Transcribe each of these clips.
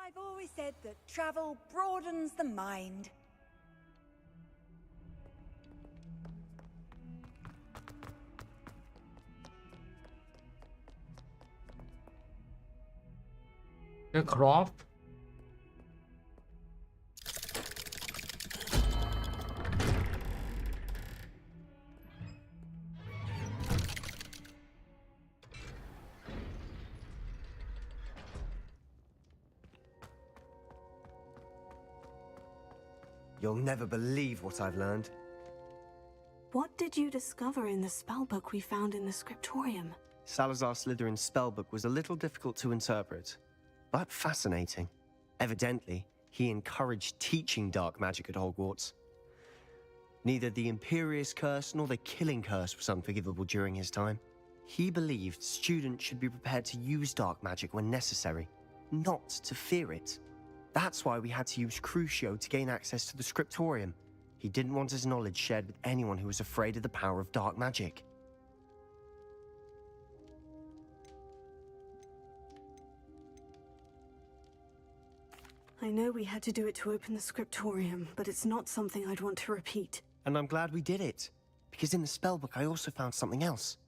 I've always said that travel broadens the mind. The crop You'll never believe what I've learned. What did you discover in the spellbook we found in the scriptorium? Salazar Slytherin's spellbook was a little difficult to interpret, but fascinating. Evidently, he encouraged teaching dark magic at Hogwarts. Neither the Imperious Curse nor the Killing Curse was unforgivable during his time. He believed students should be prepared to use dark magic when necessary, not to fear it. That's why we had to use Crucio to gain access to the scriptorium. He didn't want his knowledge shared with anyone who was afraid of the power of dark magic. I know we had to do it to open the scriptorium, but it's not something I'd want to repeat. And I'm glad we did it, because in the spellbook I also found something else.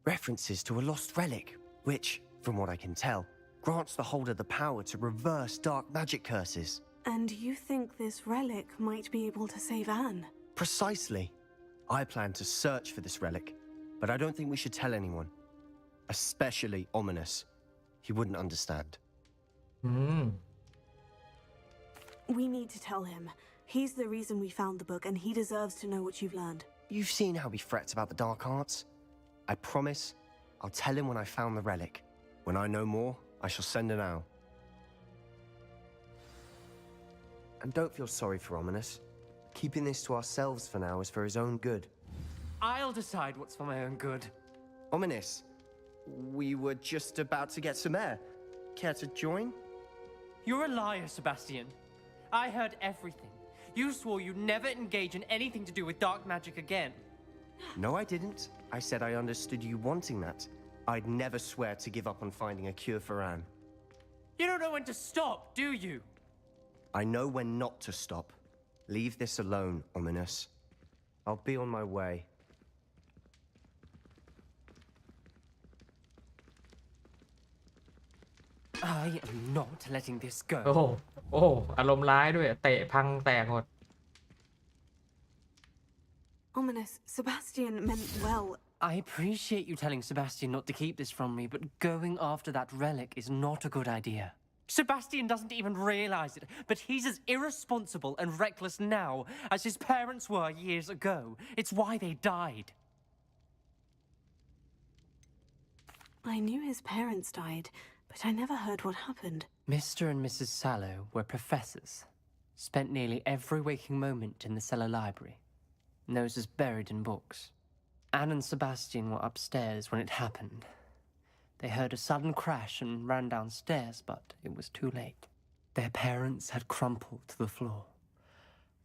References to a lost relic, which, from what I can tell, grants the holder the power to reverse dark magic curses. And you think this relic might be able to save Anne? Precisely. I plan to search for this relic, but I don't think we should tell anyone. Especially Ominous. He wouldn't understand. We need to tell him. He's the reason we found the book, and he deserves to know what you've learned. You've seen how he frets about the dark arts. I promise I'll tell him when I found the relic. When I know more, I shall send an owl. And don't feel sorry for Ominous. Keeping this to ourselves for now is for his own good. I'll decide what's for my own good. Ominous, we were just about to get some air. Care to join? You're a liar, Sebastian. I heard everything. You swore you'd never engage in anything to do with dark magic again. No, I didn't. I said I understood you wanting that. I'd never swear to give up on finding a cure for Anne. You don't know when to stop, do you? I know when not to stop. Leave this alone, Ominous. I'll be on my way. I am not letting this go. โอ้โหโอ้โหอารมณ์ร้ายด้วยเตะพังแตกหมด Ominous, Sebastian meant well. I appreciate you telling Sebastian not to keep this from me, but going after that relic is not a good idea. Sebastian doesn't even realize it, but he's as irresponsible and reckless now as his parents were years ago. It's why they died. I knew his parents died, but I never heard what happened. Mr. and Mrs. Sallow were professors. Spent nearly every waking moment in the cellar library. Noses buried in books. Anne and Sebastian were upstairs when it happened. They heard a sudden crash and ran downstairs, but it was too late. Their parents had crumpled to the floor.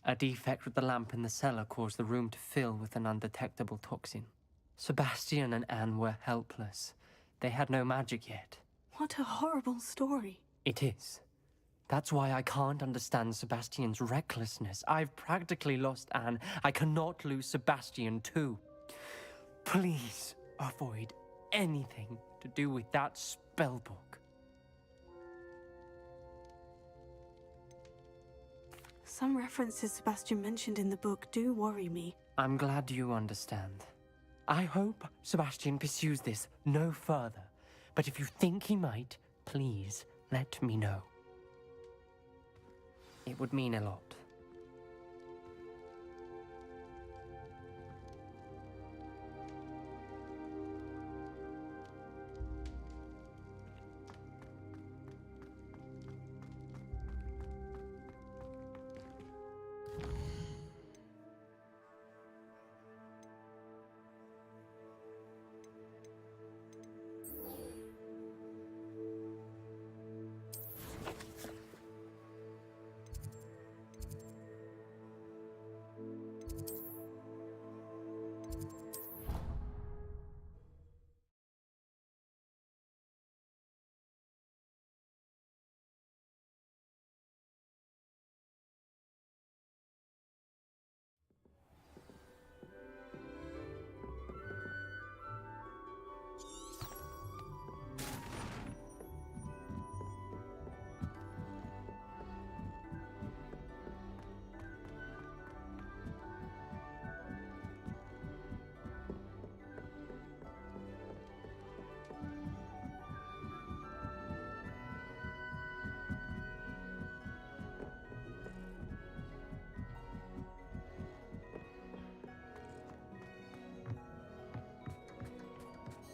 A defect with the lamp in the cellar caused the room to fill with an undetectable toxin. Sebastian and Anne were helpless. They had no magic yet. What a horrible story. It is. That's why I can't understand Sebastian's recklessness. I've practically lost Anne. I cannot lose Sebastian too. Please avoid anything to do with that spellbook. Some references Sebastian mentioned in the book do worry me. I'm glad you understand. I hope Sebastian pursues this no further. But if you think he might, please let me know. It would mean a lot.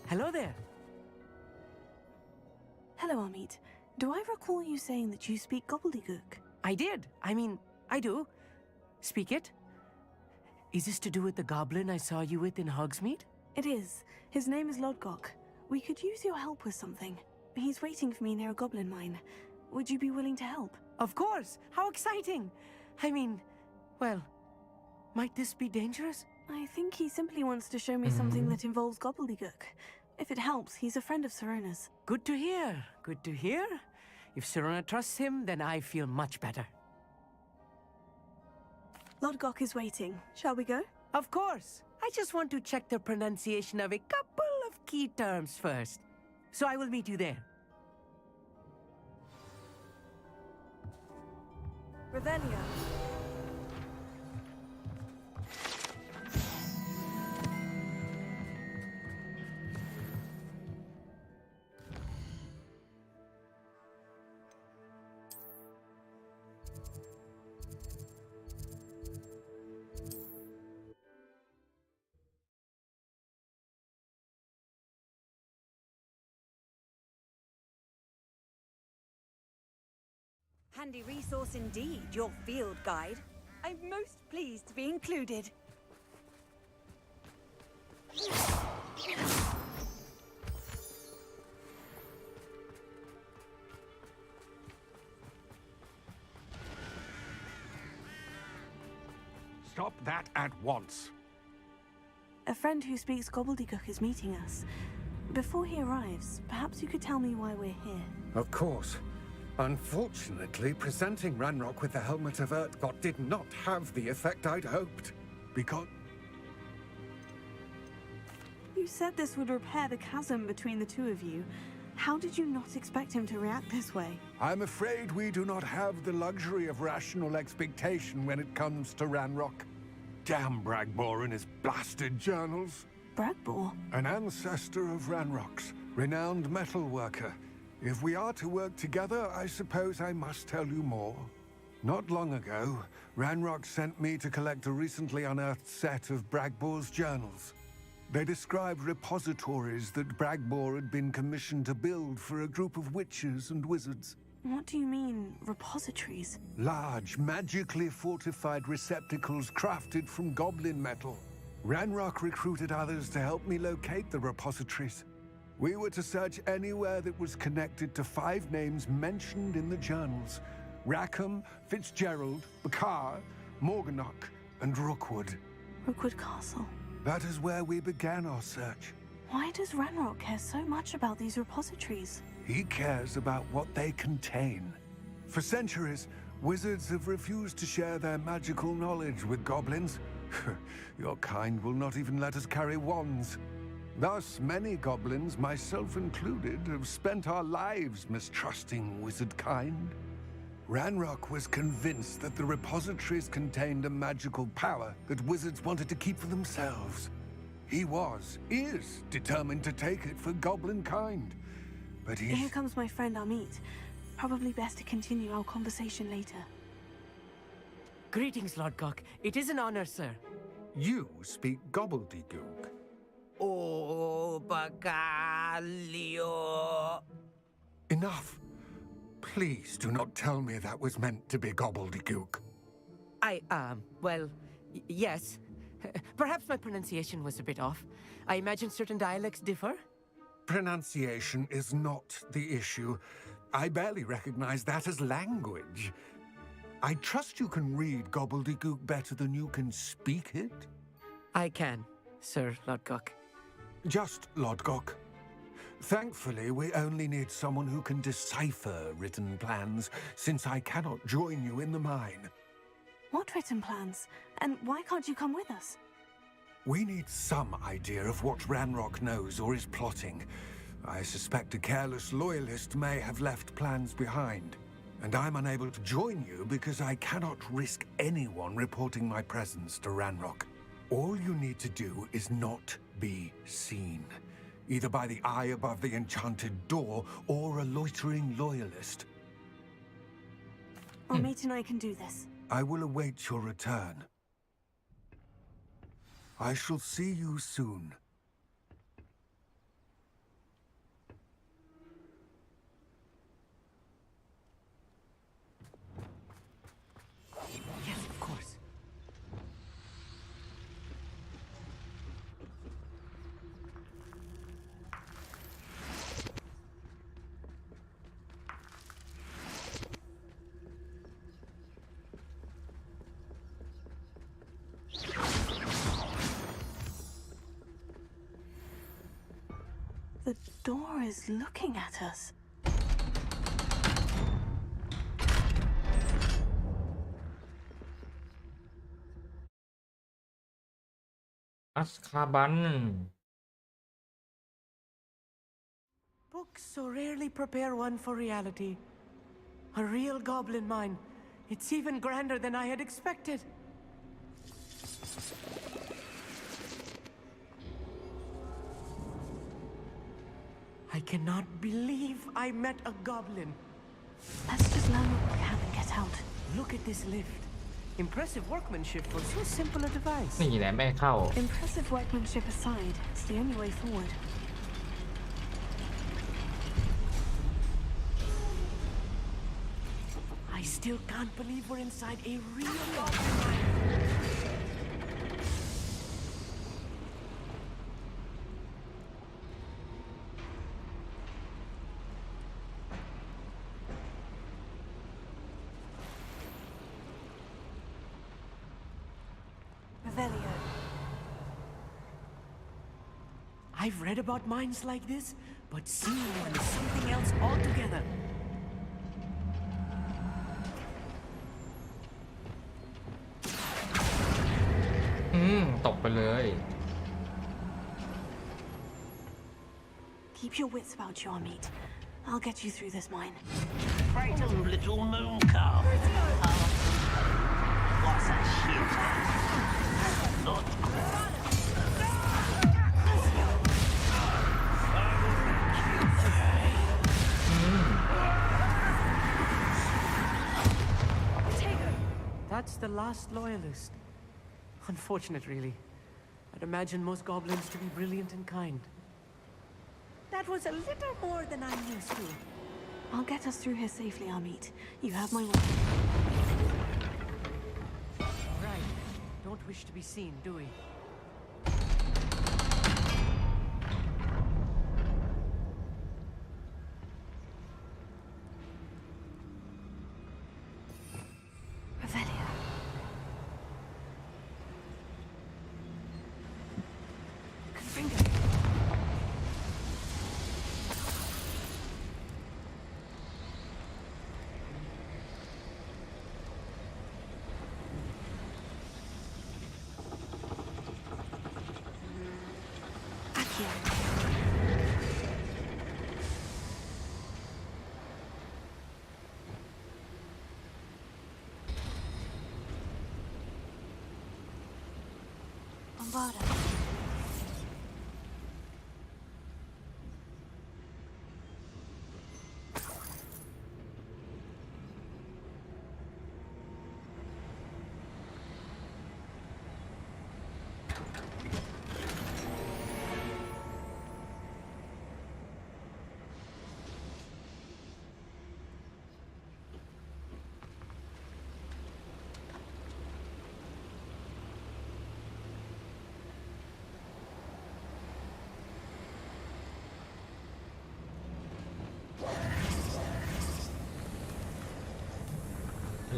hello there. Hello, Amit. Do I recall you saying that you speak gobbledygook? I did. I mean, I do. Speak it. Is this to do with the goblin I saw you with in Hogsmeade? It is. His name is Lodgok. We could use your help with something. He's waiting for me near a goblin mine. Would you be willing to help? Of course. How exciting. I mean, well, might this be dangerous? I think he simply wants to show me something that involves gobbledygook. If it helps, he's a friend of Serona's. Good to hear. Good to hear. If Serona trusts him, then I feel much better. Lodgok is waiting. Shall we go? Of course. I just want to check the pronunciation of a couple of key terms first. So I will meet you there. Revelio. Handy resource indeed, your field guide. I'm most pleased to be included. Stop that at once. A friend who speaks gobbledygook is meeting us. Before he arrives, perhaps you could tell me why we're here. Of course. Unfortunately, presenting Ranrock with the helmet of Urtkot did not have the effect I'd hoped. Because... You said this would repair the chasm between the two of you. How did you not expect him to react this way? I'm afraid we do not have the luxury of rational expectation when it comes to Ranrock. Damn Bragbor and his blasted journals. Bragbor? An ancestor of Ranrock's, renowned metal worker. If we are to work together, I suppose I must tell you more. Not long ago, Ranrock sent me to collect a recently unearthed set of Bragbor's journals. They described repositories that Bragbor had been commissioned to build for a group of witches and wizards. What do you mean, repositories? Large, magically fortified receptacles crafted from goblin metal. Ranrock recruited others to help me locate the repositories. We were to search anywhere that was connected to 5 names mentioned in the journals: Rackham, Fitzgerald, Bakar, Morganach, and Rookwood. Rookwood Castle. That is where we began our search. Why does Ranrock care so much about these repositories? He cares about what they contain. For centuries, wizards have refused to share their magical knowledge with goblins. Your kind will not even let us carry wands. Thus, many goblins, myself included, have spent our lives mistrusting wizard kind. Ranrock was convinced that the repositories contained a magical power that wizards wanted to keep for themselves. He is determined to take it for goblin kind. But Here comes my friend Amit. Probably best to continue our conversation later. Greetings, Lodgok. It is an honor, sir. You speak gobbledygook. Oh, Bagalio. Enough. Please do not tell me that was meant to be gobbledygook. Well, yes. Perhaps my pronunciation was a bit off. I imagine certain dialects differ. Pronunciation is not the issue. I barely recognize that as language. I trust you can read gobbledygook better than you can speak it? I can, Sir Lodgok. Just Lodgok. Thankfully, we only need someone who can decipher written plans, since I cannot join you in the mine. What written plans? And why can't you come with us? We need some idea of what Ranrock knows or is plotting. I suspect a careless loyalist may have left plans behind. And I'm unable to join you because I cannot risk anyone reporting my presence to Ranrock. All you need to do is not be seen, either by the eye above the enchanted door or a loitering loyalist. Amit and I can do this. I will await your return. I shall see you soon. is looking at us. อัสคาบัน Books so rarely prepare one for reality. A real goblin mine. It's even grander than I had expected. I cannot believe I met a goblin. Let's just learn what we can and get out. Look at this lift. Impressive workmanship for so simple a device. นี่แหละแม่เข้า Impressive workmanship aside, it's the only way forward. I still can't believe we're inside a real goblin mine. Revelio. I've read about mines like this, but seeing one is something else altogether. ตกไปเลย Keep your wits about you, Amit. I'll get you through this mine. Frightened little moon calf. What's a shit? Not That's the last loyalist. Unfortunate, really. I'd imagine most goblins to be brilliant and kind. That was a little more than I'm used to. I'll get us through here safely, Amit. You have my word. Right. Don't wish to be seen, do we? Revelio. Finger. Accio. Bombarda.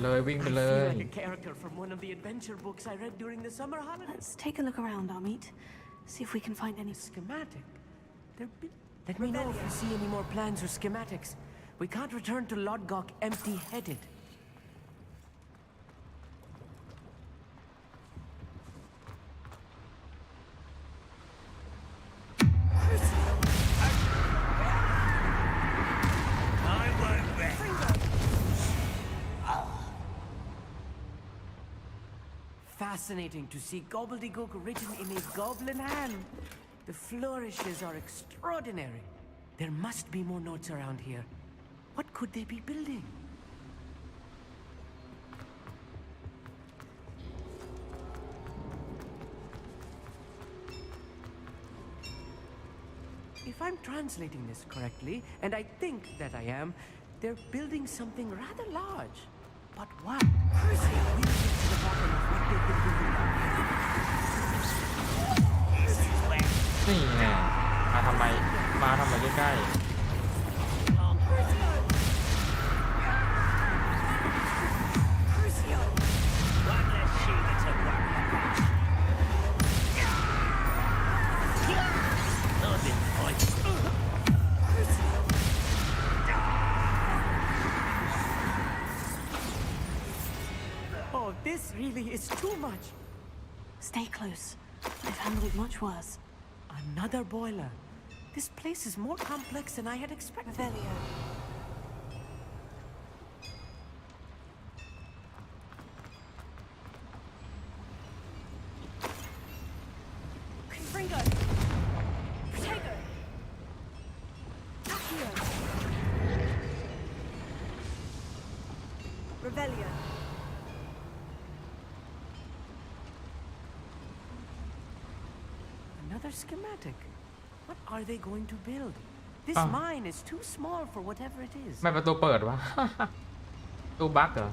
เลยวิ่งไป I เล feel ย like a character from one of the adventure books I read during the summer holidays. Let's take a look around, Amit. See if we can find any. Schematic. Let me know if you see any more plans or schematics. We can't return to Lodgok empty-headed. I won't bet. Fascinating to see gobbledygook written in a goblin hand. The flourishes are extraordinary. There must be more notes around here. What could they be building? If I'm translating this correctly, and I think that I am, they're building something rather large. But what? I will get to the bottom of what they've been building. นี่ไงมาทำไมใกล้ One less Sheila to worry about. Not in point. really is too much. Stay close. I've handled much worse. Another boiler. This place is more complex than I had expected. Revelio. Confringo. Protego. Accio. Revelio. Another schematic. What are they going to build? This Ah. mine is too small for whatever it is. ไม่ประตูเปิดวะ ตู้บั๊กเหรอ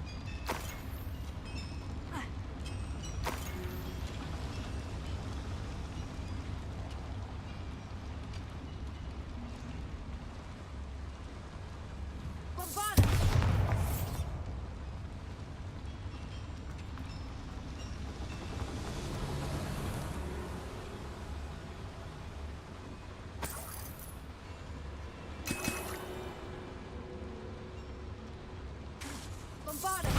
Bombarda.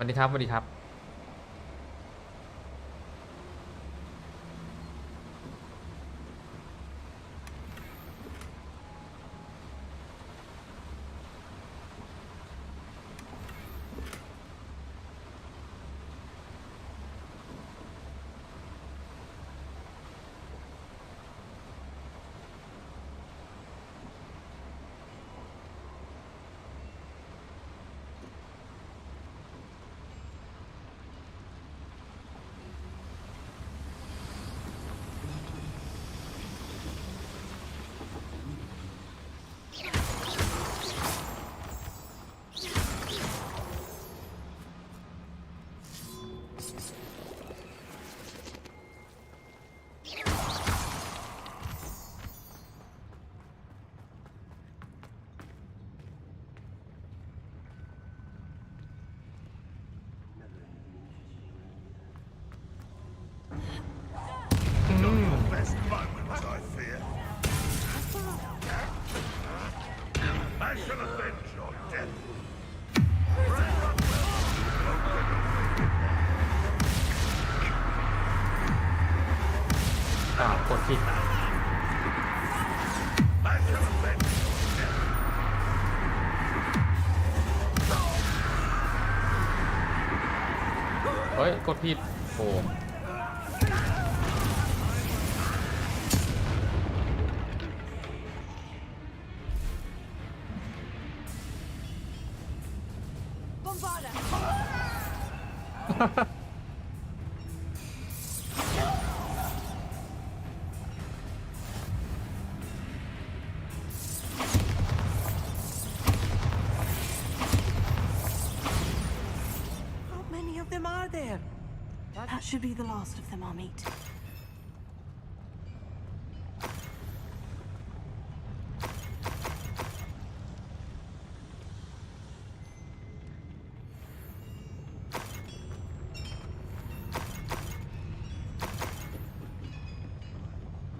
สวัสดีครับสวัสดีครับกดผิดเฮ้ยกดผิดโอ้ Bombarda. How many of them are there? That should be the last of them, Amit.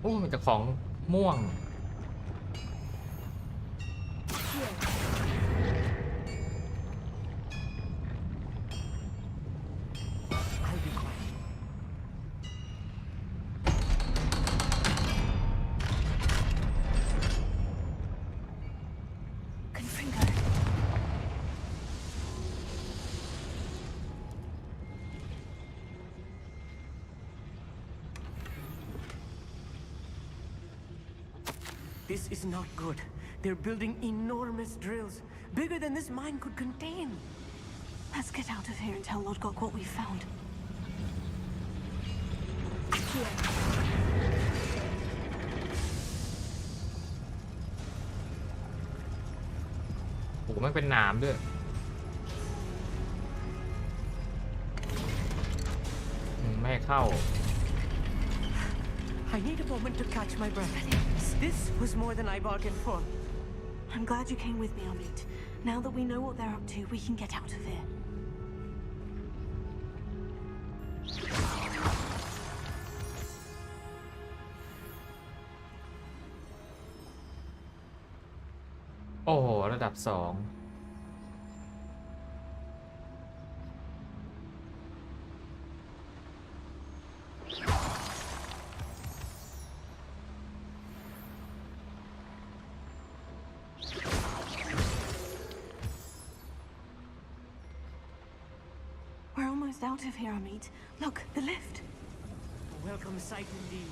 โอ้มันจะของม่วง I'll be quiet. Confringo. This is not good. They're building enormous drills, bigger than this mine could contain. Let's get out of here and tell Lord Gok what we found. โอ้มันเป็นหนามด้วยไม่ให้เข้า I need a moment to catch my breath. This was more than I bargained for. I'm glad you came with me, Amit. Now that we know what they're up to, we can get out of here. โอ้โหระดับ2 We're almost out of here, Amit. Look, the lift. A welcome sight indeed.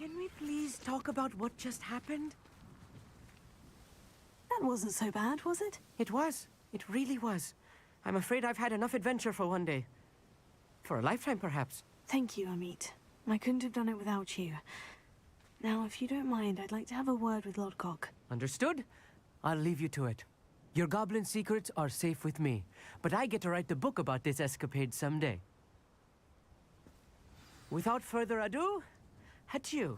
Can we please talk about what just happened? That wasn't so bad, was it? It was. It really was. I'm afraid I've had enough adventure for one day. For a lifetime, perhaps. Thank you, Amit. I couldn't have done it without you. Now, if you don't mind, I'd like to have a word with Lodgok. Understood? I'll leave you to it. Your goblin secrets are safe with me, but I get to write the book about this escapade someday. Without further ado, adieu.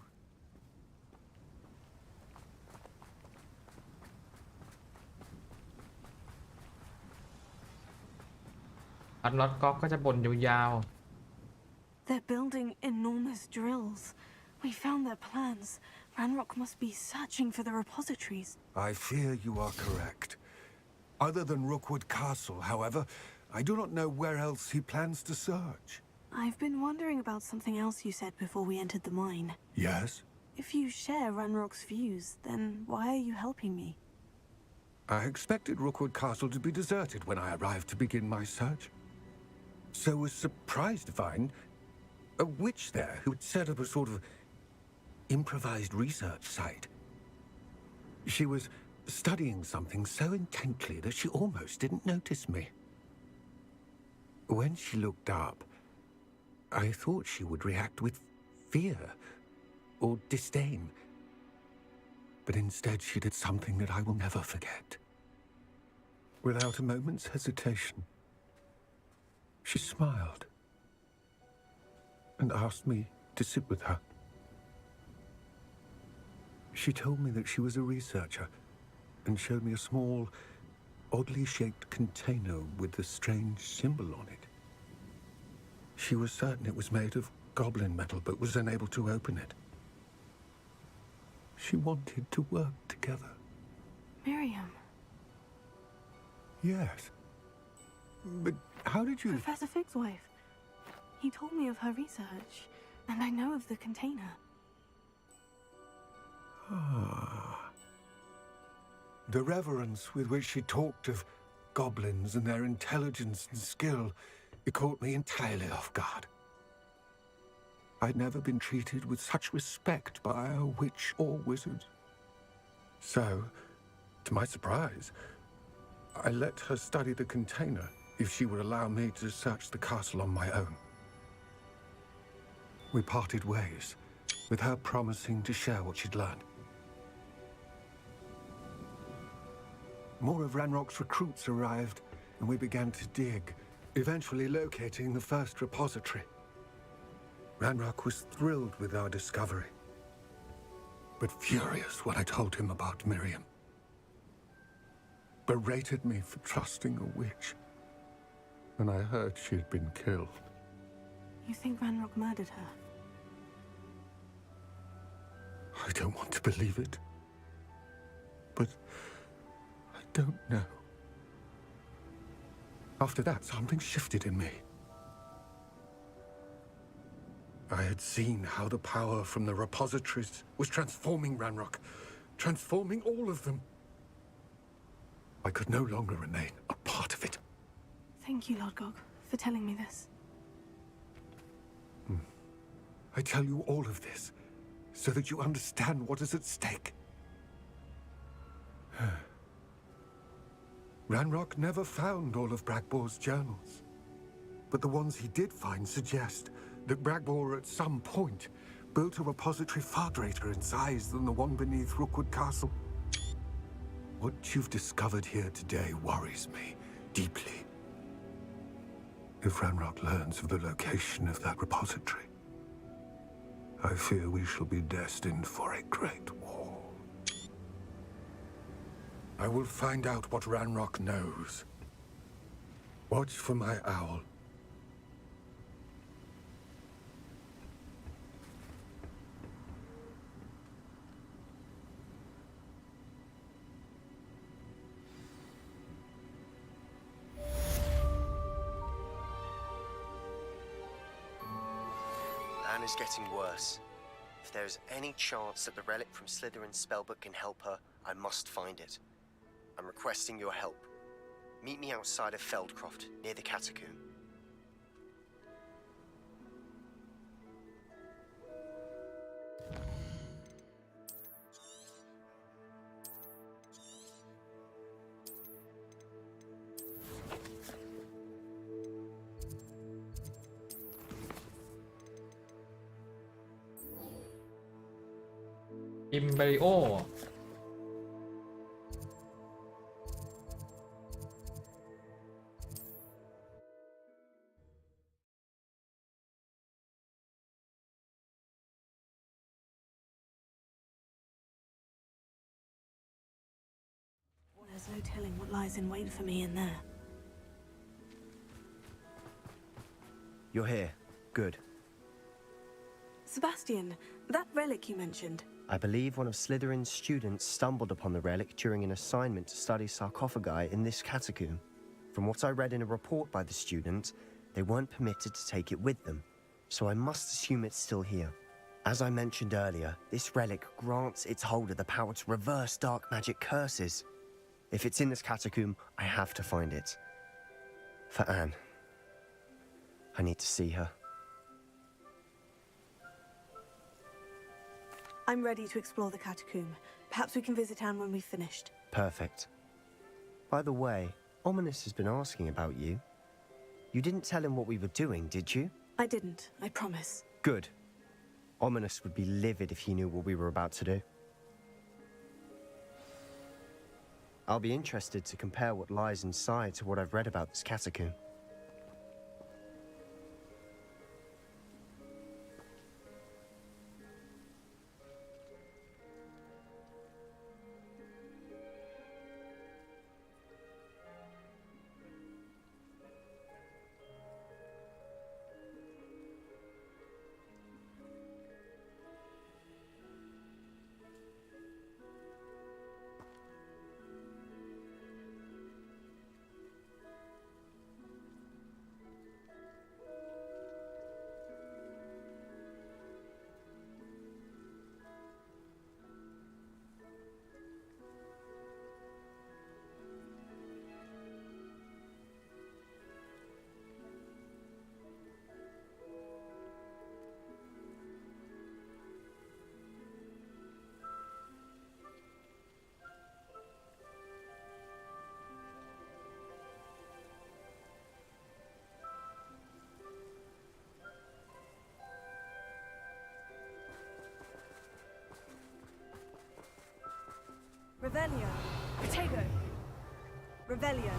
อันน็อตก๊อกก็จะบ่นยาว They're building enormous drills. We found their plans. Ranrock must be searching for the repositories. I fear you are correct. Other than Rookwood Castle, however, I do not know where else he plans to search. I've been wondering about something else you said before we entered the mine. Yes? If you share Ranrock's views, then why are you helping me? I expected Rookwood Castle to be deserted when I arrived to begin my search. So was surprised to find a witch there who had set up a sort of improvised research site. She was studying something so intently that she almost didn't notice me. When she looked up, I thought she would react with fear or disdain. But instead she did something that I will never forget. Without a moment's hesitation, she smiled and asked me to sit with her. She told me that she was a researcher and showed me a small, oddly shaped container with a strange symbol on it. She was certain it was made of goblin metal, but was unable to open it. She wanted to work together. Miriam. Yes. But how did you... Professor Fig's wife. He told me of her research, and I know of the container. Ah. The reverence with which she talked of goblins and their intelligence and skill, it caught me entirely off guard. I'd never been treated with such respect by a witch or wizard. So, to my surprise, I let her study the container if she would allow me to search the castle on my own. We parted ways, with her promising to share what she'd learned. More of Ranrock's recruits arrived, and we began to dig, eventually locating the first repository. Ranrock was thrilled with our discovery, but furious when I told him about Miriam. Berated me for trusting a witch when I heard she had been killed. You think Ranrock murdered her? I don't want to believe it, but I don't know. After that, something shifted in me. I had seen how the power from the repositories was transforming Ranrock, transforming all of them. I could no longer remain a part of it. Thank you, Lodgok, for telling me this. I tell you all of this so that you understand what is at stake. Ranrock never found all of Bragbor's journals, but the ones he did find suggest that Bragbor at some point built a repository far greater in size than the one beneath Rookwood Castle. What you've discovered here today worries me deeply. If Ranrock learns of the location of that repository, I fear we shall be destined for a great war. I will find out what Ranrock knows. Watch for my owl. Anne is getting worse. If there is any chance that the relic from Slytherin's spellbook can help her, I must find it. I'm requesting your help. Meet me outside of Feldcroft, near the catacomb. Imperio There's no telling what lies in wait for me in there. You're here. Good. Sebastian, that relic you mentioned. I believe one of Slytherin's students stumbled upon the relic during an assignment to study sarcophagi in this catacomb. From what I read in a report by the student, they weren't permitted to take it with them, so I must assume it's still here. As I mentioned earlier, this relic grants its holder the power to reverse dark magic curses. If it's in this catacomb, I have to find it. For Anne. I need to see her. I'm ready to explore the catacomb. Perhaps we can visit Anne when we've finished. Perfect. By the way, Ominous has been asking about you. You didn't tell him what we were doing, did you? I didn't, I promise. Good. Ominous would be livid if he knew what we were about to do. I'll be interested to compare what lies inside to what I've read about this catacomb. Revelio. Potato. Revelio.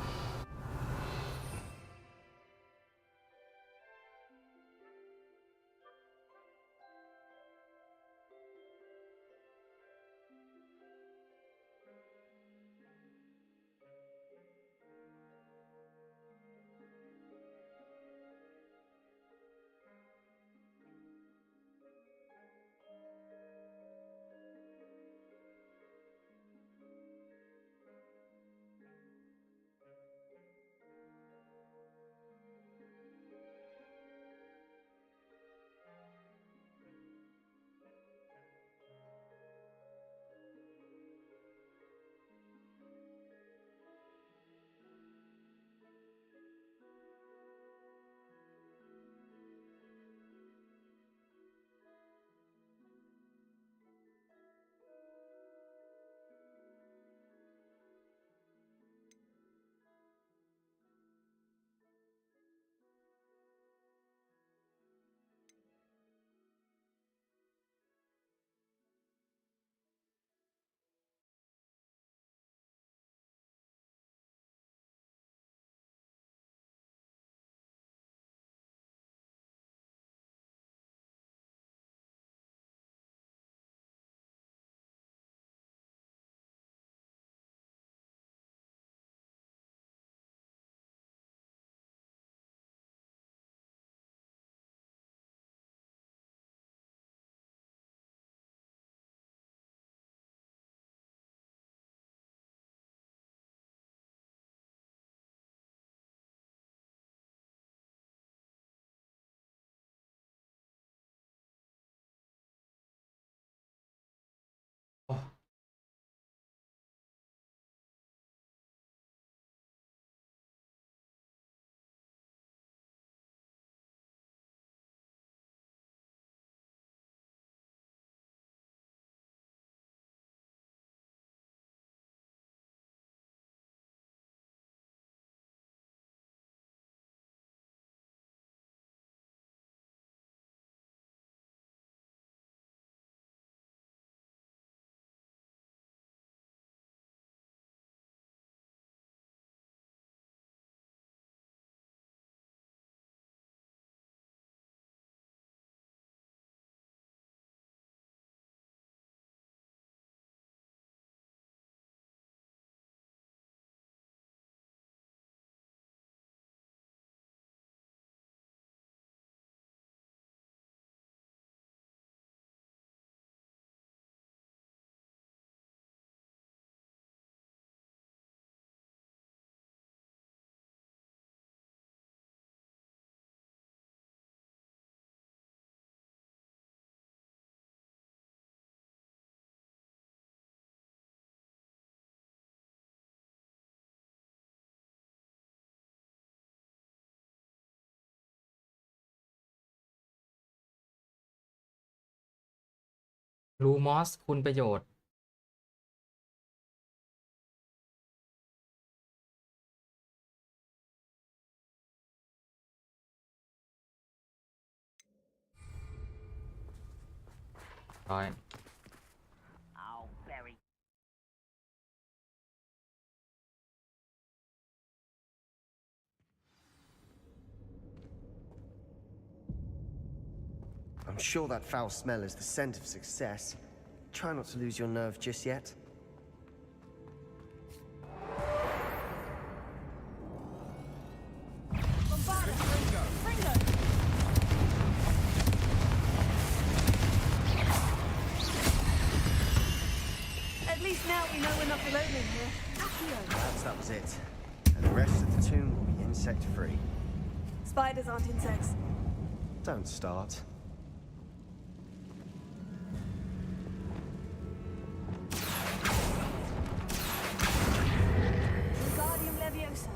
รูมอสคุณประโยชน์ร้อย Oh, very. I'm sure that foul smell is the scent of success. Try not to lose your nerve just yet. At least now we know we're not alone in here. Perhaps that was it. And the rest of the tomb will be insect-free. Spiders aren't insects. Don't start. Wingardium Leviosa.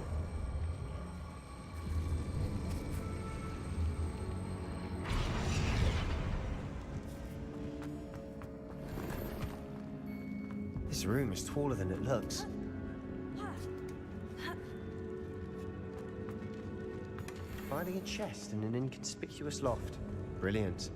This room is taller than it looks. Finding a chest in an inconspicuous loft. Brilliant.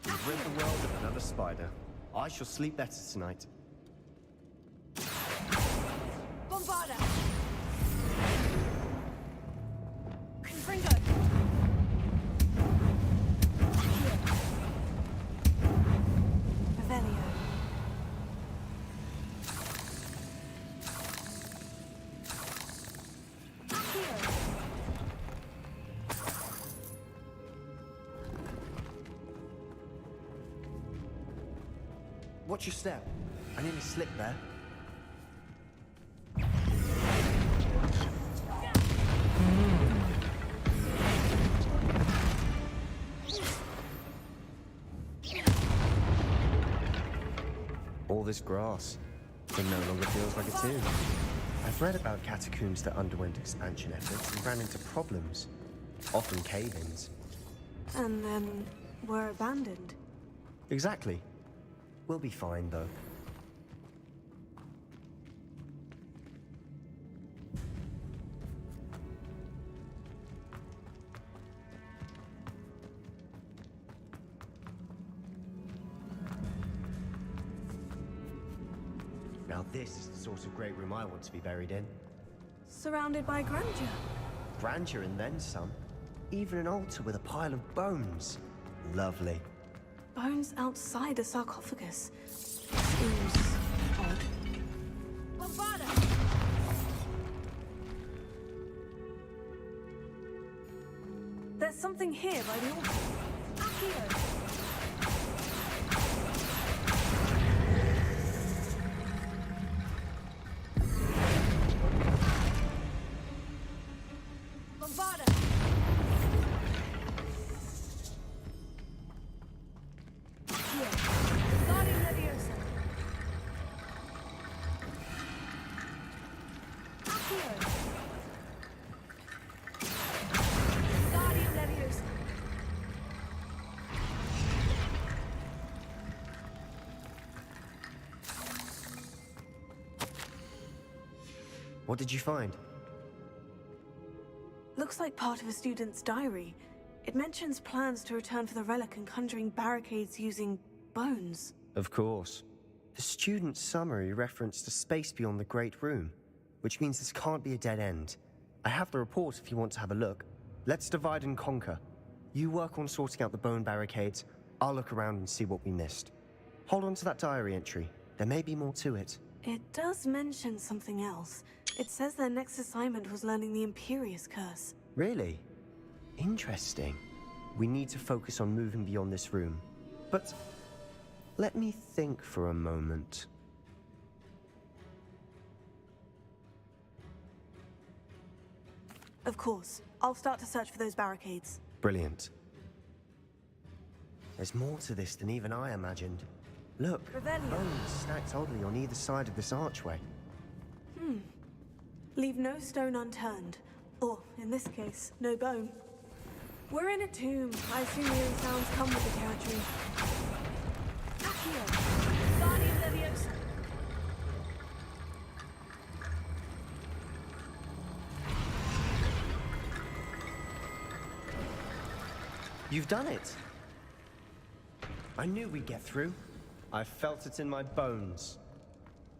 You've rid the world of another spider. I shall sleep better tonight. Bombarda. Confringo. Revelio. Watch your step. I nearly slipped there. All this grass. It no longer feels like a tomb. I've read about catacombs that underwent expansion efforts and ran into problems. Often cave-ins. And then were abandoned. Exactly. We'll be fine, though. Now this is the sort of great room I want to be buried in. Surrounded by grandeur. Grandeur and then some. Even an altar with a pile of bones. Lovely. Bones outside a sarcophagus. Seems odd. Bombarda! There's something here by the altar. Accio! Bombarda! Wingardium Leviosa. Accio. Wingardium Leviosa. What did you find? Looks like part of a student's diary. It mentions plans to return for the relic and conjuring barricades using bones. Of course. The student's summary referenced a space beyond the Great Room, which means this can't be a dead end. I have the report if you want to have a look. Let's divide and conquer. You work on sorting out the bone barricades. I'll look around and see what we missed. Hold on to that diary entry. There may be more to it. It does mention something else. It says their next assignment was learning the Imperious Curse. Really? Interesting. We need to focus on moving beyond this room. But let me think for a moment. Of course. I'll start to search for those barricades. Brilliant. There's more to this than even I imagined. Look, Revelio. bones stacked oddly on either side of this archway. Leave no stone unturned. Or, in this case, no bone. We're in a tomb. I assume eerie sounds come with the territory. Accio. Guardian Leviosa. You've done it! I knew we'd get through. I felt it in my bones.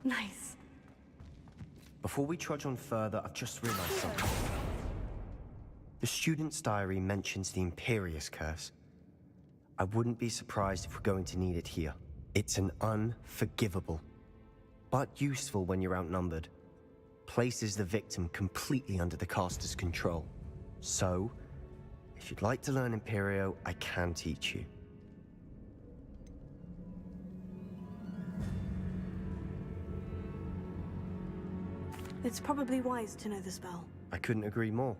Nice. Before we trudge on further, I've just realized something. The student's diary mentions the Imperious Curse. I wouldn't be surprised if we're going to need it here. It's an unforgivable, but useful when you're outnumbered. Places the victim completely under the caster's control. So, if you'd like to learn Imperio, I can teach you. It's probably wise to know the spell. I couldn't agree more.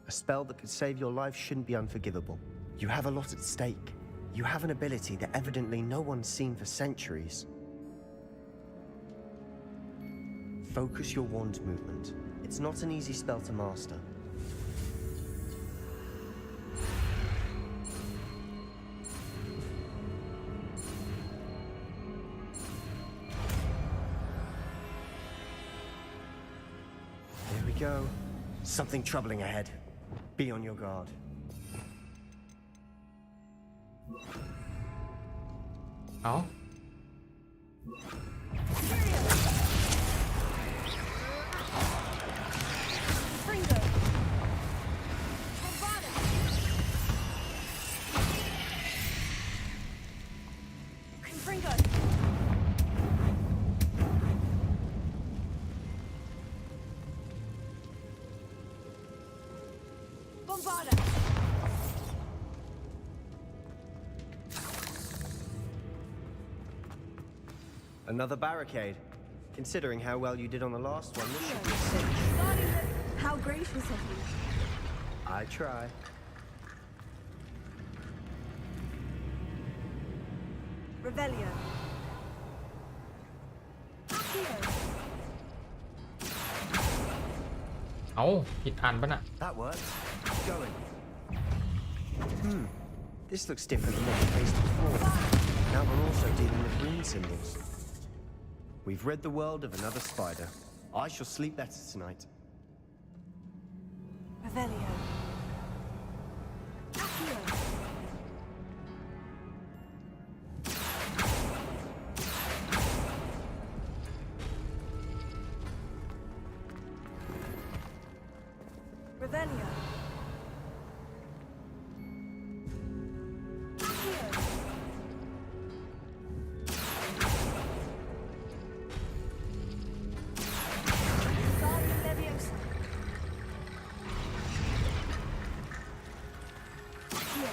A spell that could save your life shouldn't be unforgivable. You have a lot at stake. You have an ability that evidently no one's seen for centuries. Focus your wand movement. It's not an easy spell to master. There we go. Something troubling ahead. Be on your guard. Oh. Fringo. Bombada. Confringo. Bombada. Another barricade. Considering how well you did on the last one, this should be a cinch. Guardian How gracious of you. I try. Revelio. Accio. เอาผิดอันปะน่ะ That worked. Keep going. This looks different than what we faced before. Now we're also dealing with rune symbols. We've rid the world of another spider. I shall sleep better tonight. Revelio. Accio. Revelio. Accio. Guardian Leviosa. Accio.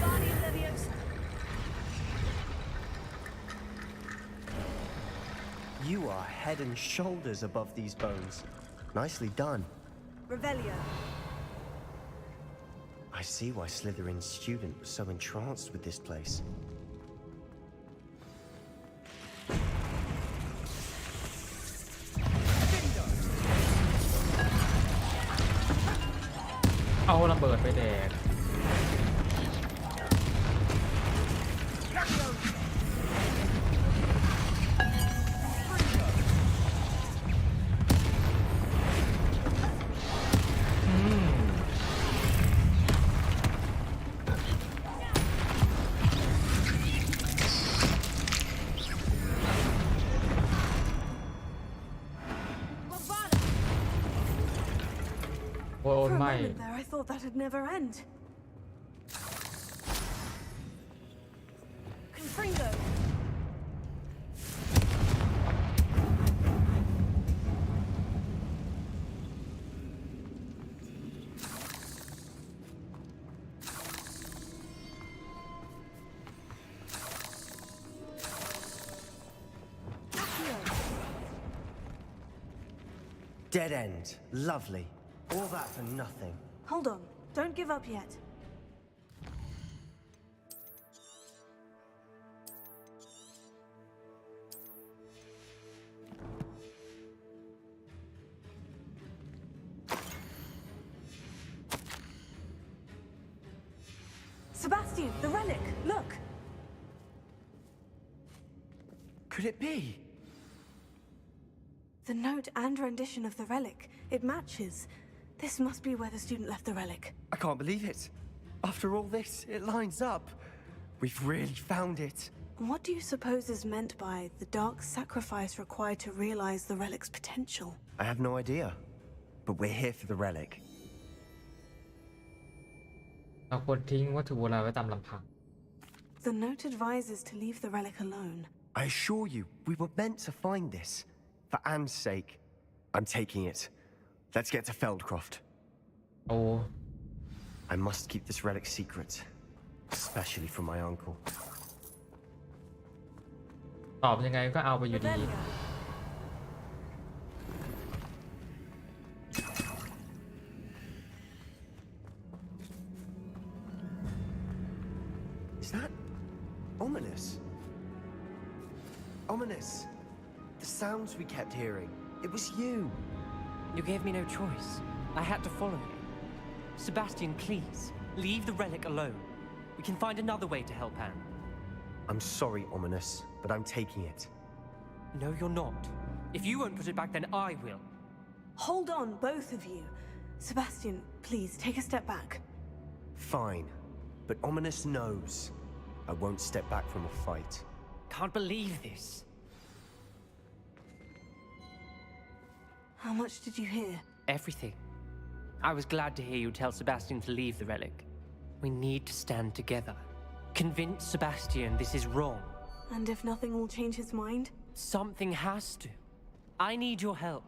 Guardian Leviosa. You are head and shoulders above these bones. Nicely done. Revelio. I see why Slytherin's student was so entranced with this place. เอาระเบิดไปแดก Bombada. โอ้ For a ไม่ moment there, I thought that'd never end. Confringo. Dead end. Lovely. All that for nothing. Hold on. Don't give up yet. Sebastian, the relic! Look! Could it be? The note and rendition of the relic. It matches. This must be where the student left the relic. I can't believe it. After all this, it lines up. We've really found it. What do you suppose is meant by the dark sacrifice required to realize the relic's potential? I have no idea. But we're here for the relic. เราควรทิ้งวัตถุโบราณไว้ตามลำพัง The note advises to leave the relic alone. I assure you, we were meant to find this. For Anne's sake. I'm taking it. Let's get to Feldcroft. โอ้ I must keep this relic secret. Especially from my uncle. ตอบยังไงก็เอาไปอยู่ดี Revelio. Is that ominous? Ominous. The sounds we kept hearing. It was you. You gave me no choice. I had to follow you. Sebastian, please, leave the relic alone. We can find another way to help Anne. I'm sorry, Ominous, but I'm taking it. No, you're not. If you won't put it back, then I will. Hold on, both of you. Sebastian, please take a step back. Fine. But Ominous knows. I won't step back from a fight. Can't believe this. How much did you hear? Everything. I was glad to hear you tell Sebastian to leave the relic. We need to stand together. Convince Sebastian this is wrong. And if nothing will change his mind? Something has to. I need your help.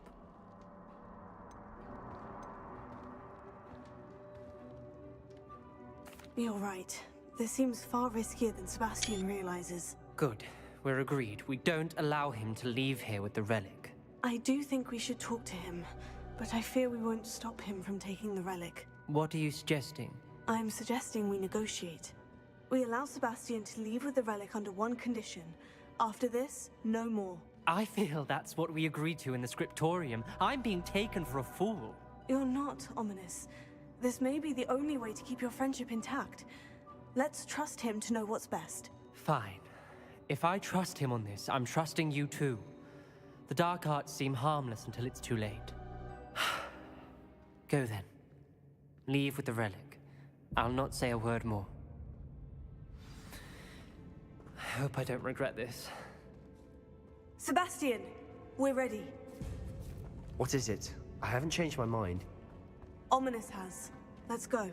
You're right. This seems far riskier than Sebastian realizes. Good. We're agreed. We don't allow him to leave here with the relic. I do think we should talk to him, but I fear we won't stop him from taking the relic. What are you suggesting? I'm suggesting we negotiate. We allow Sebastian to leave with the relic under one condition. After this, no more. I feel that's what we agreed to in the scriptorium. I'm being taken for a fool. You're not, Ominous. This may be the only way to keep your friendship intact. Let's trust him to know what's best. Fine. If I trust him on this, I'm trusting you too. The dark arts seem harmless until it's too late. Go then. Leave with the relic. I'll not say a word more. I hope I don't regret this. Sebastian, we're ready. What is it? I haven't changed my mind. Ominous has. Let's go.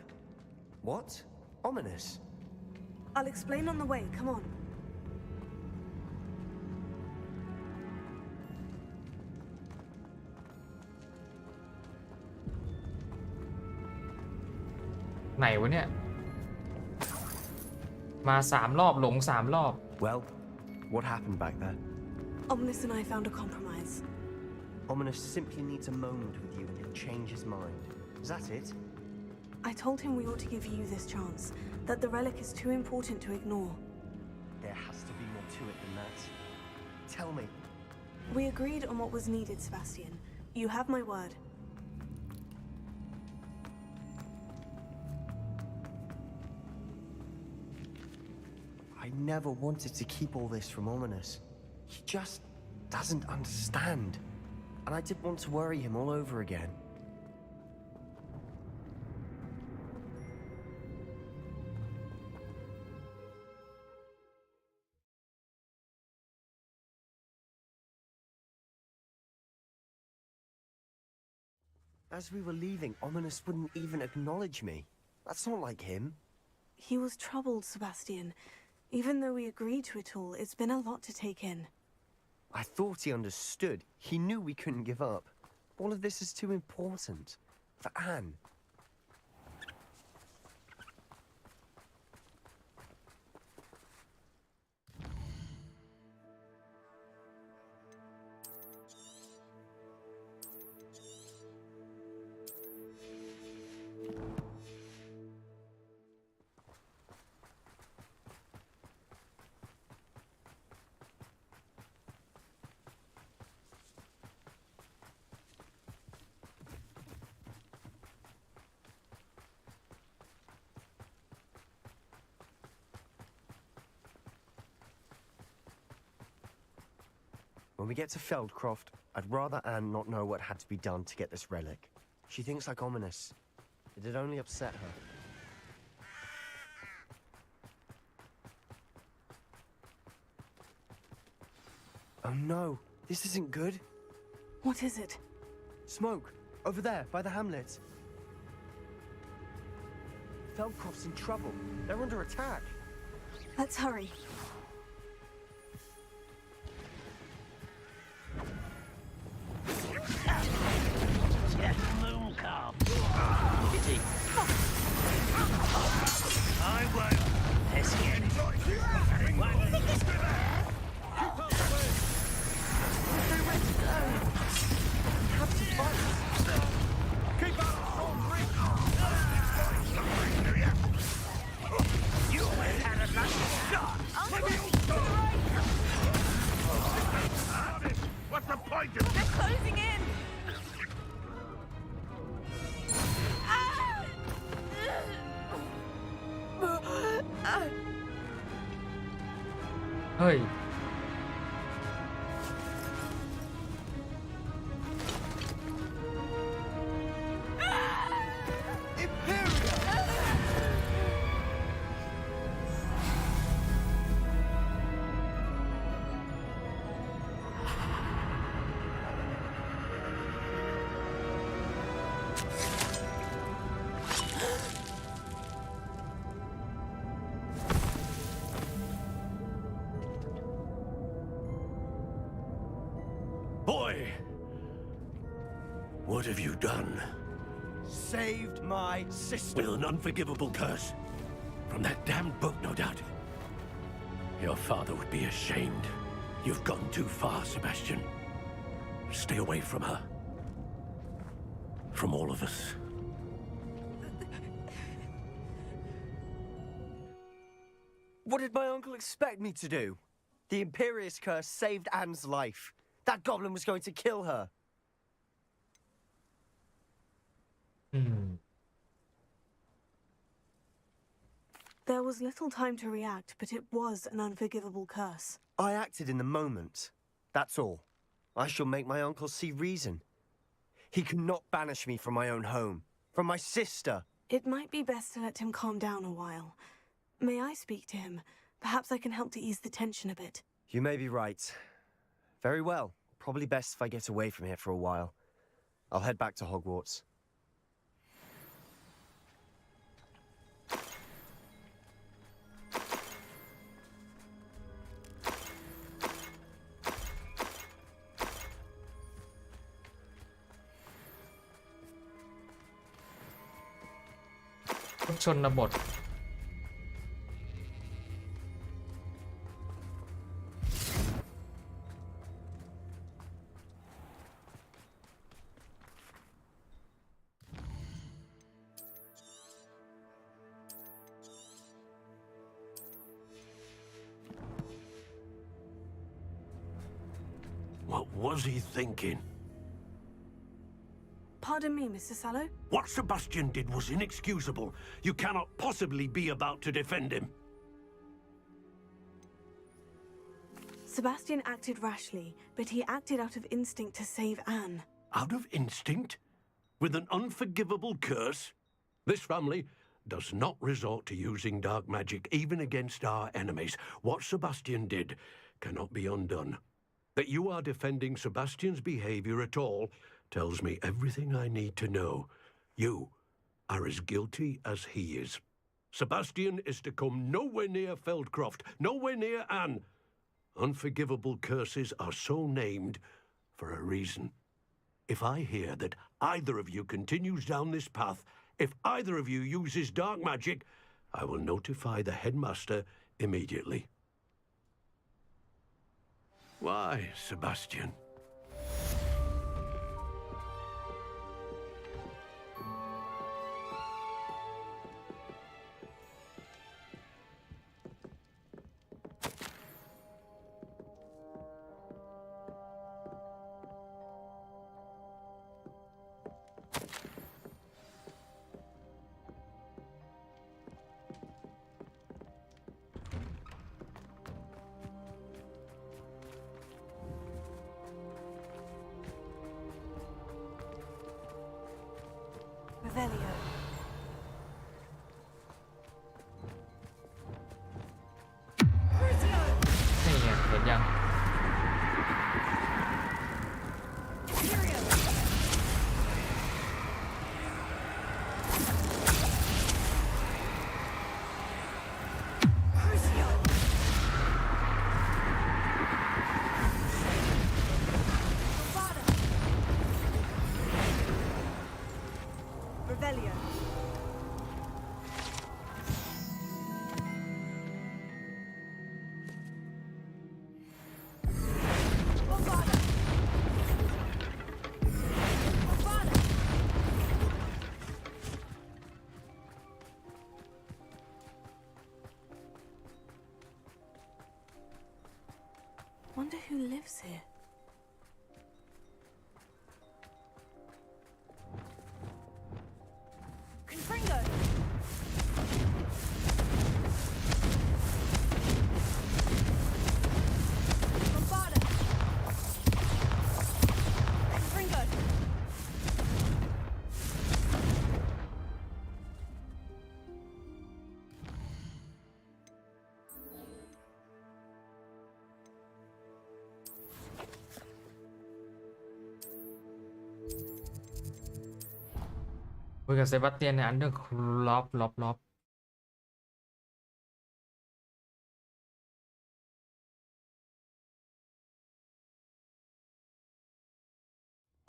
What? Ominous? I'll explain on the way. Come on. ไหนวะเนี่ย มา3 รอบหลง3 รอบ Well, what happened back there? Ominous and I found a compromise. Ominous simply needs a moment with you and he'll change his mind. Is that it? I told him we ought to give you this chance, that the relic is too important to ignore. There has to be more to it than that. Tell me. We agreed on what was needed, Sebastian. You have my word. I never wanted to keep all this from Ominous. He just doesn't understand. And I didn't want to worry him all over again. As we were leaving, Ominous wouldn't even acknowledge me. That's not like him. He was troubled, Sebastian. Even though we agreed to it all, it's been a lot to take in. I thought he understood. He knew we couldn't give up. All of this is too important. For Anne. When we get to Feldcroft, I'd rather Anne not know what had to be done to get this relic. She thinks like ominous. It'd only upset her. Oh no, this isn't good. What is it? Smoke, over there, by the hamlet. Feldcroft's in trouble. They're under attack. Let's hurry. Moon calm. Kitty. I won't. Let's get it. Keep out of storm ring! You had a lucky shot. What's the point of They're closing in!เฮ้ย Boy! What have you done? Saved my sister. With an unforgivable curse. From that damned book, no doubt. Your father would be ashamed. You've gone too far, Sebastian. Stay away from her. From all of us. What did my uncle expect me to do? The Imperious curse saved Anne's life. That goblin was going to kill her. อืม There was little time to react, but it was an unforgivable curse. I acted in the moment. That's all. I shall make my uncle see reason. He cannot banish me from my own home, from my sister. It might be best to let him calm down a while. May I speak to him? Perhaps I can help to ease the tension a bit. You may be right. Very well. Probably best if I get away from here for a while. I'll head back to Hogwarts.พวกชนบท What was he thinking? Pardon me, Mr. Sallow? What Sebastian did was inexcusable. You cannot possibly be about to defend him. Sebastian acted rashly, but he acted out of instinct to save Anne. Out of instinct? With an unforgivable curse? This family does not resort to using dark magic even against our enemies. What Sebastian did cannot be undone. That you are defending Sebastian's behavior at all tells me everything I need to know. You are as guilty as he is. Sebastian is to come nowhere near Feldcroft, nowhere near Anne. Unforgivable curses are so named for a reason. If I hear that either of you continues down this path, if either of you uses dark magic, I will notify the headmaster immediately. Why, Sebastian? Revelio. นี่ไงเห็นยัง Revelio. Bombarda. Bombarda. Wonder who lives here. Confringo. Bombarda. Confringo.คุยกับเซบาสเตียนในอันเดอร์คล็อป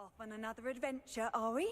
Off on another adventure, are we?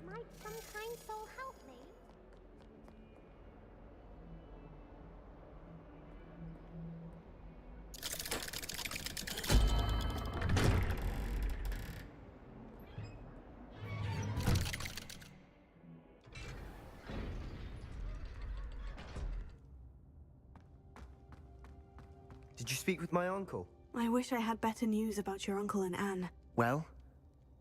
Might some kind soul help me? Did you speak with my uncle? I wish I had better news about your uncle and Anne. Well,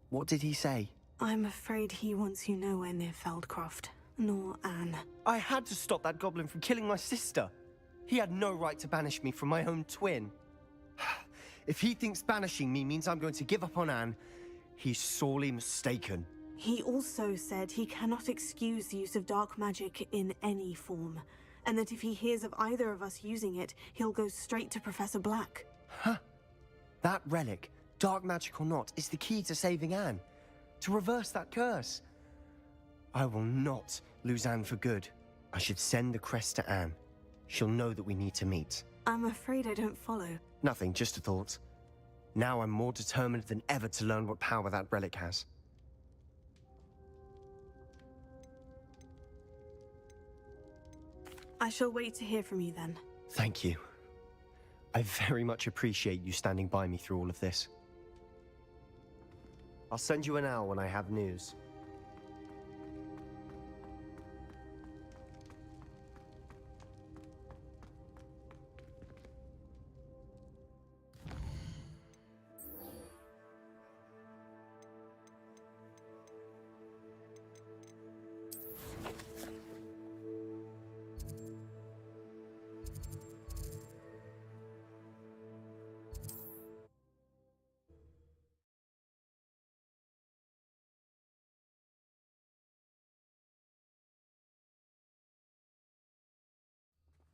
what did he say? I'm afraid he wants you nowhere near Feldcroft, nor Anne. I had to stop that goblin from killing my sister. He had no right to banish me from my own twin. If he thinks banishing me means I'm going to give up on Anne, he's sorely mistaken. He also said he cannot excuse the use of dark magic in any form, and that if he hears of either of us using it, he'll go straight to Professor Black. Huh? That relic, dark magic or not, is the key to saving Anne. To reverse that curse. I will not lose Anne for good. I should send the crest to Anne. She'll know that we need to meet. I'm afraid I don't follow. Nothing, just a thought. Now I'm more determined than ever to learn what power that relic has. I shall wait to hear from you then. Thank you. I very much appreciate you standing by me through all of this. I'll send you an owl when I have news.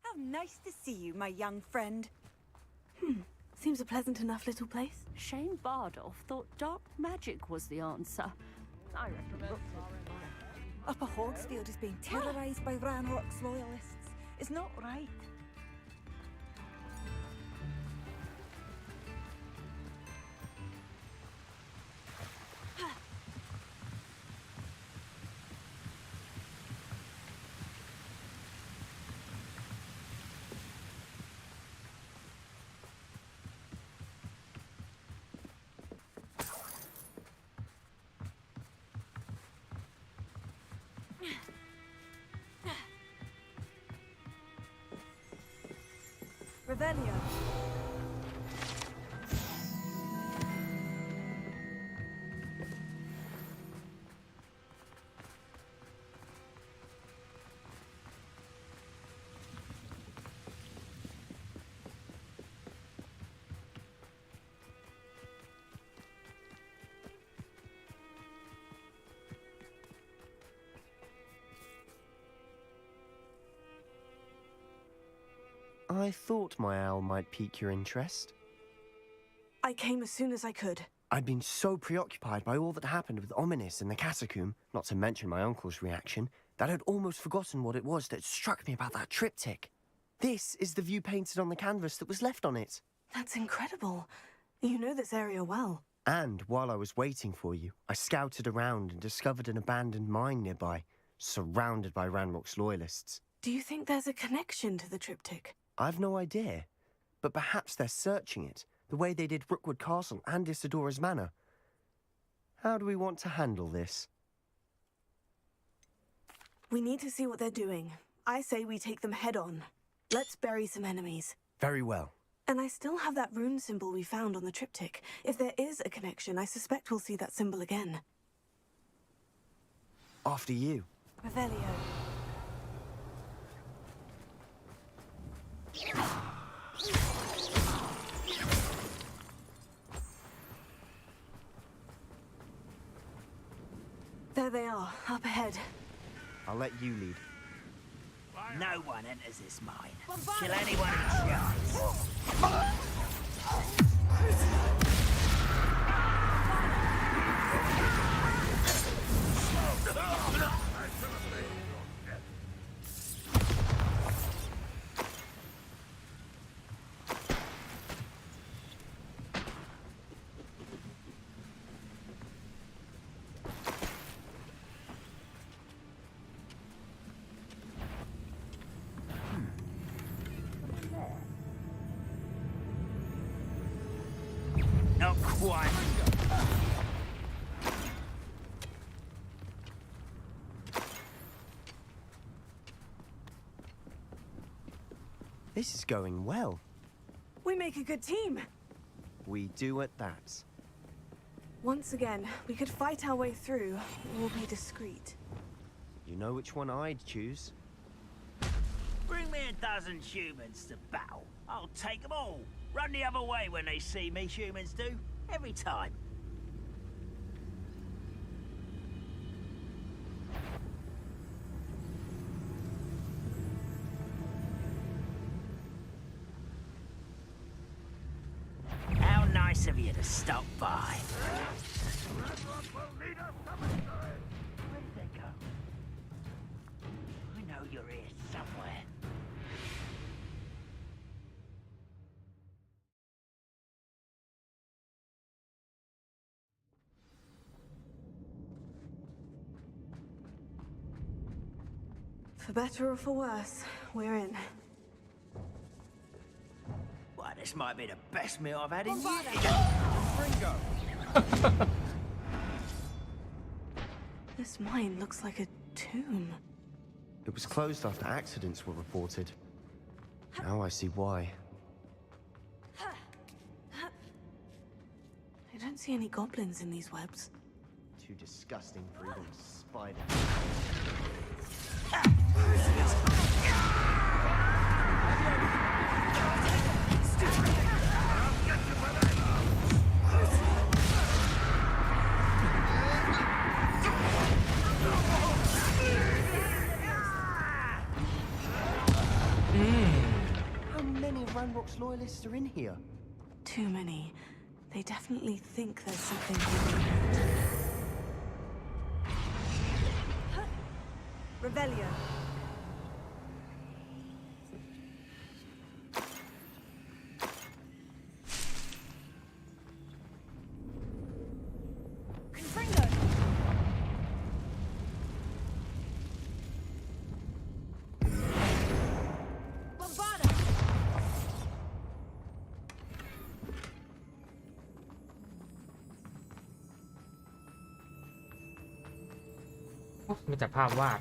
How nice to see you, my young friend. Seems a pleasant enough little place. Shane Bardolph thought dark magic was the answer. I reckon. Upper Hogsfield is being terrorised by Ranrock's loyalists. It's not right. Revelio. I thought my owl might pique your interest. I came as soon as I could. I'd been so preoccupied by all that happened with Ominis and the catacomb, not to mention my uncle's reaction, that I'd almost forgotten what it was that struck me about that triptych. This is the view painted on the canvas that was left on it. That's incredible. You know this area well. And while I was waiting for you, I scouted around and discovered an abandoned mine nearby, surrounded by Ranrock's loyalists. Do you think there's a connection to the triptych? I've no idea, but perhaps they're searching it, the way they did Rookwood Castle and Isidora's Manor. How do we want to handle this? We need to see what they're doing. I say we take them head on. Let's bury some enemies. Very well. And I still have that rune symbol we found on the triptych. If there is a connection, I suspect we'll see that symbol again. After you. Revelio. There they are, up ahead. I'll let you lead. No one enters this mine. Kill anyone in chance. Not quite. This is going well. We make a good team. We do at that. Once again, we could fight our way through, or be discreet. You know which one I'd choose. Bring me a dozen humans to battle. I'll take them all. Run the other way when they see me, humans do. Every time. How nice of you to stop by. Where did they go? I know you're here somewhere. For better or for worse, we're in. Well, this might be the best meal I've had in years. This mine looks like a tomb. It was closed after accidents were reported. Now I see why. I don't see any goblins in these webs. Too disgusting for even a spider. How many of Ranrock's loyalists are in here? Too many. They definitely think there's something hidden. Revelio. Confringo. Bombarda.โอ้มีแต่ภาพวาด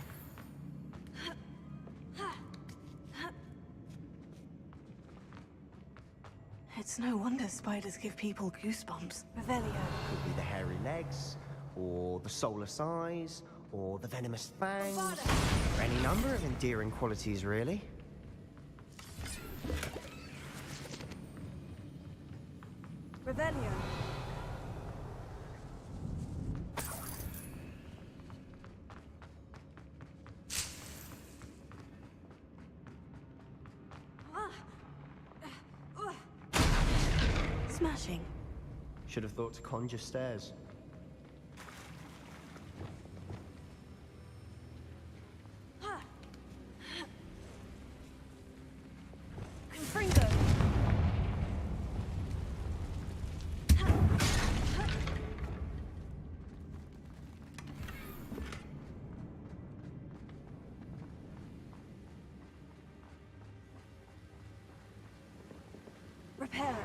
I It's no wonder spiders give people goosebumps. Revelio. Could be the hairy legs, or the soulless eyes, or the venomous fangs. Or any number of endearing qualities, really. Revelio. Smashing. Should have thought to conjure stairs. Confringo. Reparo.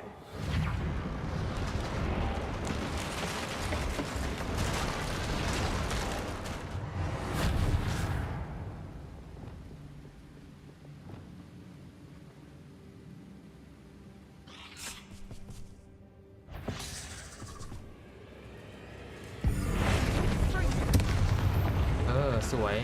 สวย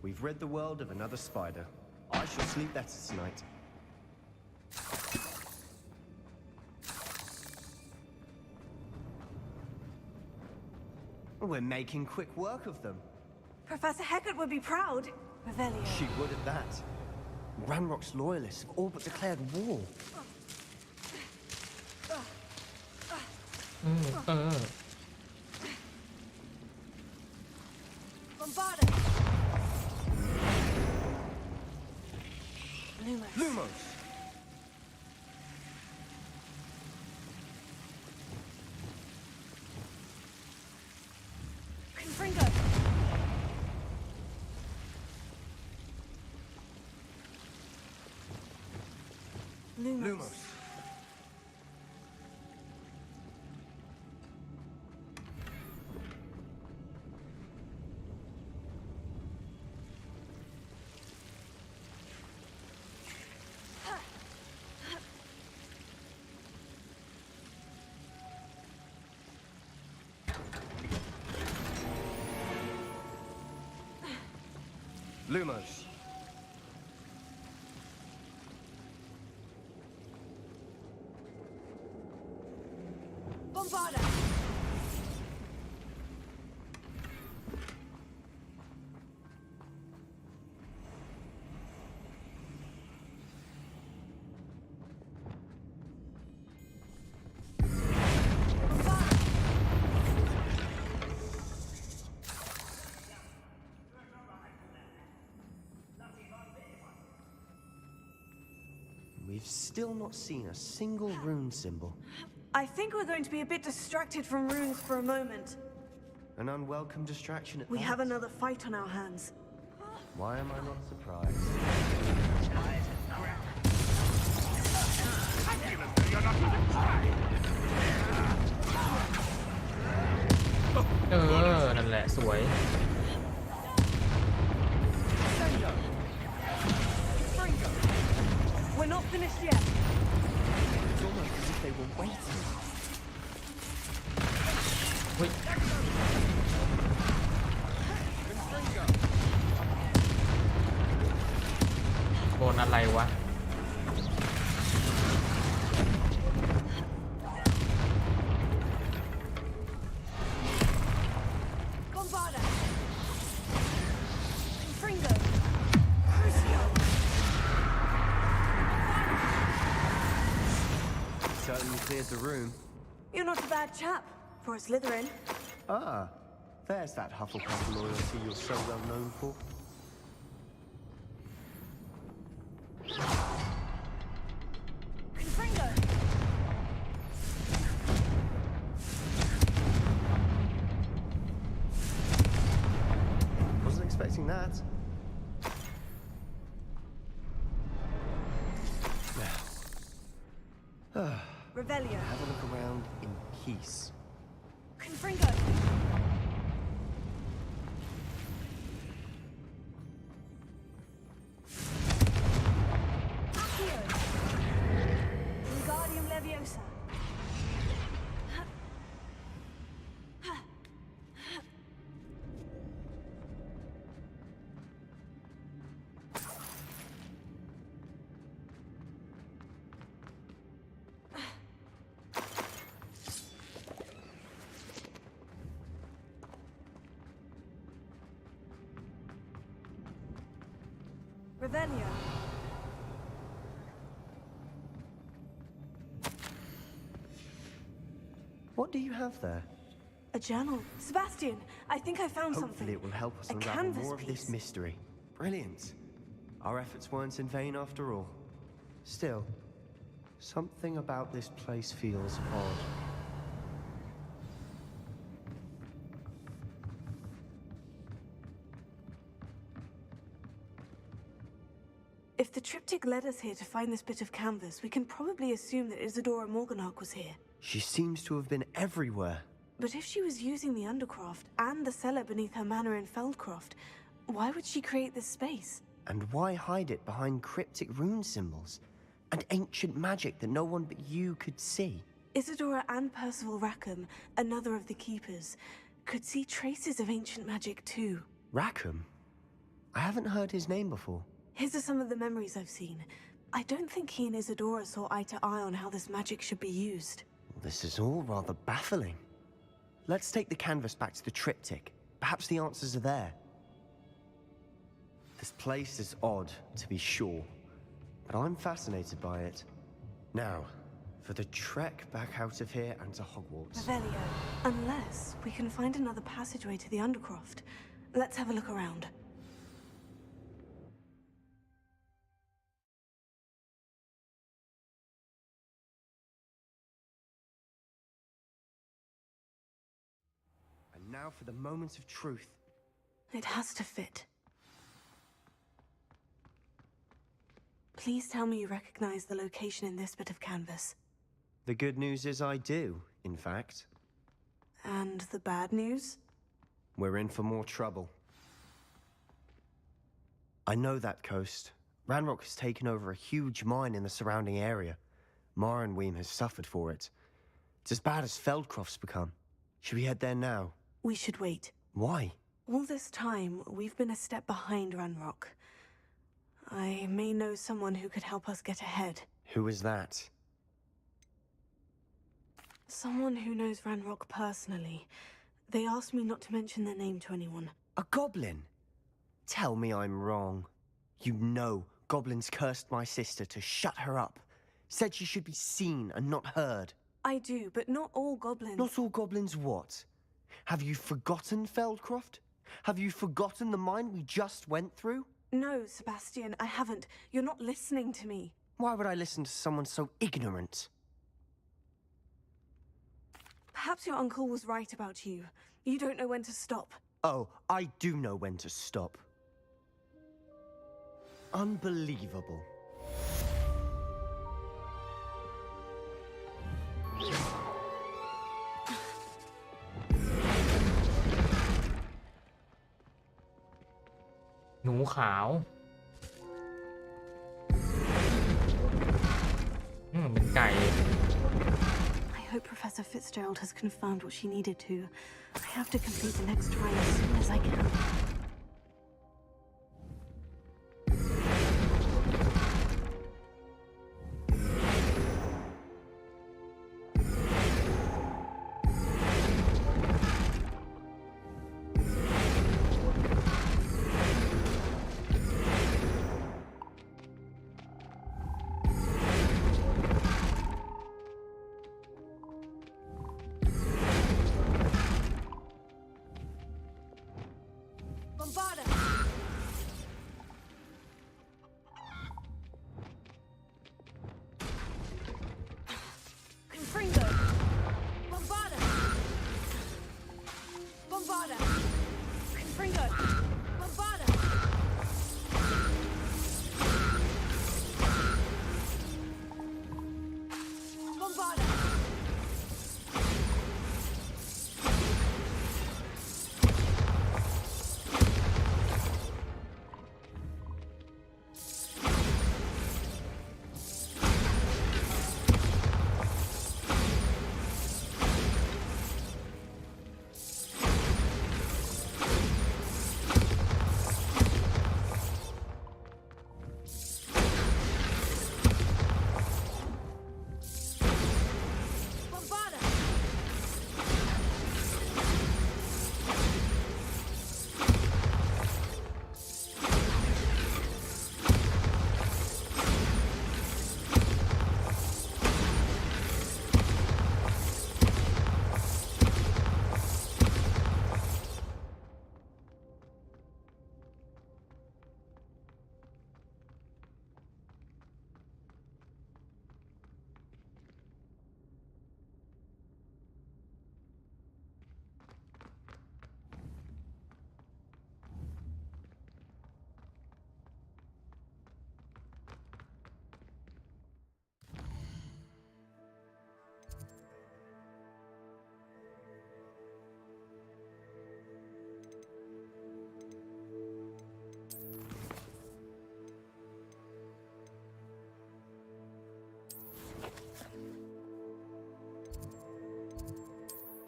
We've rid the world of another spider. I shall sleep better tonight. We're making quick work of them. Professor Hecat would be proud. Revelio. She would at that. Ranrock's loyalists have all but declared war. Bombarda. Lumos! Confringo. Lumos. Lumos. Bombarda. We've still not seen a single rune symbol. I think we're going to be a bit distracted from runes for a moment. An unwelcome distraction at We that. have another fight on our hands. Why am I not surprised? Oh, นั่นแหละสวย We're not finished yet. It's almost as if they were waiting. เฮ้ย โดนอะไรวะ Bombarda. Confringo. Crucio. Certainly cleared the room. You're not a bad chap for a Slytherin. Ah, there's that Hufflepuff loyalty you're so well known for. Confringo. Wasn't expecting that. Now, Revelio. have a look around in peace. Confringo. Revelio. What do you have there? A journal. Sebastian, I think I found something. Hopefully it will help us A unravel canvas more of this piece. mystery. Brilliant. Our efforts weren't in vain after all. Still, something about this place feels odd. If the triptych led us here to find this bit of canvas, we can probably assume that Isadora Morganach was here. She seems to have been everywhere. But if she was using the Undercroft and the cellar beneath her manor in Feldcroft, why would she create this space? And why hide it behind cryptic rune symbols and ancient magic that no one but you could see? Isadora and Percival Rackham, another of the Keepers, could see traces of ancient magic too. Rackham? I haven't heard his name before. His are some of the memories I've seen. I don't think he and Isadora saw eye to eye on how this magic should be used. This is all rather baffling. Let's take the canvas back to the triptych. Perhaps the answers are there. This place is odd, to be sure, but I'm fascinated by it. Now, for the trek back out of here and to Hogwarts. Revelio. Unless we can find another passageway to the Undercroft. Let's have a look around. And now for the moment of truth. It has to fit. Please tell me you recognize the location in this bit of canvas. The good news is I do, in fact. And the bad news? We're in for more trouble. I know that coast. Ranrock has taken over a huge mine in the surrounding area. Marrenweem has suffered for it. It's as bad as Feldcroft's become. Should we head there now? We should wait. Why? All this time, we've been a step behind Ranrock. I may know someone who could help us get ahead. Who is that? Someone who knows Ranrock personally. They asked me not to mention their name to anyone. A goblin? Tell me I'm wrong. You know goblins cursed my sister to shut her up. Said she should be seen and not heard. I do, but not all goblins. Not all goblins what? Have you forgotten Feldcroft? Have you forgotten the mine we just went through? No, Sebastian, I haven't. You're not listening to me. Why would I listen to someone so ignorant? Perhaps your uncle was right about you. You don't know when to stop. Oh, I do know when to stop. Unbelievable.หนูขาวเป็นไก่ I hope Professor Fitzgerald has confirmed what she needed to. I have to complete the next trial as soon as I can.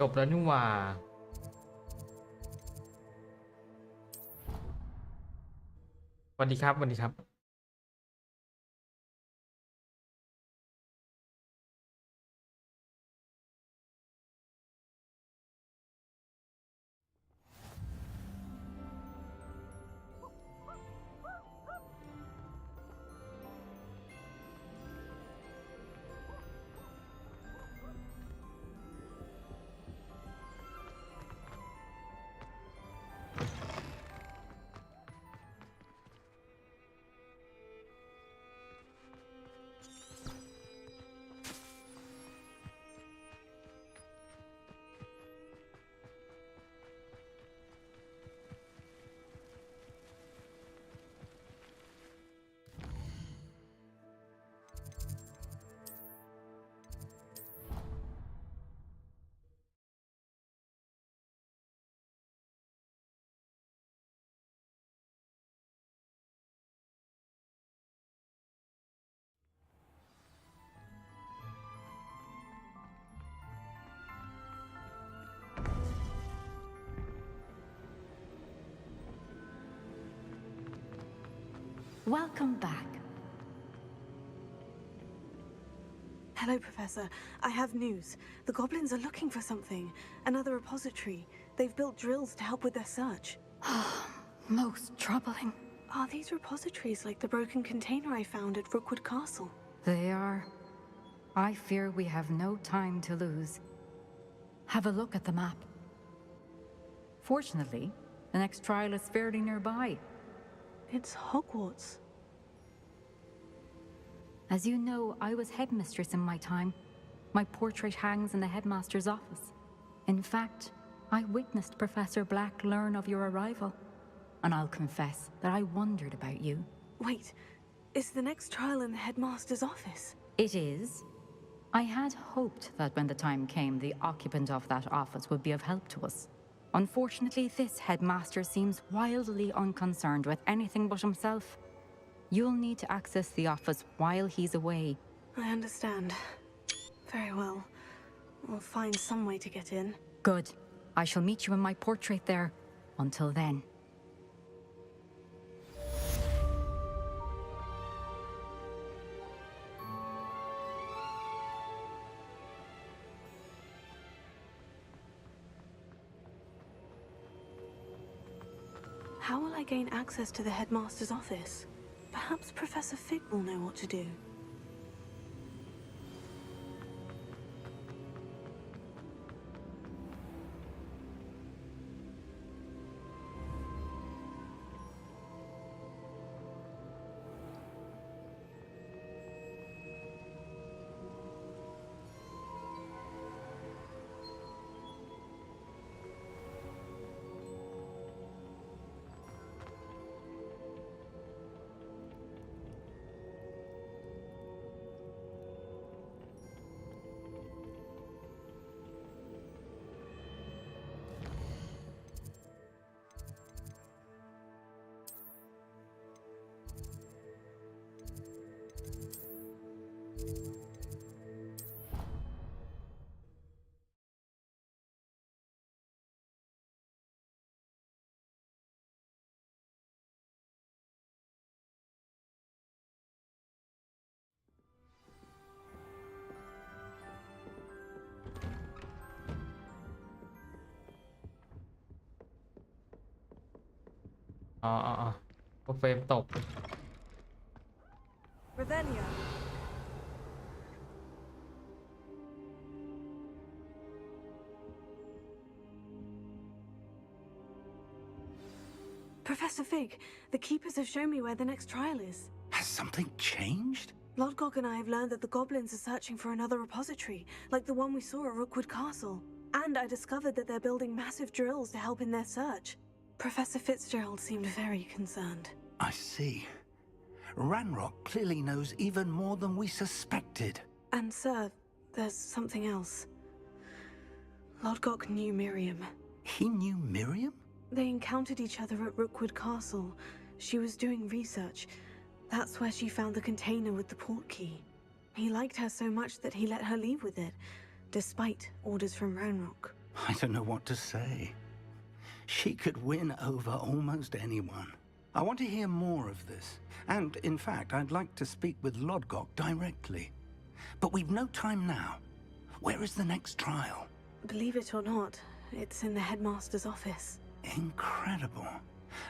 จบแล้วนี่หว่าสวัสดีครับสวัสดีครับ Welcome back. Hello, Professor. I have news. The goblins are looking for something. Another repository. They've built drills to help with their search. Most troubling. Are these repositories like the broken container I found at Rookwood Castle? They are. I fear we have no time to lose. Have a look at the map. Fortunately, the next trial is fairly nearby. It's Hogwarts. As you know, I was headmistress in my time. My portrait hangs in the headmaster's office. In fact, I witnessed Professor Black learn of your arrival. And I'll confess that I wondered about you. Wait, is the next trial in the headmaster's office? It is. I had hoped that when the time came, the occupant of that office would be of help to us. Unfortunately, this headmaster seems wildly unconcerned with anything but himself. You'll need to access the office while he's away. I understand. Very well. We'll find some way to get in. Good. I shall meet you in my portrait there. Until then. How will I gain access to the headmaster's office? Perhaps Professor Fig will know what to do. Oh, เฟรมตก Revelio. Professor Fig, the keepers have shown me where the next trial is. Has something changed? Lodgok and I have learned that the goblins are searching for another repository, like the one we saw at Rookwood Castle. And I discovered that they're building massive drills to help in their search. Professor Fitzgerald seemed very concerned. I see. Ranrock clearly knows even more than we suspected. And sir, there's something else. Lodgok knew Miriam. He knew Miriam? They encountered each other at Rookwood Castle. She was doing research. That's where she found the container with the port key. He liked her so much that he let her leave with it, despite orders from Ranrock. I don't know what to say. She could win over almost anyone. I want to hear more of this. And, in fact, I'd like to speak with Lodgok directly. But we've no time now. Where is the next trial? Believe it or not, it's in the headmaster's office. Incredible.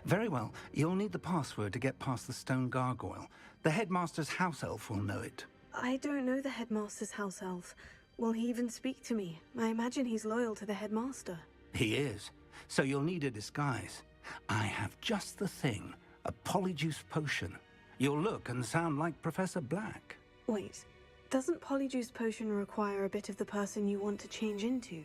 Very well. You'll need the password to get past the stone gargoyle. The headmaster's house elf will know it. I don't know the headmaster's house elf. Will he even speak to me? I imagine he's loyal to the headmaster. He is. So you'll need a disguise. I have just the thing. A polyjuice potion. You'll look and sound like Professor Black. Wait, doesn't polyjuice potion require a bit of the person you want to change into?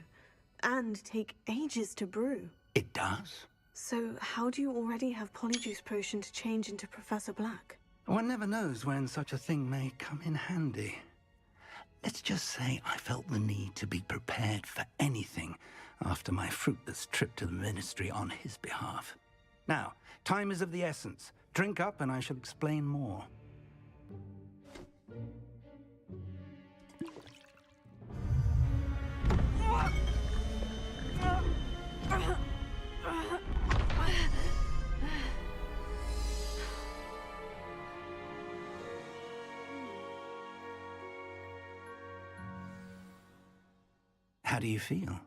And take ages to brew? It does. So how do you already have polyjuice potion to change into Professor Black? One never knows when such a thing may come in handy. Let's just say I felt the need to be prepared for anything after my fruitless trip to the ministry on his behalf. Now, time is of the essence. Drink up and I shall explain more. How do you feel?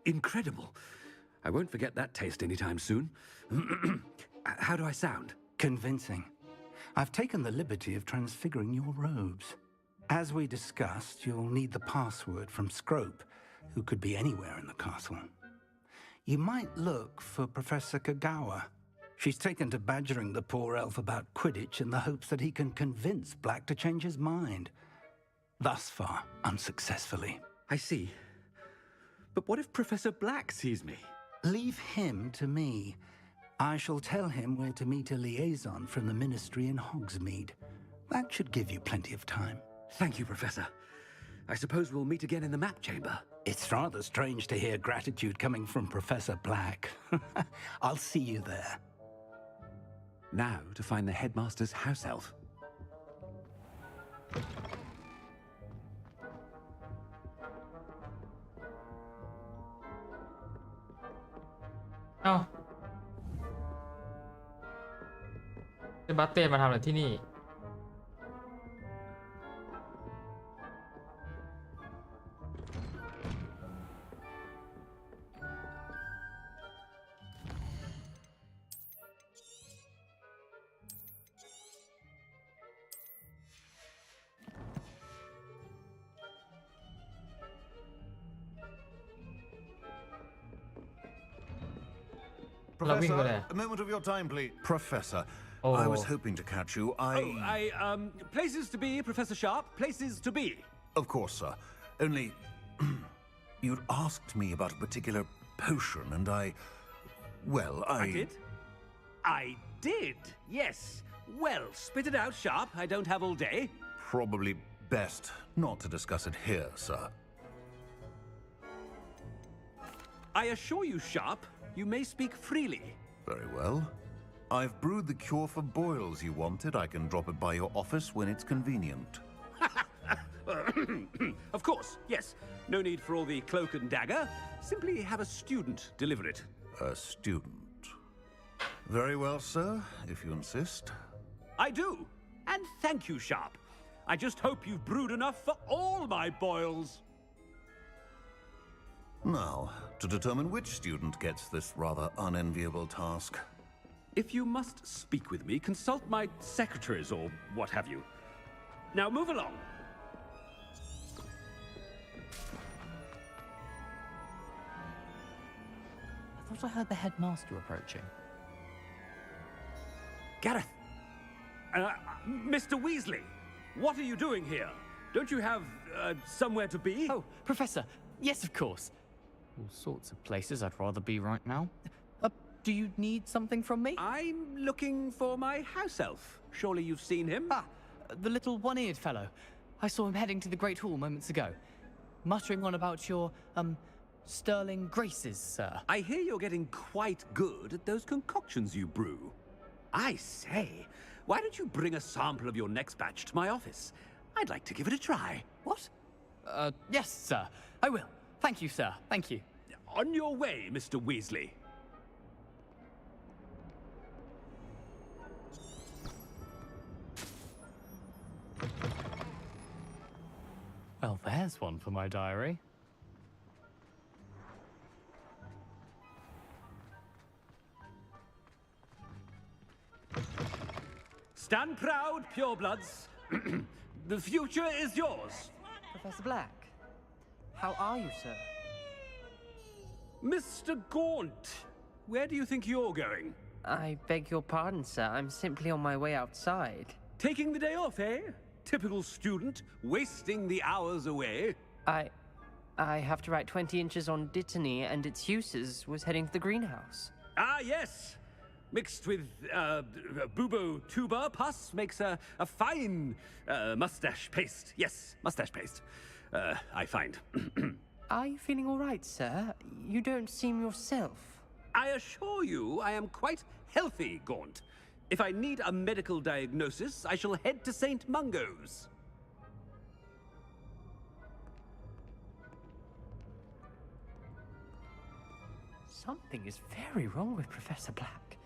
Incredible. I won't forget that taste anytime soon. How do I sound? Convincing. I've taken the liberty of transfiguring your robes. As we discussed, you'll need the password from Scrope, who could be anywhere in the castle. You might look for Professor Kagawa. She's taken to badgering the poor elf about Quidditch in the hopes that he can convince Black to change his mind. Thus far, unsuccessfully. I see. But what if Professor Black sees me? Leave him to me. I shall tell him where to meet a liaison from the ministry in Hogsmeade. That should give you plenty of time. Thank you, Professor. I suppose we'll meet again in the map chamber. It's rather strange to hear gratitude coming from Professor Black. I'll see you there. Now to find the headmaster's house elf.เซบาสเตียนมาทำอะไรที่นี่ Professor, a moment of your time, please. Professor, I was hoping to catch you. Places to be, Professor Sharp. Places to be. Of course, sir. Only, you'd asked me about a particular potion, and I did? I did, yes. Well, spit it out, Sharp. I don't have all day. Probably best not to discuss it here, sir. I assure you, Sharp, you may speak freely. Very well. I've brewed the cure for boils you wanted. I can drop it by your office when it's convenient. Of course, yes. No need for all the cloak and dagger. Simply have a student deliver it. A student? Very well, sir, if you insist. I do. And thank you, Sharp. I just hope you've brewed enough for all my boils. Now, to determine which student gets this rather unenviable task. If you must speak with me, consult my secretaries or what have you. Now move along. I thought I heard the headmaster approaching. Gareth! Mr. Weasley! What are you doing here? Don't you have, somewhere to be? Oh, Professor! Yes, of course. All sorts of places I'd rather be right now. Do you need something from me? I'm looking for my house elf. Surely you've seen him? Ah, the little one-eared fellow. I saw him heading to the Great Hall moments ago. Muttering on about your, sterling graces, sir. I hear you're getting quite good at those concoctions you brew. I say, why don't you bring a sample of your next batch to my office? I'd like to give it a try. What? Yes, sir. I will. Thank you, sir. Thank you. On your way, Mr. Weasley. Well, there's one for my diary. Stand proud, purebloods. The future is yours. Professor Black, how are you, sir? Mr. Gaunt, where do you think you're going? I beg your pardon, sir. I'm simply on my way outside. Taking the day off, eh? Typical student, wasting the hours away. I have to write 20 inches on Dittany and its uses. Was heading to the greenhouse. Ah, yes. Mixed with bubo tuber pus makes a fine mustache paste. Yes, mustache paste. I find. Are you feeling all right, sir? You don't seem yourself. I assure you I am quite healthy, Gaunt. If I need a medical diagnosis, I shall head to St. Mungo's. Something is very wrong with Professor Black.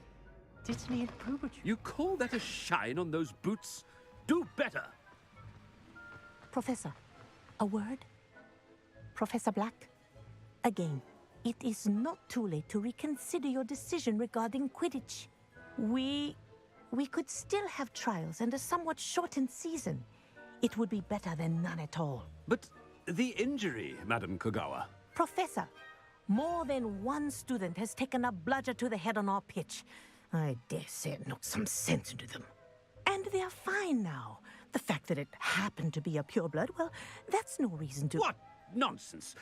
Dittany and Probert. You call that a shine on those boots? Do better! Professor, a word? Professor Black, again, it is not too late to reconsider your decision regarding Quidditch. We could still have trials and a somewhat shortened season. It would be better than none at all. But the injury, Madam Kogawa. Professor, more than one student has taken a bludger to the head on our pitch. I dare say it knocked some sense into them. And they're fine now. The fact that it happened to be a pureblood, well, that's no reason to... What nonsense!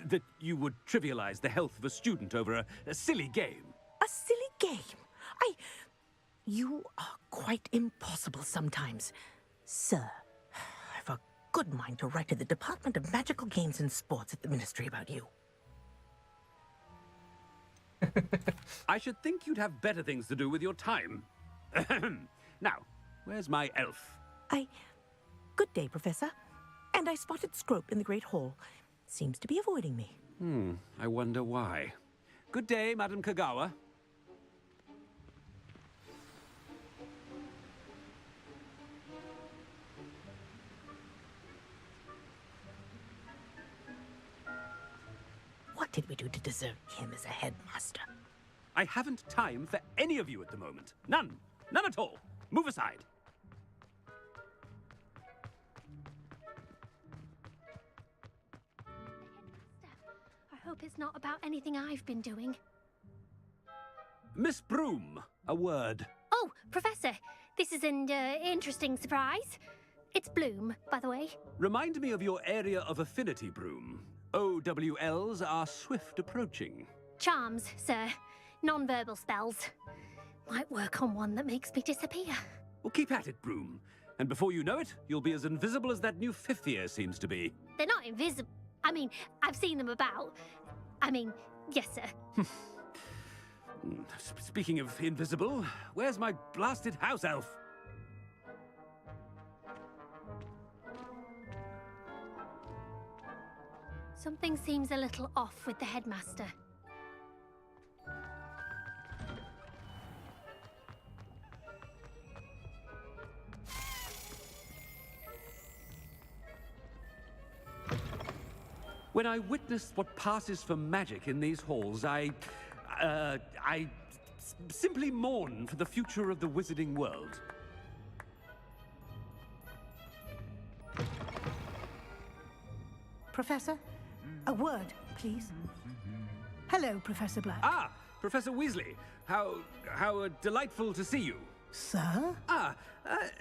That you would trivialize the health of a student over a silly game. A silly game? You are quite impossible sometimes. Sir, I've a good mind to write to the Department of Magical Games and Sports at the Ministry about you. I should think you'd have better things to do with your time. Now, where's my elf? Good day, Professor. And I spotted Scrope in the Great Hall. Seems to be avoiding me. I wonder why. Good day, Madam Kogawa. What did we do to deserve him as a headmaster? I haven't time for any of you at the moment. None. None at all. Move aside. I hope it's not about anything I've been doing. Miss Broom, a word. Oh, Professor, this is an interesting surprise. It's Bloom, by the way. Remind me of your area of affinity, Broom. OWLs are swift approaching. Charms, sir. Non-verbal spells. Might work on one that makes me disappear. Well, keep at it, Broom. And before you know it, you'll be as invisible as that new fifth year seems to be. They're not invisible. I mean, I've seen them about. Yes, sir. Speaking of invisible, where's my blasted house elf? Something seems a little off with the headmaster. When I witness what passes for magic in these halls, I simply mourn for the future of the wizarding world. Professor, a word, please. Hello, Professor Black. Ah, Professor Weasley. How delightful to see you. Sir?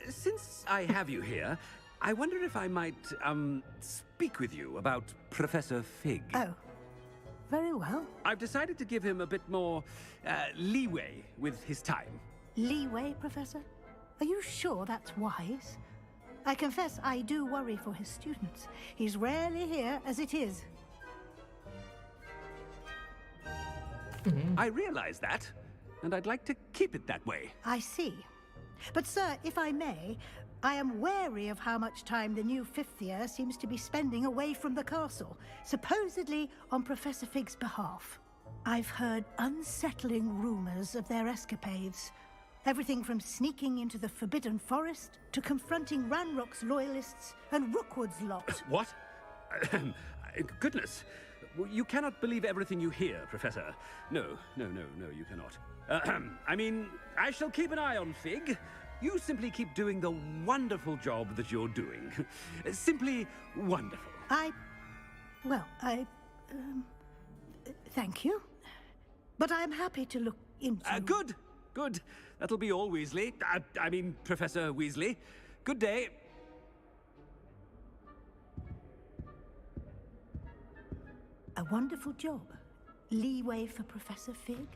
Since I have you here, I wonder if I might, speak with you about Professor Fig. Oh, very well. I've decided to give him a bit more, leeway with his time. Leeway, Professor? Are you sure that's wise? I confess I do worry for his students. He's rarely here as it is. I realize that, and I'd like to keep it that way. I see. But, sir, if I may, I am wary of how much time the new fifth year seems to be spending away from the castle, supposedly on Professor Fig's behalf. I've heard unsettling rumors of their escapades. Everything from sneaking into the Forbidden Forest to confronting Ranrock's loyalists and Rookwood's lot. What? Goodness. You cannot believe everything you hear, Professor. No, you cannot. I mean, I shall keep an eye on Fig. You simply keep doing the wonderful job that you're doing. Simply wonderful. Thank you. But I'm happy to look into... Good. That'll be all, Weasley. I mean, Professor Weasley. Good day. A wonderful job. Leeway for Professor Fig.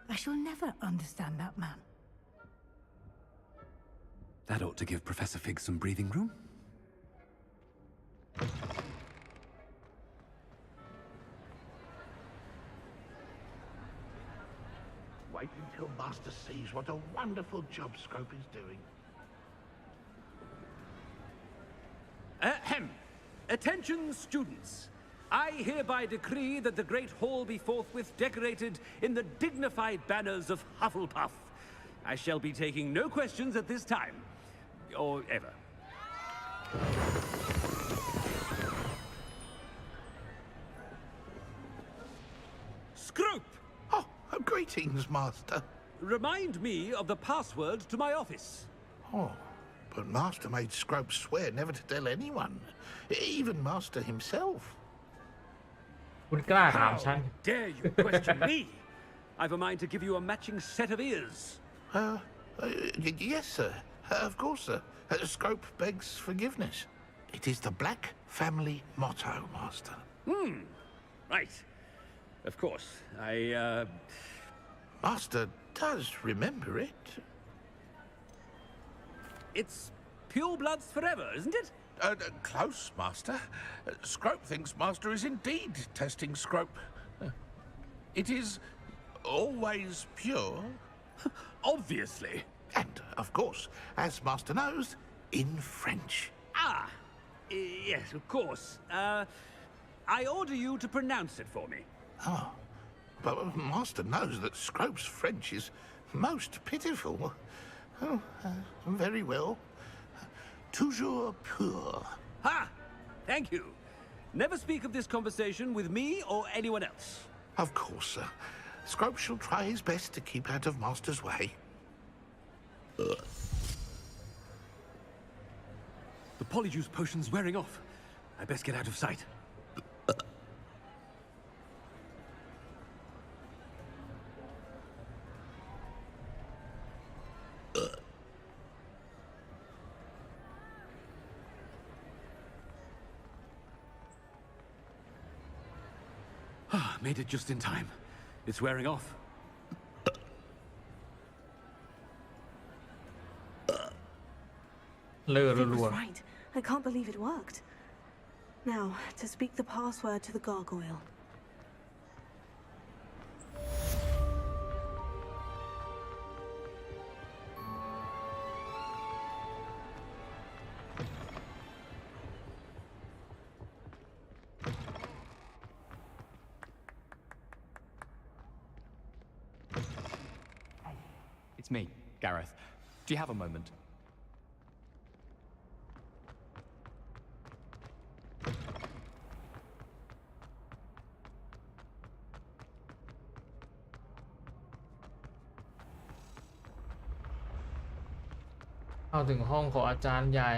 I shall never understand that man. That ought to give Professor Fig some breathing room. Wait until Master sees what a wonderful job Scrope is doing. Ahem. Attention, students. I hereby decree that the Great Hall be forthwith decorated in the dignified banners of Hufflepuff. I shall be taking no questions at this time. Or ever. Scrope! Oh, greetings, Master. Remind me of the password to my office. Oh, but Master made Scrope swear never to tell anyone, even Master himself. How dare you question me? I've a mind to give you a matching set of ears. Yes, sir. Of course, sir. Scrope begs forgiveness. It is the Black family motto, Master. Right. Of course. Master does remember it. It's pure bloods forever, isn't it? Close, Master. Scrope thinks Master is indeed testing Scrope. It is always pure. Obviously. And, of course, as Master knows, in French. Yes, of course. I order you to pronounce it for me. Oh, but Master knows that Scrope's French is most pitiful. Oh, very well. Toujours pur. Ha! Thank you. Never speak of this conversation with me or anyone else. Of course, sir. Scrope shall try his best to keep out of Master's way. The Polyjuice potion's wearing off. I best get out of sight. Made it just in time. It's wearing off. He was right. I can't believe it worked. Now, to speak the password to the gargoyle. It's me, Gareth. Do you have a moment?เข้าถึงห้องของอาจารย์ใหญ่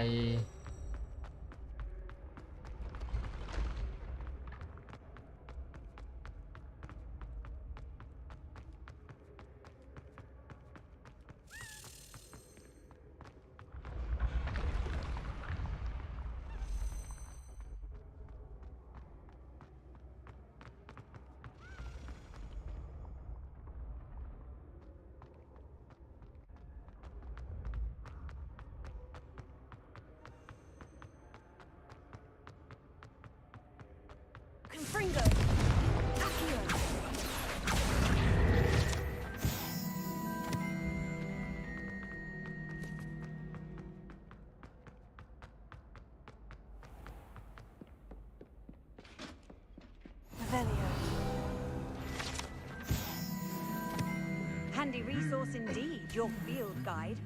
Confringo! Accio! handy resource indeed, your field guide.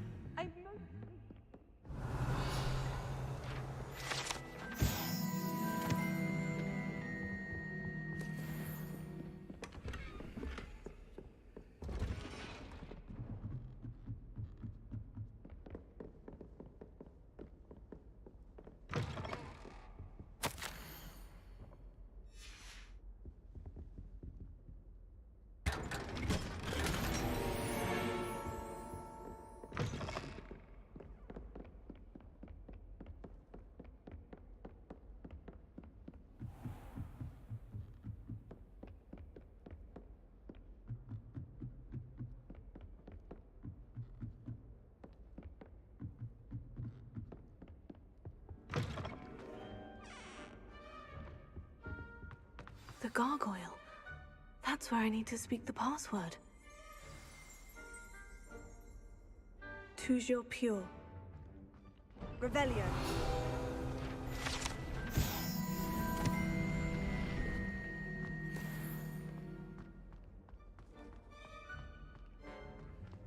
The gargoyle. That's where I need to speak the password. Toujours pure. Revelio.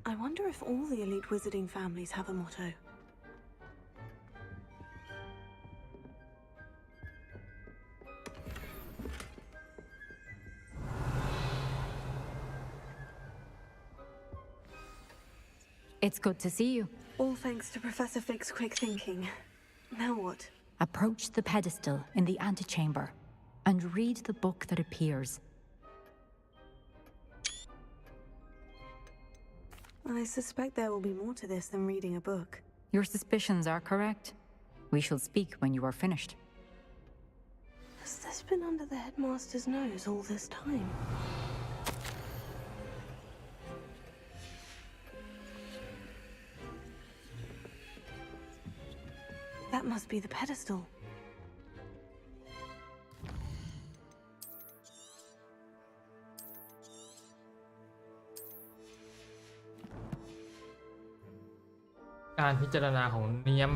I wonder if all the elite wizarding families have a motto. It's good to see you. All thanks to Professor Fig's quick thinking. Now what? Approach the pedestal in the antechamber and read the book that appears. I suspect there will be more to this than reading a book. Your suspicions are correct. We shall speak when you are finished. Has this been under the headmaster's nose all this time? That must be the pedestal.การพิจารณาของเนียม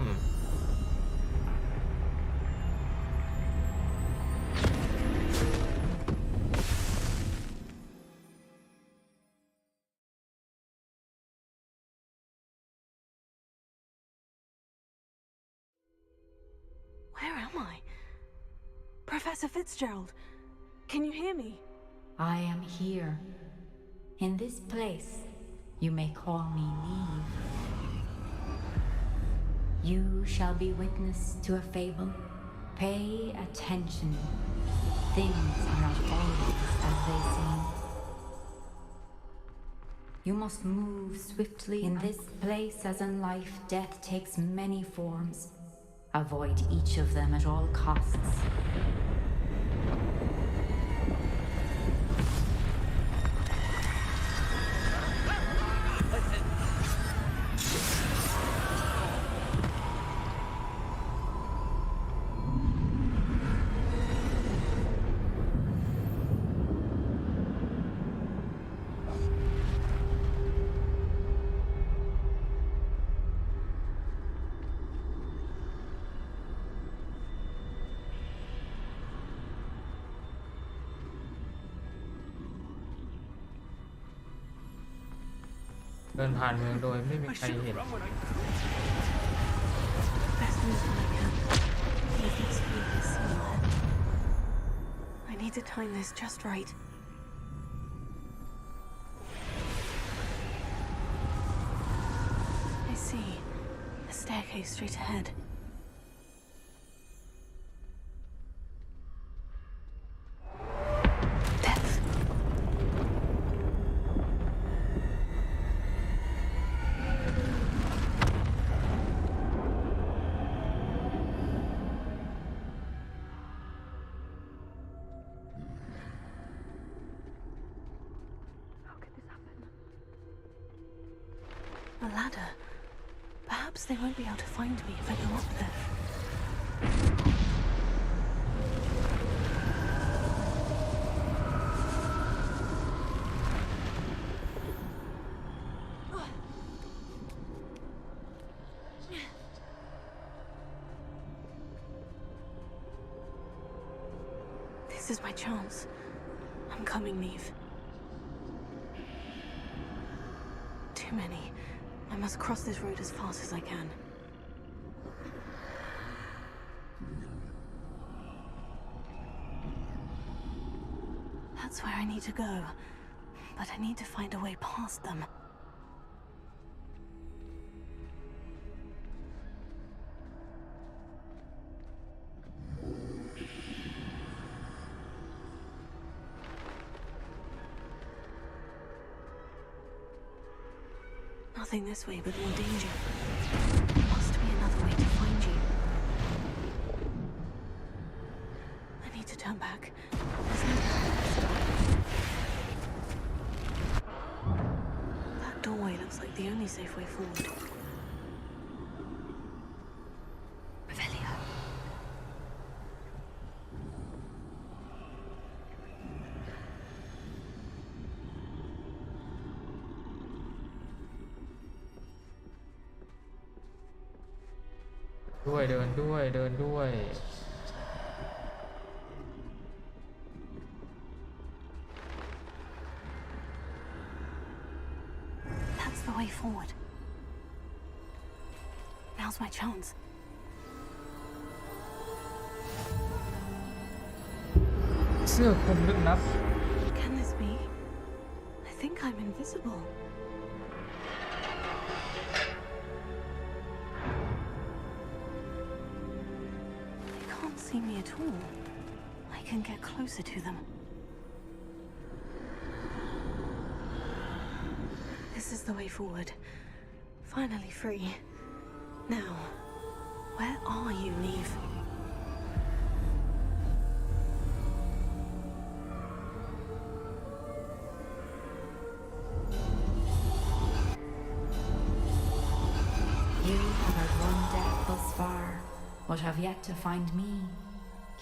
Where am I? Professor Fitzgerald, can you hear me? I am here. In this place, you may call me Neve. You shall be witness to a fable. Pay attention. Things are not always as they seem. You must move swiftly in this place, as in life, death takes many forms. Avoid each of them at all costs.เดินผ่านเมืองโดยไม่มีใครเห็น Best news when I can. Evening's sleep is similar. I need to time this just right. I see. A staircase straight ahead. A ladder. Perhaps they won't be able to find me if I go up there. This is my chance. I'm coming, Neve. too many. I must cross this road as fast as I can. That's where I need to go. But I need to find a way past them. Nothing this way but more danger. There must be another way to find you. I need to turn back. There's no past. That doorway looks like the only safe way forward. Revelio.เดินด้วย That's the way forward. Now's my chance. Can this be? I think I'm invisible. They can't see me at all. I can get closer to them. This is the way forward. Finally free. Now, where are you, Neve? You have outrun death thus far, but have yet to find me.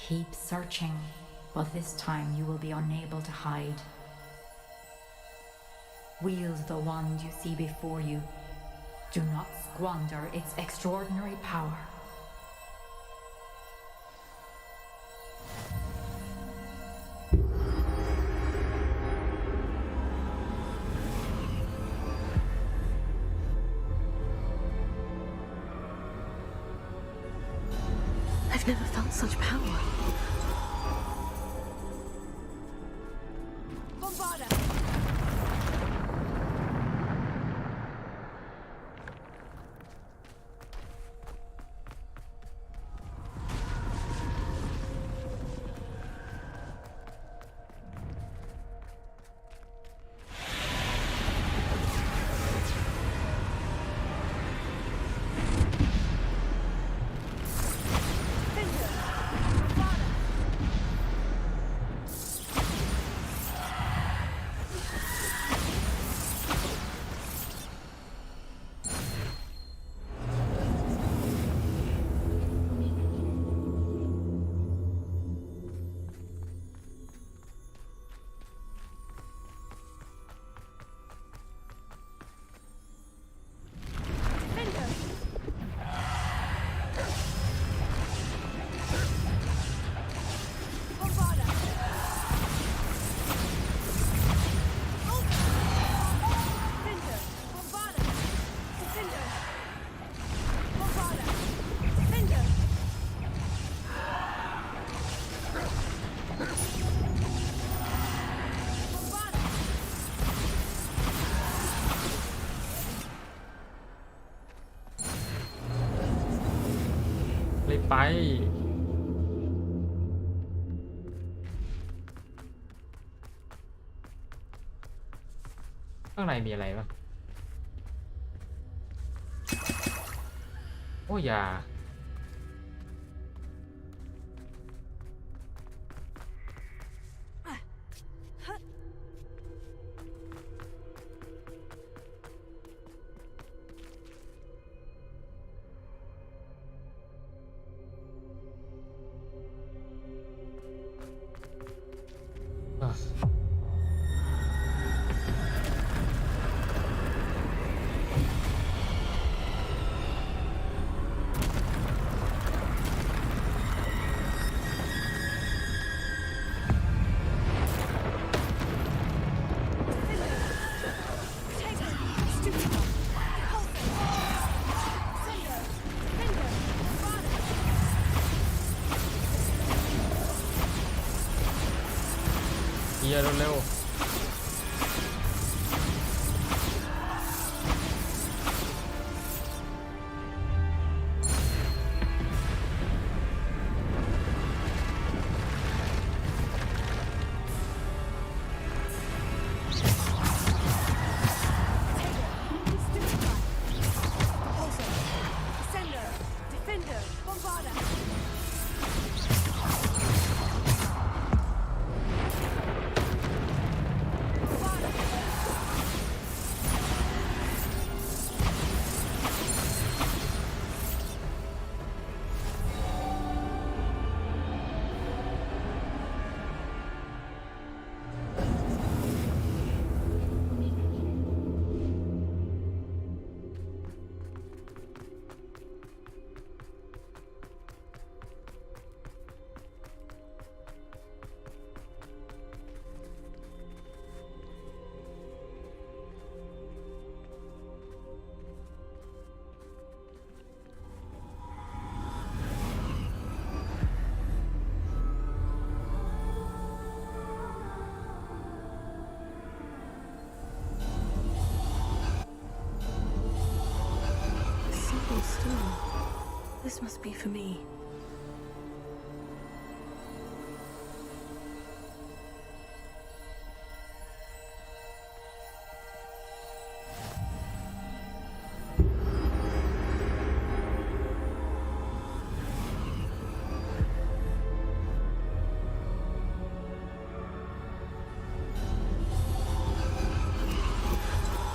Keep searching, but this time you will be unable to hide. Wield the wand you see before you. Do not squander its extraordinary power. I've never felt such power. Bombarda!ไปข้างในมีอะไรบ้างโอ้ยา ยเร็วThis must be for me.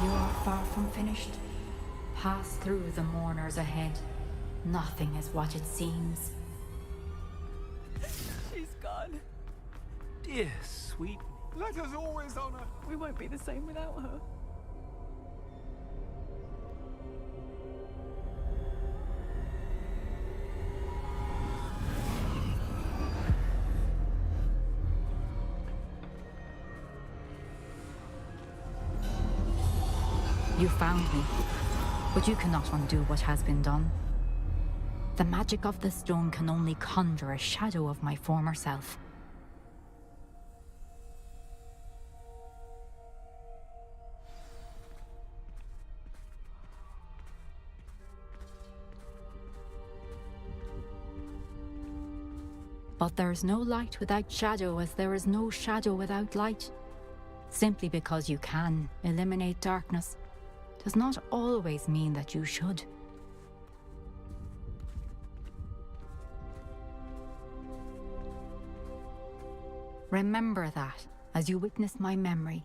You are far from finished. Pass through the mourners ahead. Nothing is what it seems. She's gone. Dear sweet. Let us always honor. We won't be the same without her. You found me, but you cannot undo what has been done. The magic of the stone can only conjure a shadow of my former self. But there is no light without shadow, as there is no shadow without light. Simply because you can eliminate darkness does not always mean that you should. Remember that as you witness my memory.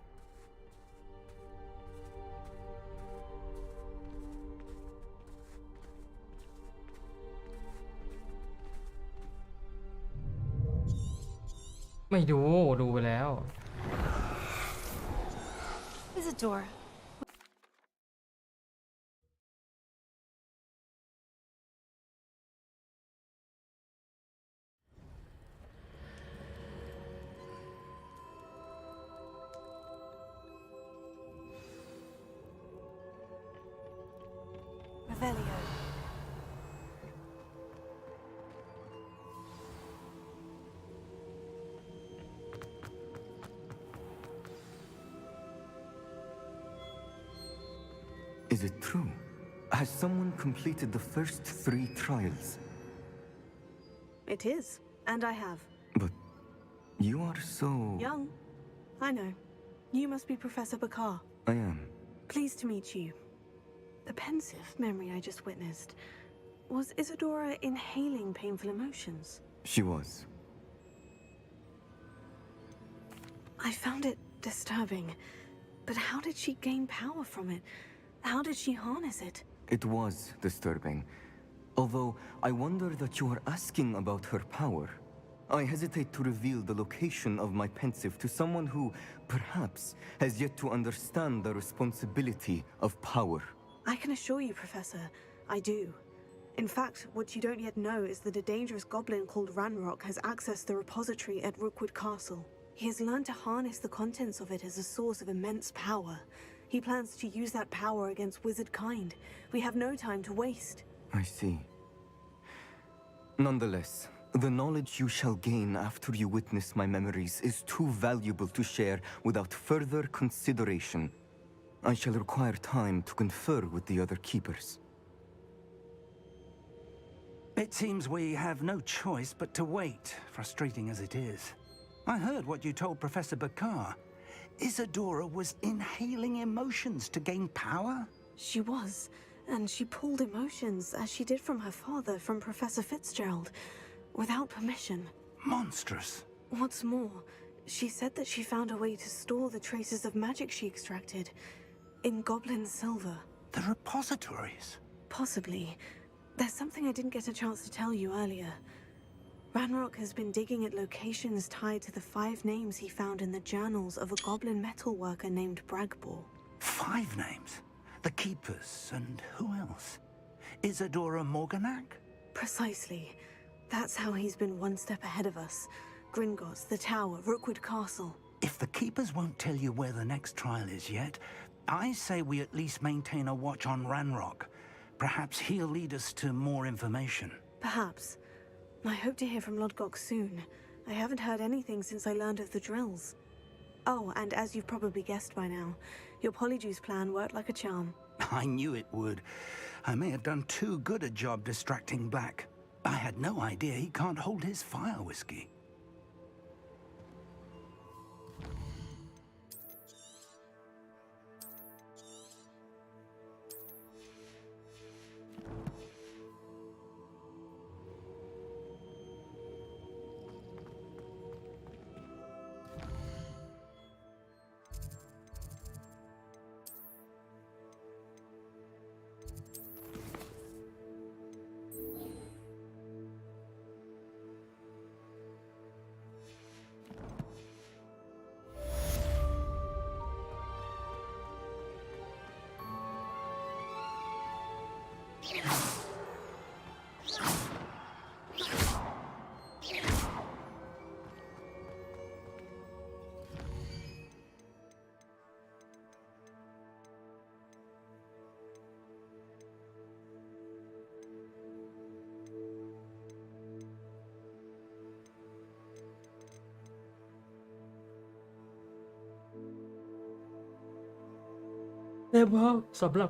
ไม่ดูไปแล้ว Isadora. Revelio. Is it true? Has someone completed the first 3 trials? It is, and I have. But you are so... Young. I know. You must be Professor Bakar. I am. Pleased to meet you. The pensive memory I just witnessed. Was Isadora inhaling painful emotions? She was. I found it disturbing. But how did she gain power from it? How did she harness it? It was disturbing. Although, I wonder that you are asking about her power. I hesitate to reveal the location of my pensive to someone who, perhaps, has yet to understand the responsibility of power. I can assure you, Professor, I do. In fact, what you don't yet know is that a dangerous goblin called Ranrock has accessed the repository at Rookwood Castle. He has learned to harness the contents of it as a source of immense power. He plans to use that power against wizard kind. We have no time to waste. I see. Nonetheless, The knowledge you shall gain after you witness my memories is too valuable to share without further consideration. I shall require time to confer with the other keepers. It seems we have no choice but to wait, frustrating as it is. I heard what you told Professor Bakar. Isadora was inhaling emotions to gain power? She was, and she pulled emotions, as she did from her father, from Professor Fitzgerald, without permission. Monstrous. What's more, she said that she found a way to store the traces of magic she extracted in goblin silver. The repositories? Possibly. There's something I didn't get a chance to tell you earlier. Ranrock has been digging at locations tied to the 5 names he found in the journals of a goblin metalworker named Bragbor. 5 names? The Keepers, and who else? Isadora Morganac? Precisely. That's how he's been one step ahead of us. Gringotts, the Tower, Rookwood Castle. If the Keepers won't tell you where the next trial is yet, I say we at least maintain a watch on Ranrock. Perhaps he'll lead us to more information. Perhaps. I hope to hear from Lodgok soon. I haven't heard anything since I learned of the drills. Oh, and as you've probably guessed by now, your Polyjuice plan worked like a charm. I knew it would. I may have done too good a job distracting Black. I had no idea he can't hold his fire whiskey.เรียบร้อยสำหรับ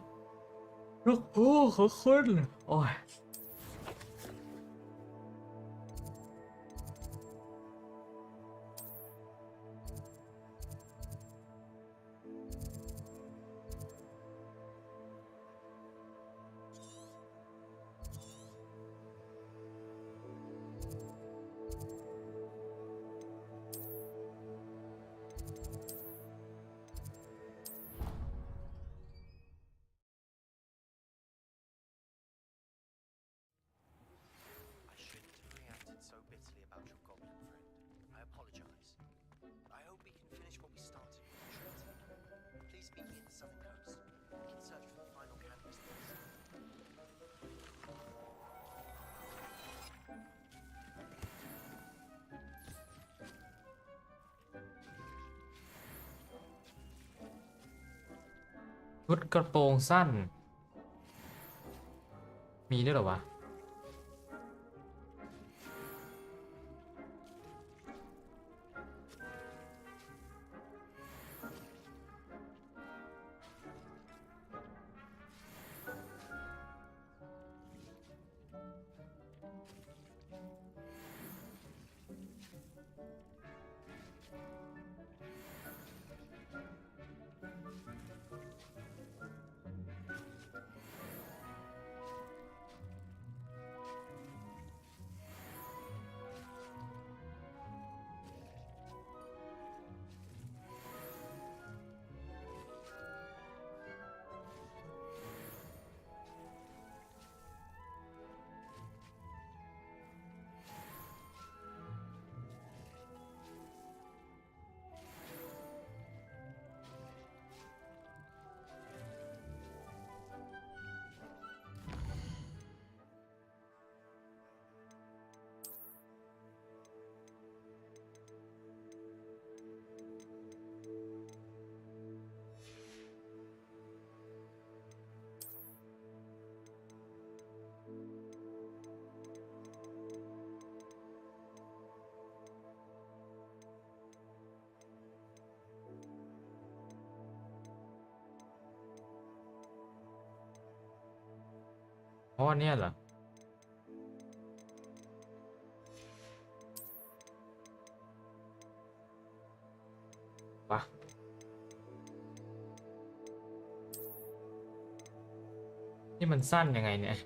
ลูกผู้ของคุณโอ้ยSo bitterly about your goblin friend. I apologize. I hope we can finish what we started with the treaty. Please meet me in the southern coast. We can search for the final canvas.ชุดกระโปรงสั้นมีด้วยเหรอวะ เพราะว่าเนี่ยเหรอปะนี่มันสั้นยังไงเนี่ย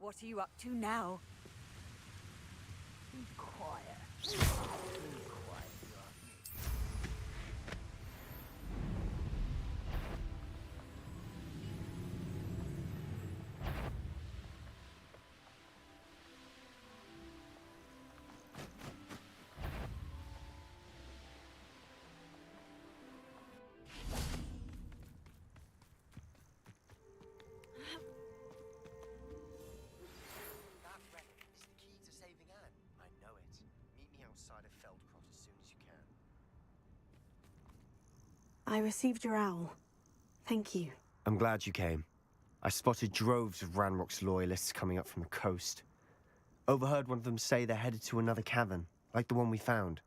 What are you up to now? Be quiet. Be quiet. I received your owl. Thank you. I'm glad you came. I spotted droves of Ranrock's loyalists coming up from the coast. Overheard one of them say they're headed to another cavern, like the one we found.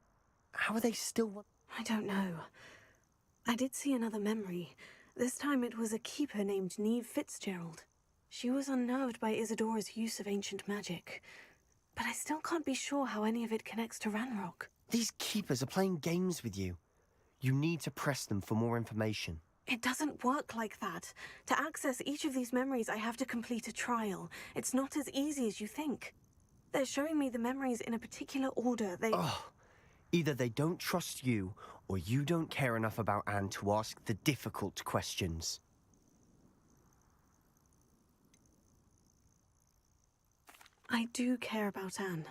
How are they still... I don't know. I did see another memory. This time it was a keeper named Neve Fitzgerald. She was unnerved by Isadora's use of ancient magic. But I still can't be sure how any of it connects to Ranrock. These keepers are playing games with you. You need to press them for more information. It doesn't work like that. To access each of these memories, I have to complete a trial. It's not as easy as you think. They're showing me the memories in a particular order. Either they don't trust you, or you don't care enough about Anne to ask the difficult questions. I do care about Anne,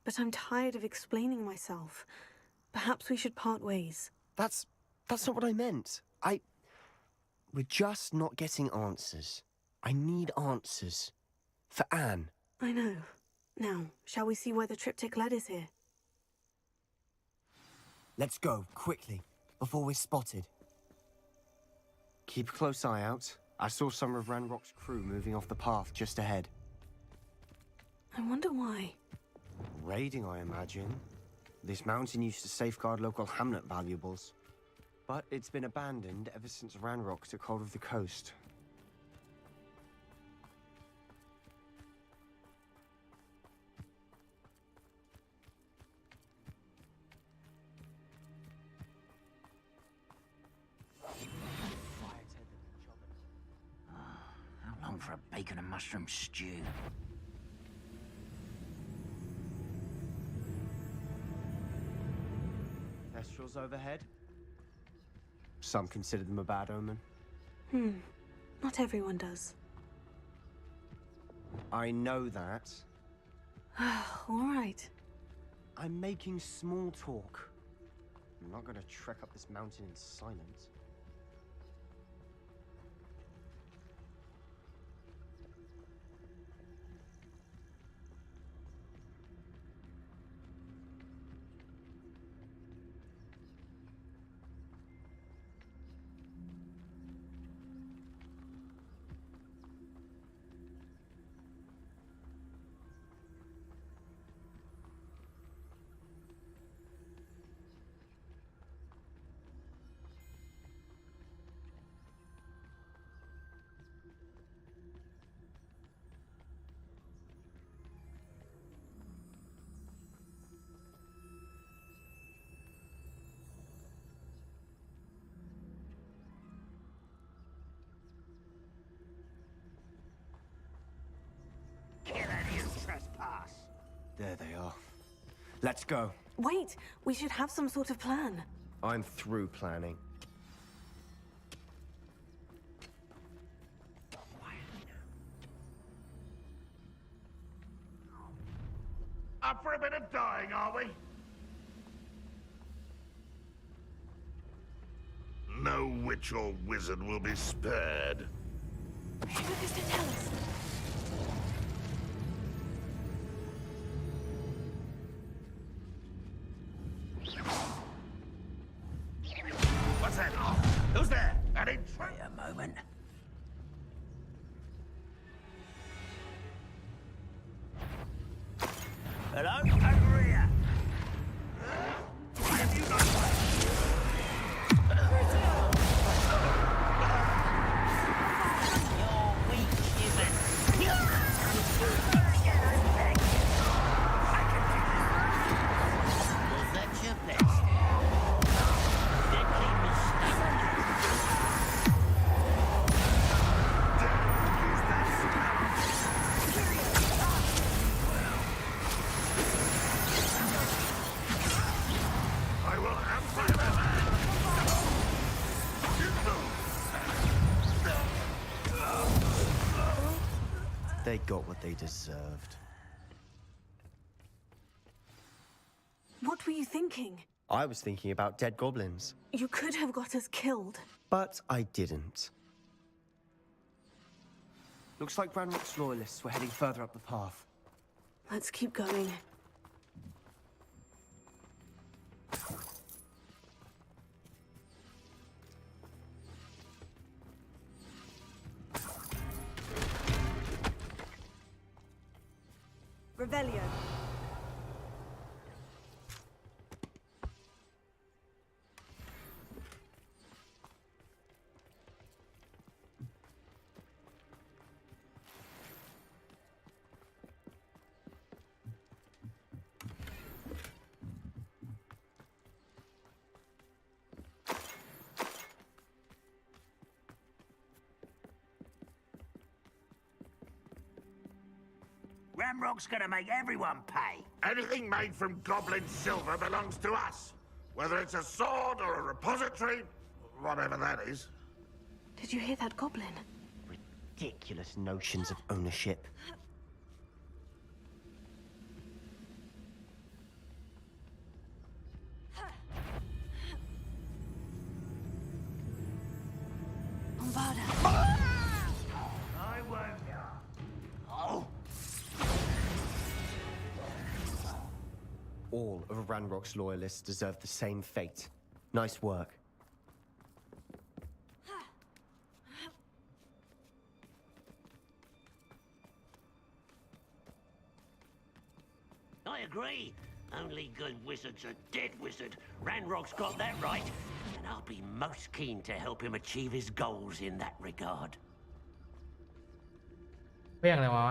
but I'm tired of explaining myself. Perhaps we should part ways. That's not what I meant. We're just not getting answers. I need answers. For Anne. I know. Now, shall we see where the triptych led us here? Let's go, quickly, before we're spotted. Keep a close eye out. I saw some of Ranrock's crew moving off the path just ahead. I wonder why. Raiding, I imagine. This mountain used to safeguard local hamlet valuables. But it's been abandoned ever since Ranrock took hold of the coast. How long for a bacon and mushroom stew? Kestrels overhead? Some consider them a bad omen. Not everyone does. I know that. All right. I'm making small talk. I'm not gonna trek up this mountain in silence. There they are. Let's go. Wait, we should have some sort of plan. I'm through planning. Up for a bit of dying, are we? No witch or wizard will be spared. Hyperx, tell us. What's that? Who's there? I didn't try a moment. Hello? Over here. What have you got? You're weak, human. Was that your best? Deadly mistake. I will amplify them. They got what they deserved. What were you thinking? I was thinking about dead goblins. You could have got us killed. But I didn't. Looks like Ranrock's loyalists were heading further up the path. Let's keep going. Revelio. Ramrock's gonna make everyone pay. Anything made from goblin silver belongs to us. Whether it's a sword or a repository, whatever that is. Did you hear that goblin? Ridiculous notions of ownership. I won't. Oh. All of Ranrock's loyalists deserve the same fate. Nice work. I agree. Only good wizard's a dead wizard. Ranrock's got that right. And I'll be most keen to help him achieve his goals in that regard. เรื่องอะไรวะ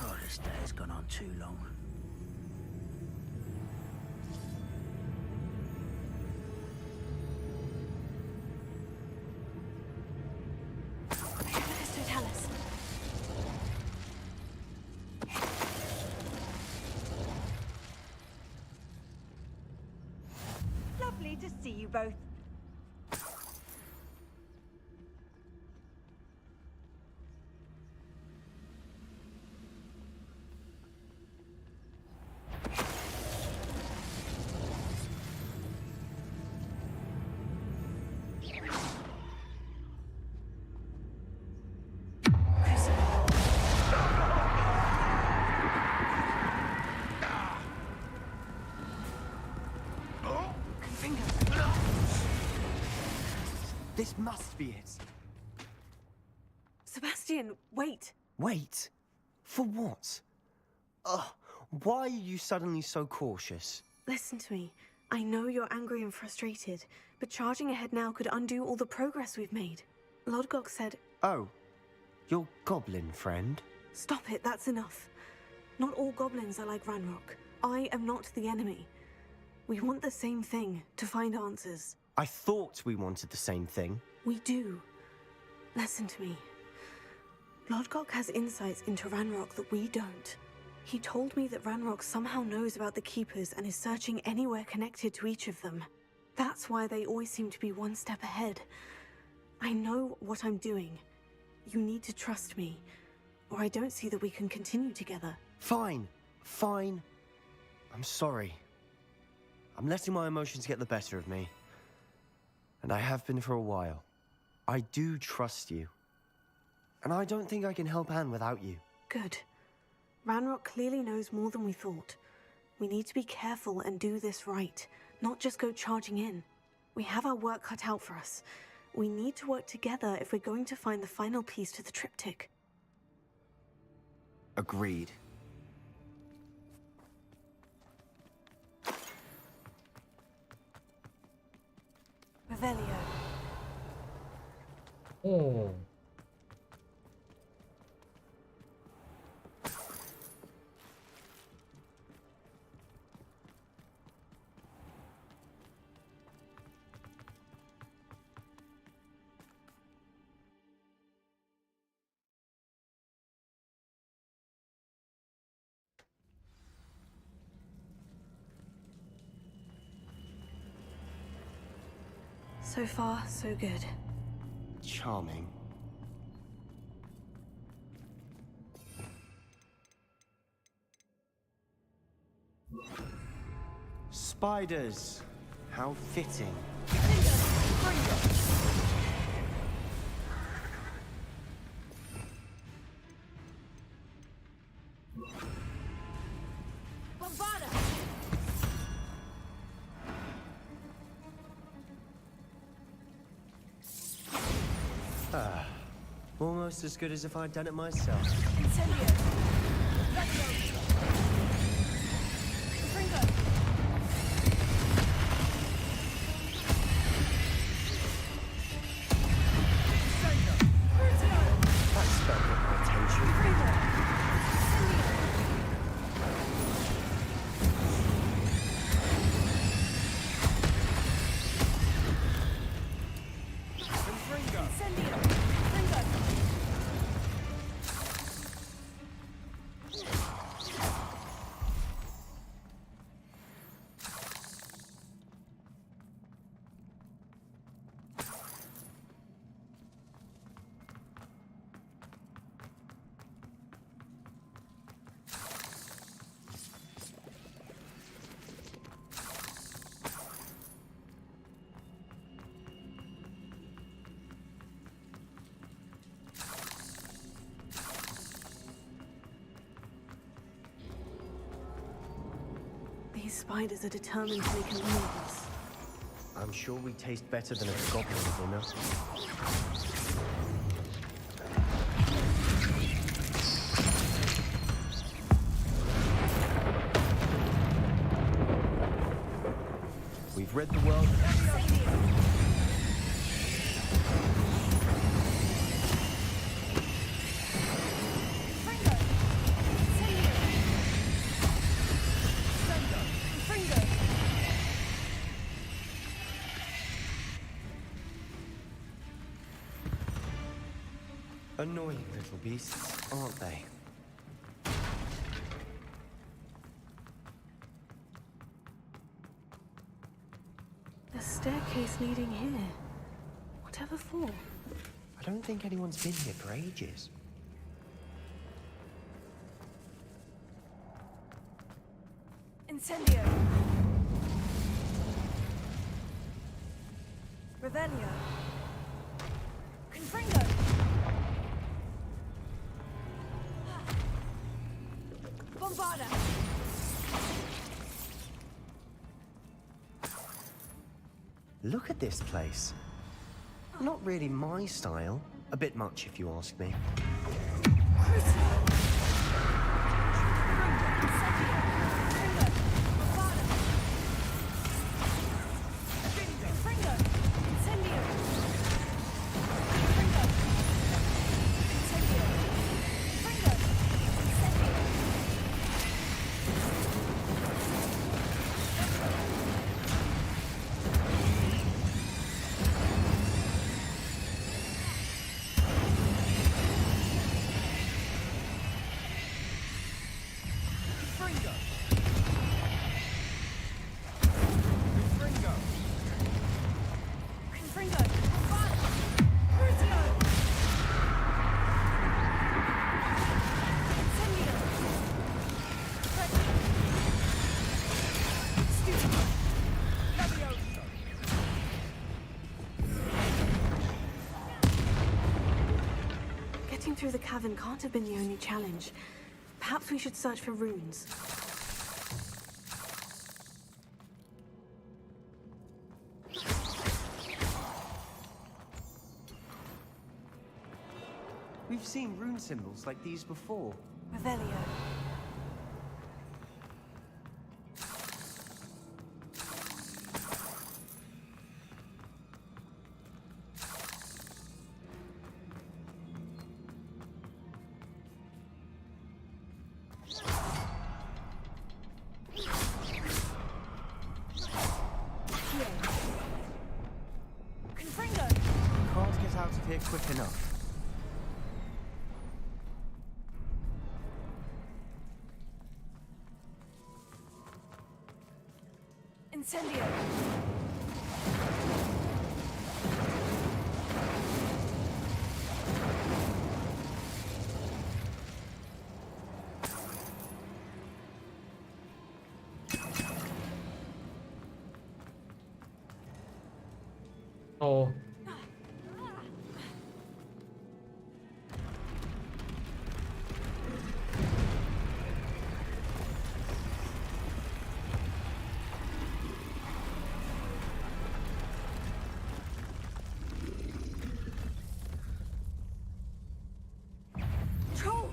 Oh, this day has gone on too long. Tell us. Lovely to see you both. This must be it. Sebastian, wait. Wait. For what? Why are you suddenly so cautious? Listen to me. I know you're angry and frustrated, but charging ahead now could undo all the progress we've made. Lodgok said... Oh, your goblin friend? Stop it, that's enough. Not all goblins are like Ranrock. I am not the enemy. We want the same thing, to find answers. I thought we wanted the same thing. We do. Listen to me. Lodgok has insights into Ranrock that we don't. He told me that Ranrock somehow knows about the Keepers and is searching anywhere connected to each of them. That's why they always seem to be one step ahead. I know what I'm doing. You need to trust me, or I don't see that we can continue together. Fine. Fine. I'm sorry. I'm letting my emotions get the better of me. And I have been for a while. I do trust you. And I don't think I can help Anne without you. Good. Ranrock clearly knows more than we thought. We need to be careful and do this right, not just go charging in. We have our work cut out for us. We need to work together if we're going to find the final piece to the triptych. Agreed. Revelio. Oh. So far, so good. Charming. Spiders. How fitting. Almost as good as if I'd done it myself. That spell got my attention. These spiders are determined to make a meal of us. I'm sure we taste better than a goblin dinner. We've read the world. Annoying little beasts, aren't they? The staircase leading here. Whatever for? I don't think anyone's been here for ages. Incendio. Revelio. Confringo. Bombarda. Look at this place. Not really my style. A bit much, if you ask me. Confringo! Confringo! Crucio! Incendio! Studio! Levioso! Getting through the cavern can't have been the only challenge. Perhaps we should search for runes. We've seen rune symbols like these before. Revelio. Confringo! Can't get out of here quick enough. Incendio! Oh. Troll!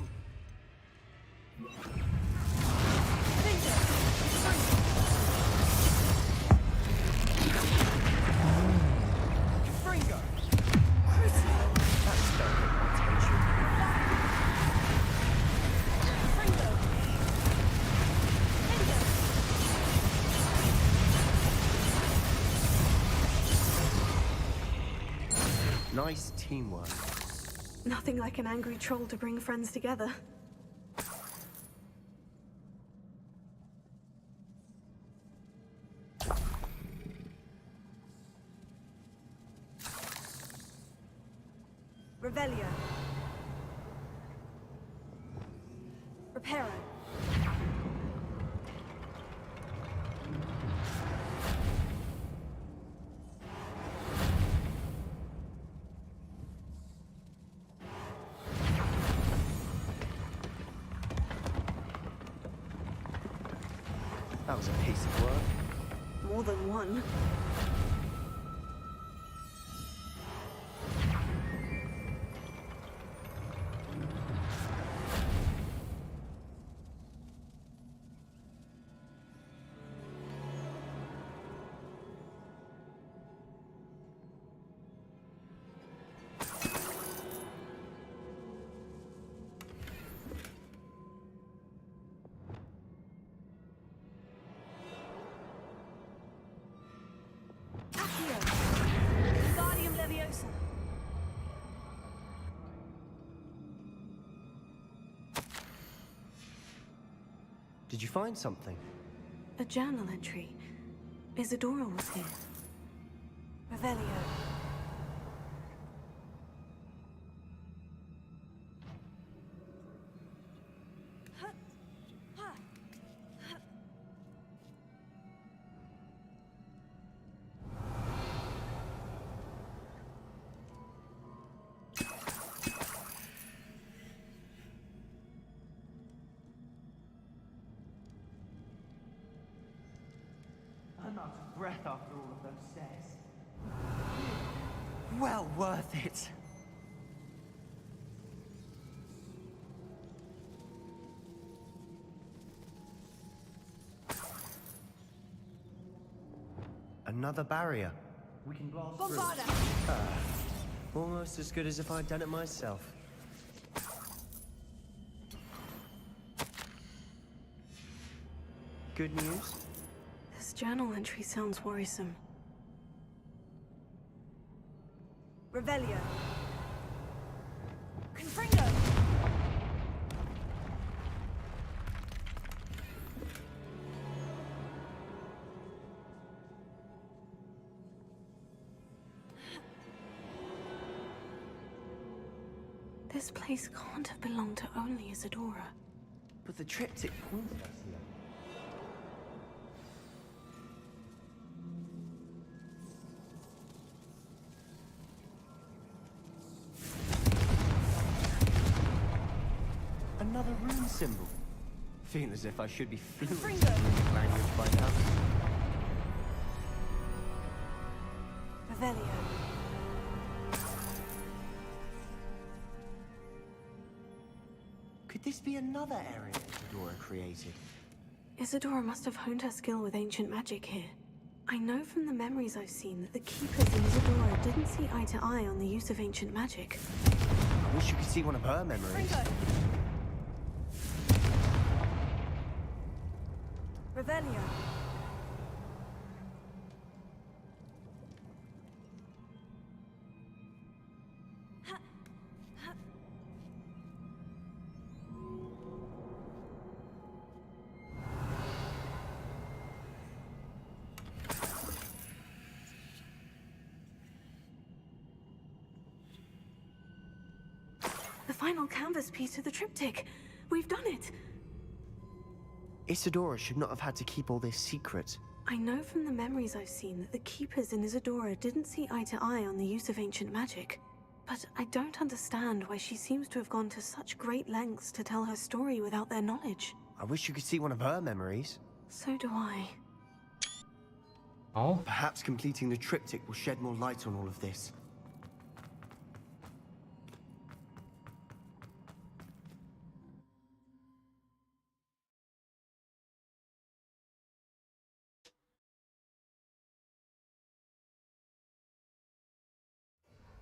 Confringo! Crucio! That's spelled attention. Confringo! Nice teamwork. Nothing like an angry troll to bring friends together. Revelio. Reparo. That was a piece of work. More than one. Guardium Leviosa. Did you find something? A journal entry. Isadora was here. Revelio. I'm out of breath after all of those stairs. Well worth it. Another barrier. We can blast Bombarda! through. Almost as good as if I'd done it myself. Good news? This journal entry sounds worrisome. Revelio. Confringo! This place can't have belonged to only Isadora. But the triptych pointed us here. Another rune symbol. Feel as if I should be fluent in runic language by now. Revelio. Could this be another area Isadora created? Isadora must have honed her skill with ancient magic here. I know from the memories I've seen that the keepers in Isadora didn't see eye to eye on the use of ancient magic. I wish you could see one of her memories. Revelio. The final canvas piece of the triptych. We've done it. Isadora should not have had to keep all this secret. I know from the memories I've seen that the keepers in Isadora didn't see eye to eye on the use of ancient magic. But I don't understand why she seems to have gone to such great lengths to tell her story without their knowledge. I wish you could see one of her memories. So do I. Oh? Perhaps completing the triptych will shed more light on all of this.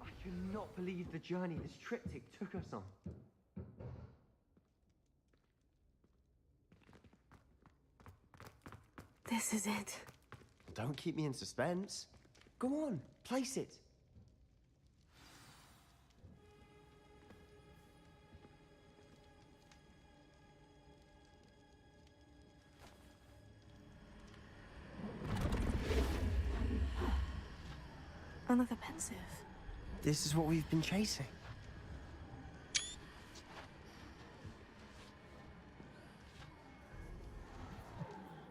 I cannot believe the journey this triptych took us on. This is it. Don't keep me in suspense. Go on, place it. Another pensive. This is what we've been chasing.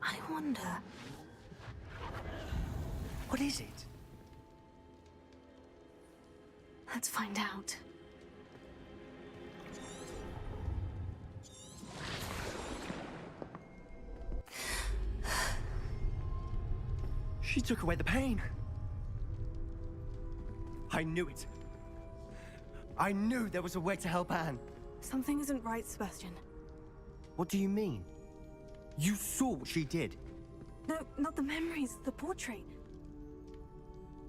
I wonder... What is it? Let's find out. She took away the pain. I knew it. I knew there was a way to help Anne. Something isn't right, Sebastian. What do you mean? You saw what she did. No, not the memories, the portrait.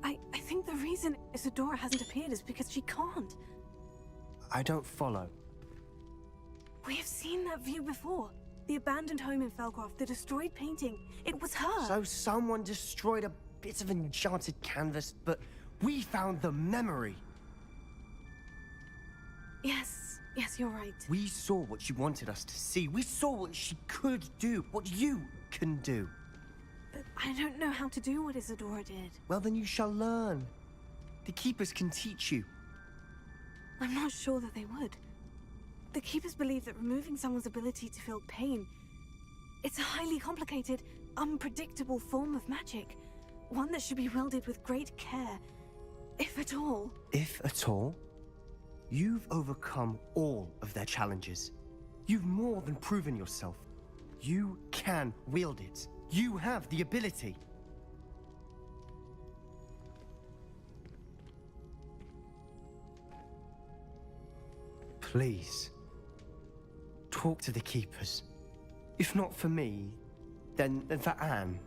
I think the reason Isadora hasn't appeared is because she can't. I don't follow. We have seen that view before. The abandoned home in Felcroft, the destroyed painting. It was her. So someone destroyed a bit of enchanted canvas, but we found the memory. Yes, you're right. We saw what she wanted us to see. We saw what she could do, what you can do. But I don't know how to do what Isadora did. Well, then you shall learn. The Keepers can teach you. I'm not sure that they would. The Keepers believe that removing someone's ability to feel pain, it's a highly complicated, unpredictable form of magic. One that should be wielded with great care, if at all. If at all? You've overcome all of their challenges. You've more than proven yourself. You can wield it. You have the ability. Please, talk to the Keepers. If not for me, then for Anne.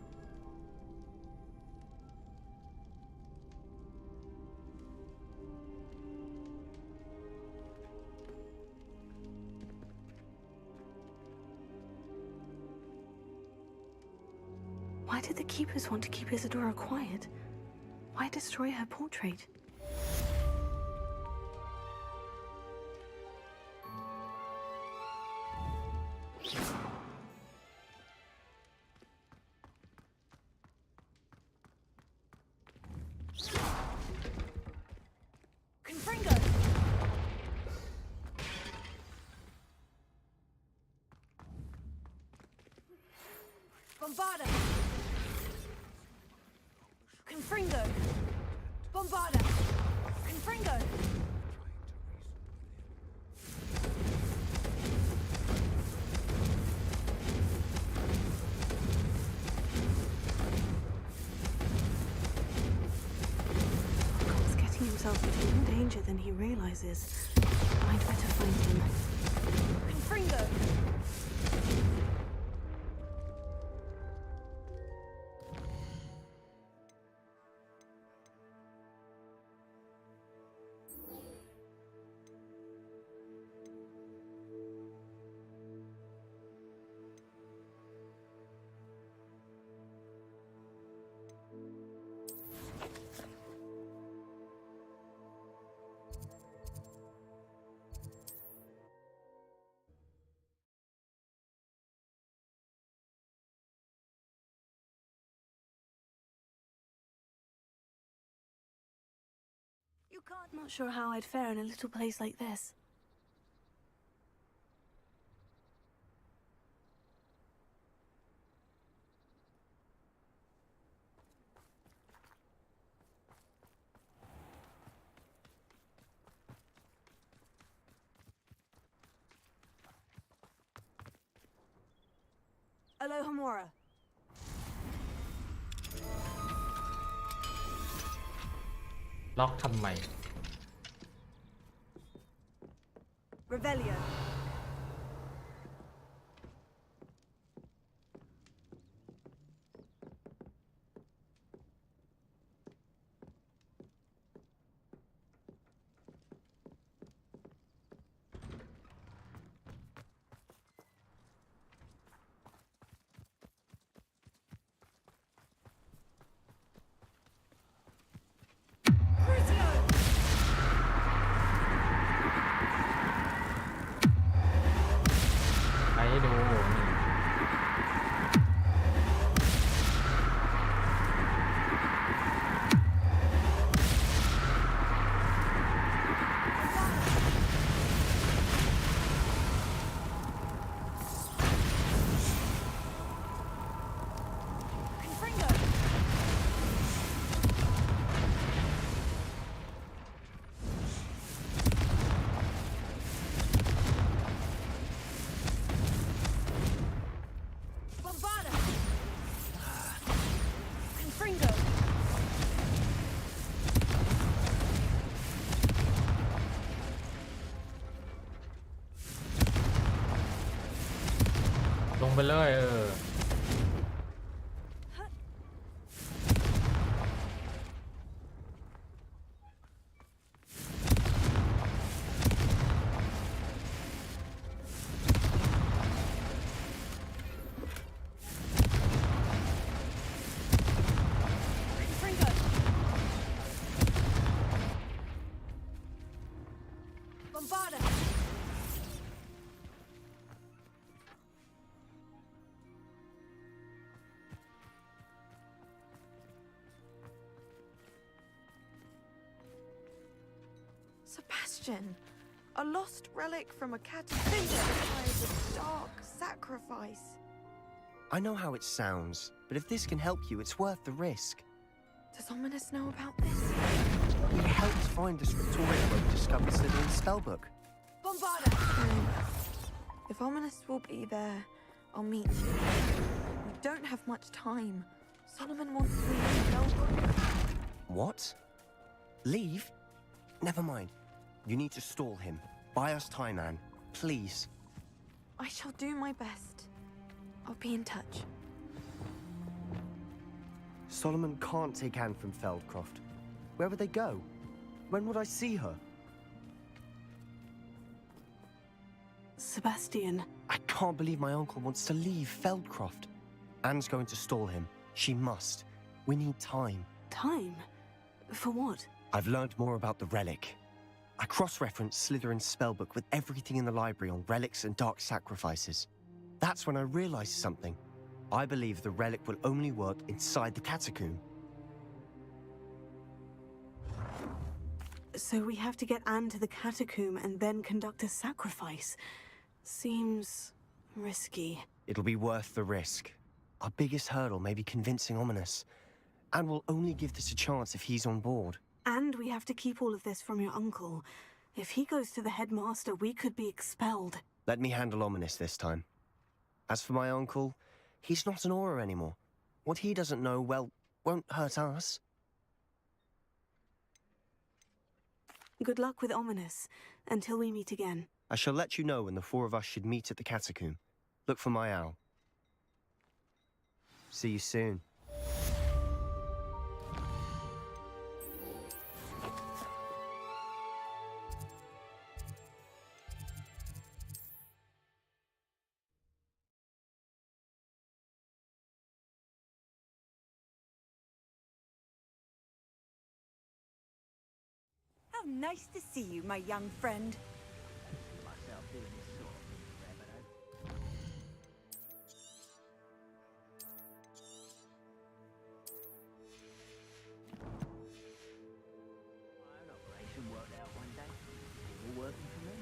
Why did the Keepers want to keep Isadora quiet? Why destroy her portrait? Bombarda! Confringo! Bombarda! Confringo! He's getting himself into more danger than he realizes. I'd better find him. Confringo! You can't. Not sure how I'd fare in a little place like this. Alohomora.ล็อกทำไม Revelio. Crucio! ให้ดูนี่ Confringo! Bombarda! Confringo! ลงไปเลยConfringo! Bombarda! Sebastian, a lost relic from a catacomb requires a dark sacrifice. I know how it sounds, but if this can help you, it's worth the risk. Does Ominous know about this? He helped find the scriptorium where we discovered Slytherin's spellbook. Bombarda! If Ominous will be there, I'll meet you. We don't have much time. Solomon wants to leave the spellbook. What? Leave? Never mind. You need to stall him. Buy us time, Anne. Please. I shall do my best. I'll be in touch. Solomon can't take Anne from Feldcroft. Where would they go? When would I see her? Sebastian. I can't believe my uncle wants to leave Feldcroft. Anne's going to stall him. She must. We need time. Time? For what? I've learned more about the relic. I cross-referenced Slytherin's spellbook with everything in the library on relics and dark sacrifices. That's when I realized something. I believe the relic will only work inside the catacomb. So we have to get Anne to the catacomb and then conduct a sacrifice. Seems risky. It'll be worth the risk. Our biggest hurdle may be convincing Ominous, and we'll only give this a chance if he's on board. And we have to keep all of this from your uncle. If he goes to the headmaster, we could be expelled. Let me handle Ominous this time. As for my uncle, he's not an Auror anymore. What he doesn't know, well, won't hurt us. Good luck with Ominous, until we meet again. I shall let you know when the four of us should meet at the catacomb. Look for my owl. See you soon. How nice to see you, my young friend. Myself doing this sort of thing forever, though. An operation worked out one day. All working for me.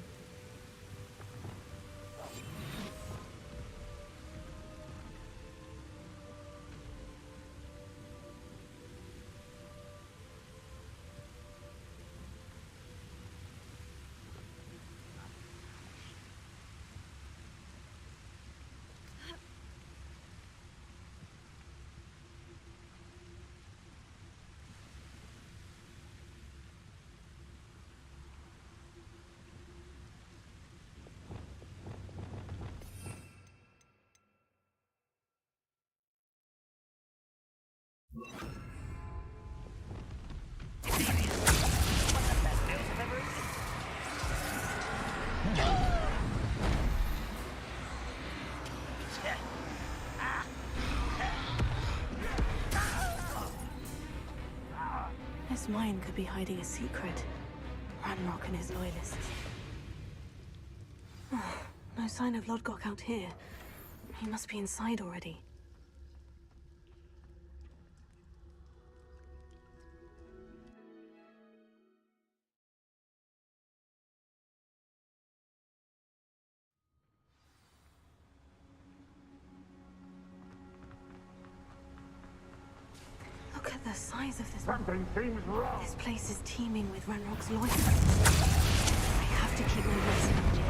This mine could be hiding a secret. Ranrock and his loyalists. No sign of Lodgok out here. He must be inside already. Look at the size of this. Something seems wrong. This place is teeming with Ranrock's loyalists. I have to keep my wits about it.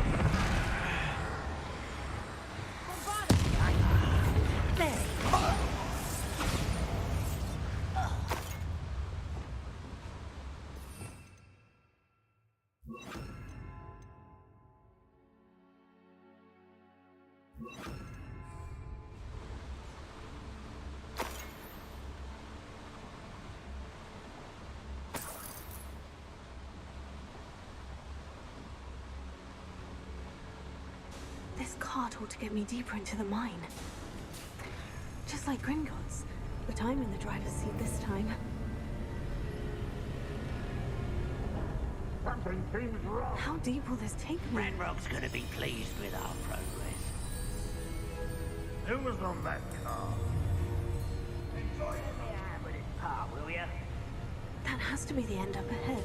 This cart ought to get me deeper into the mine. Just like Gringotts, but I'm in the driver's seat this time. Something seems wrong. How deep will this take me? Ranrock's gonna be pleased with our progress. Who was on that car? Enjoy the hand with this part, will ya? That has to be the end up ahead.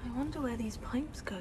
I wonder where these pipes go.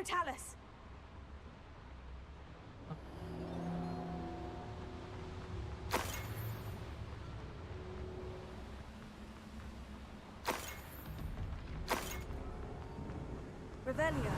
Totalis! Revelio.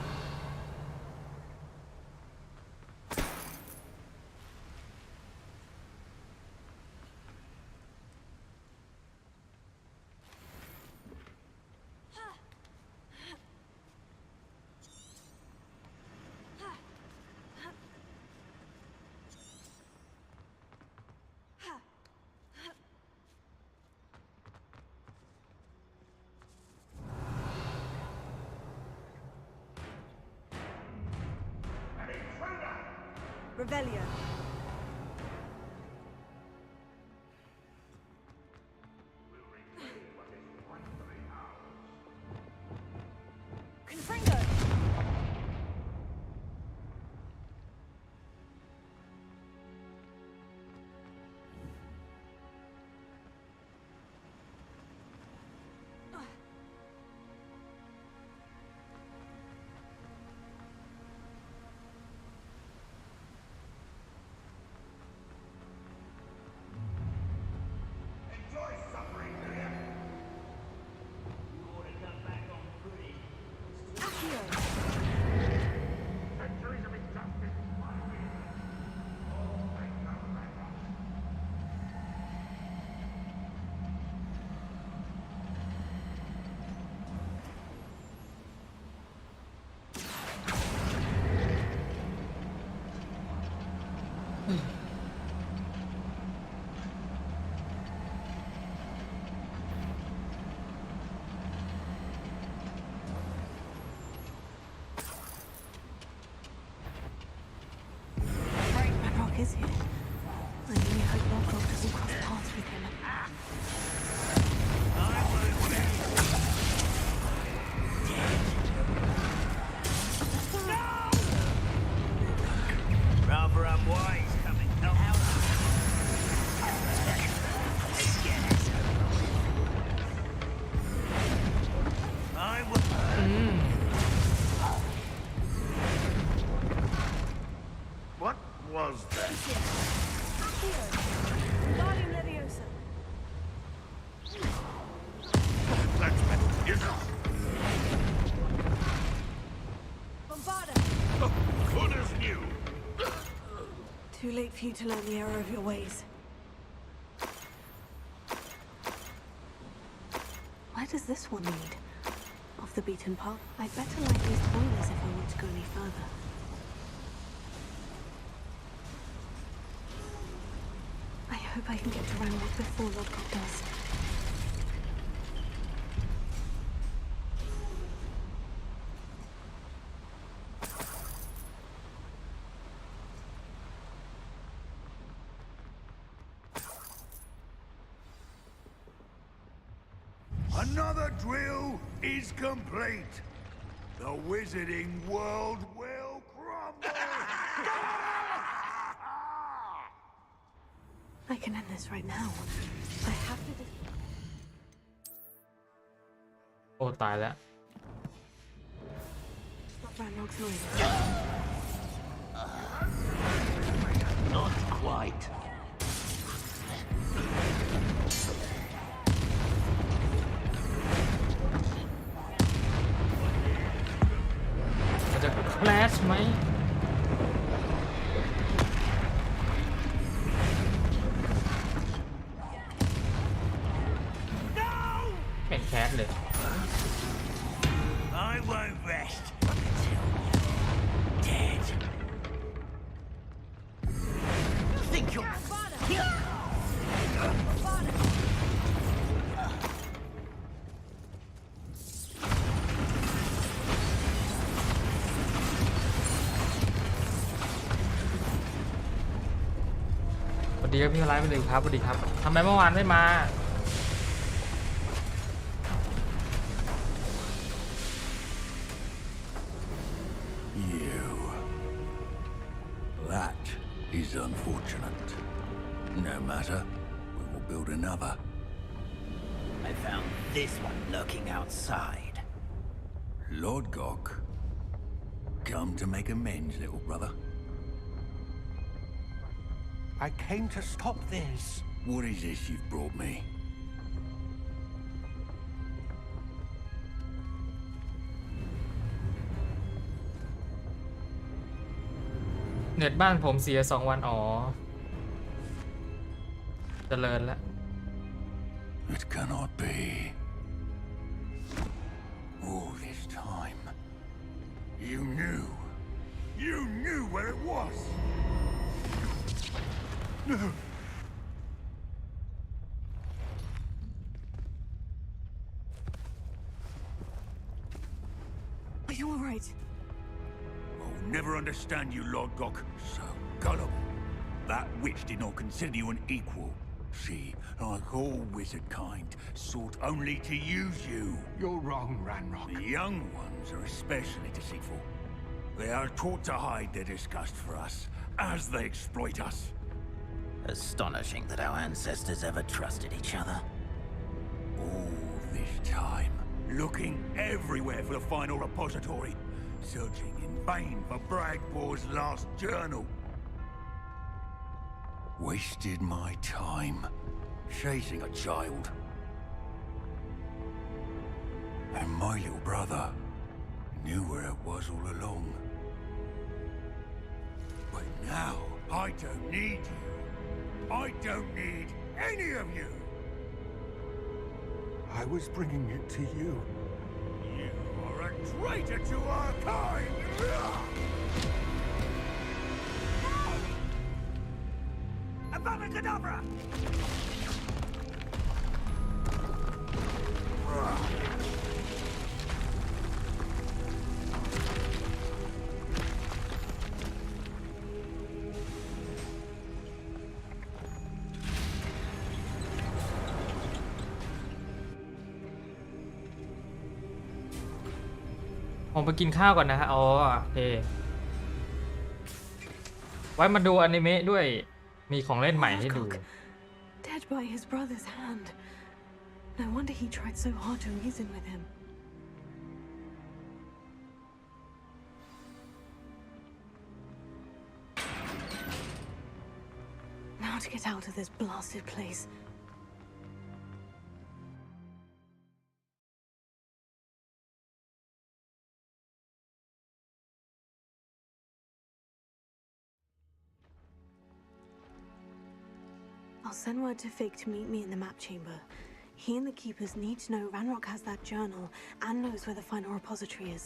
Revelio. Confringo. Is here. I really hope Loco doesn't cross paths with him. Rather unwise coming out. Let's get this over with. I will. What was that? That's better. You're not. Bombarda. Oh, good as new. Too late for you to learn the error of your ways. Where does this one lead? Off the beaten path? I'd better light these boilers if I want to go any further. I hope I can get to Ranrock before Lodgok does. Another drill is complete. The wizarding world will crumble. I can end this right now. I have to. โอ้ตายแล้ว Stop Ranrock's noise. Not quite.มันจะแคลชไหมเป็นแคสเลย I won't rest until you're dead. Think you're. สวัสดีครับพี่ไลฟ์ไปเลยครับสวัสดีครับทำไมเมื่อวานไม่มา That is unfortunate. No matter, we will build another. I found this one lurking outside. Lodgok. Come to make amends, little brother. I came to stop this. What is this you've brought me? เน็ตบ้านผมเสีย2 วันอ๋อเจริญแล้ว It cannot be. All this time, you knew where it was. No. Are you all right? I'll never understand you, Lord Gok. So gullible. That witch did not consider you an equal. She, like all wizard kind, sought only to use you. You're wrong, Ranrock. The young ones are especially deceitful. They are taught to hide their disgust for us, as they exploit us. Astonishing that our ancestors ever trusted each other. All this time, looking everywhere for the final repository, searching in vain for Bragbor's last journal. Wasted my time chasing a child. And my little brother knew where it was all along. But now, I don't need you. I don't need any of you. I was bringing it to you. You are a traitor to our kind! Abacadabra! ผมไปกินข้าวก่อนนะฮะอ๋อโอเคไว้มาดูอนิเมะด้วยมีของเล่นใหม่ให้ดู Dead by his brother's hand. No wonder he tried so hard to reason with him. Now to get out of this blasted place. I'll send word to Fig to meet me in the map chamber. He and the keepers need to know Ranrock has that journal and knows where the final repository is.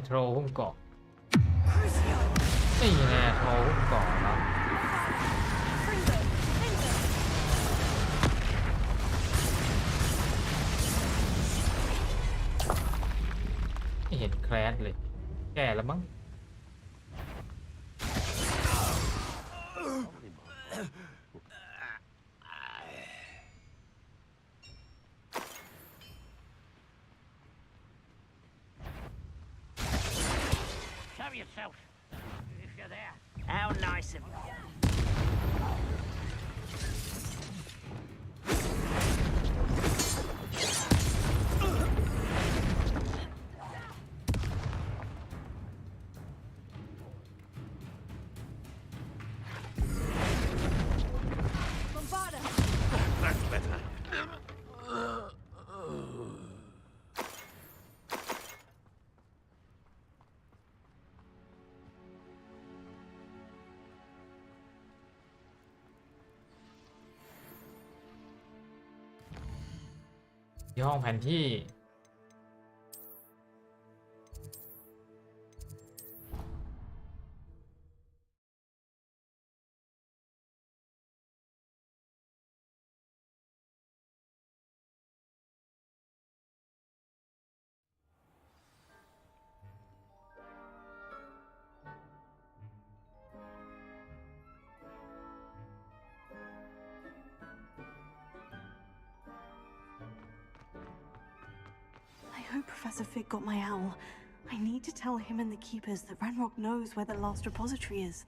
โทรหุ้มเกาะนี่แน่โทรหุ้มเกาะเนาะไม่เห็นแคลสเลยแก่แล้วมั้งYourself, if you're there. How nice of you. That's better. ที่ห้องแผนที่ hope Professor Fig got my owl. I need to tell him and the keepers that Ranrock knows where the last repository is.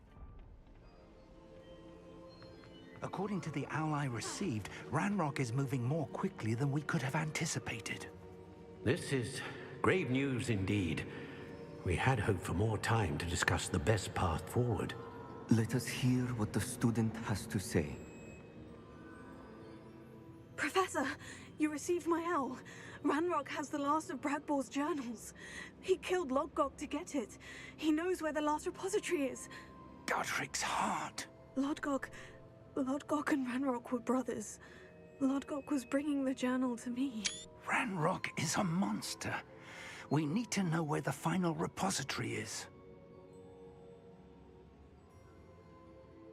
According to the owl I received, Ranrock is moving more quickly than we could have anticipated. This is grave news indeed. We had hoped for more time to discuss the best path forward. Let us hear what the student has to say. Professor, you received my owl. Ranrock has the last of Bradbor's journals. He killed Lodgok to get it. He knows where the last repository is. Godric's heart. Lodgok and Ranrock were brothers. Lodgok was bringing the journal to me. Ranrock is a monster. We need to know where the final repository is.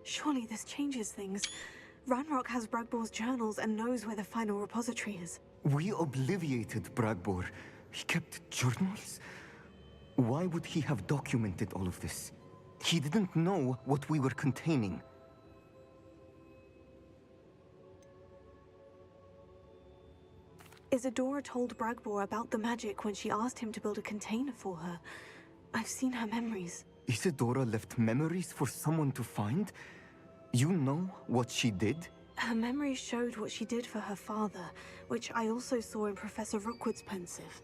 Surely this changes things. Ranrock has Bradbor's journals and knows where the final repository is. We obliviated Bradbor. He kept journals? Why would he have documented all of this? He didn't know what we were containing. Isadora told Bragbor about the magic when she asked him to build a container for her. I've seen her memories. Isadora left memories for someone to find? You know what she did? Her memories showed what she did for her father, which I also saw in Professor Rookwood's pensive.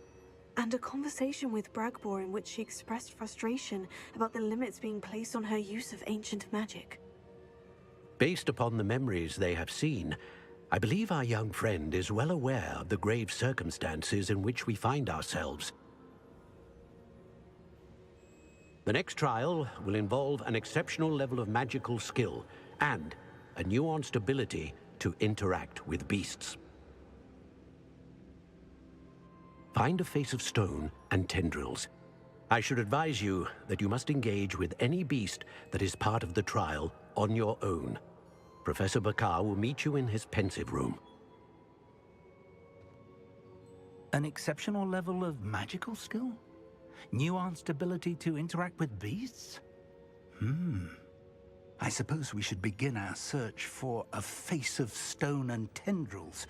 And a conversation with Bragbor in which she expressed frustration about the limits being placed on her use of ancient magic. Based upon the memories they have seen, I believe our young friend is well aware of the grave circumstances in which we find ourselves. The next trial will involve an exceptional level of magical skill and a nuanced ability to interact with beasts. Find a face of stone and tendrils. I should advise you that you must engage with any beast that is part of the trial on your own. Professor Bakar will meet you in his pensive room. An exceptional level of magical skill? Nuanced ability to interact with beasts? I suppose we should begin our search for a face of stone and tendrils,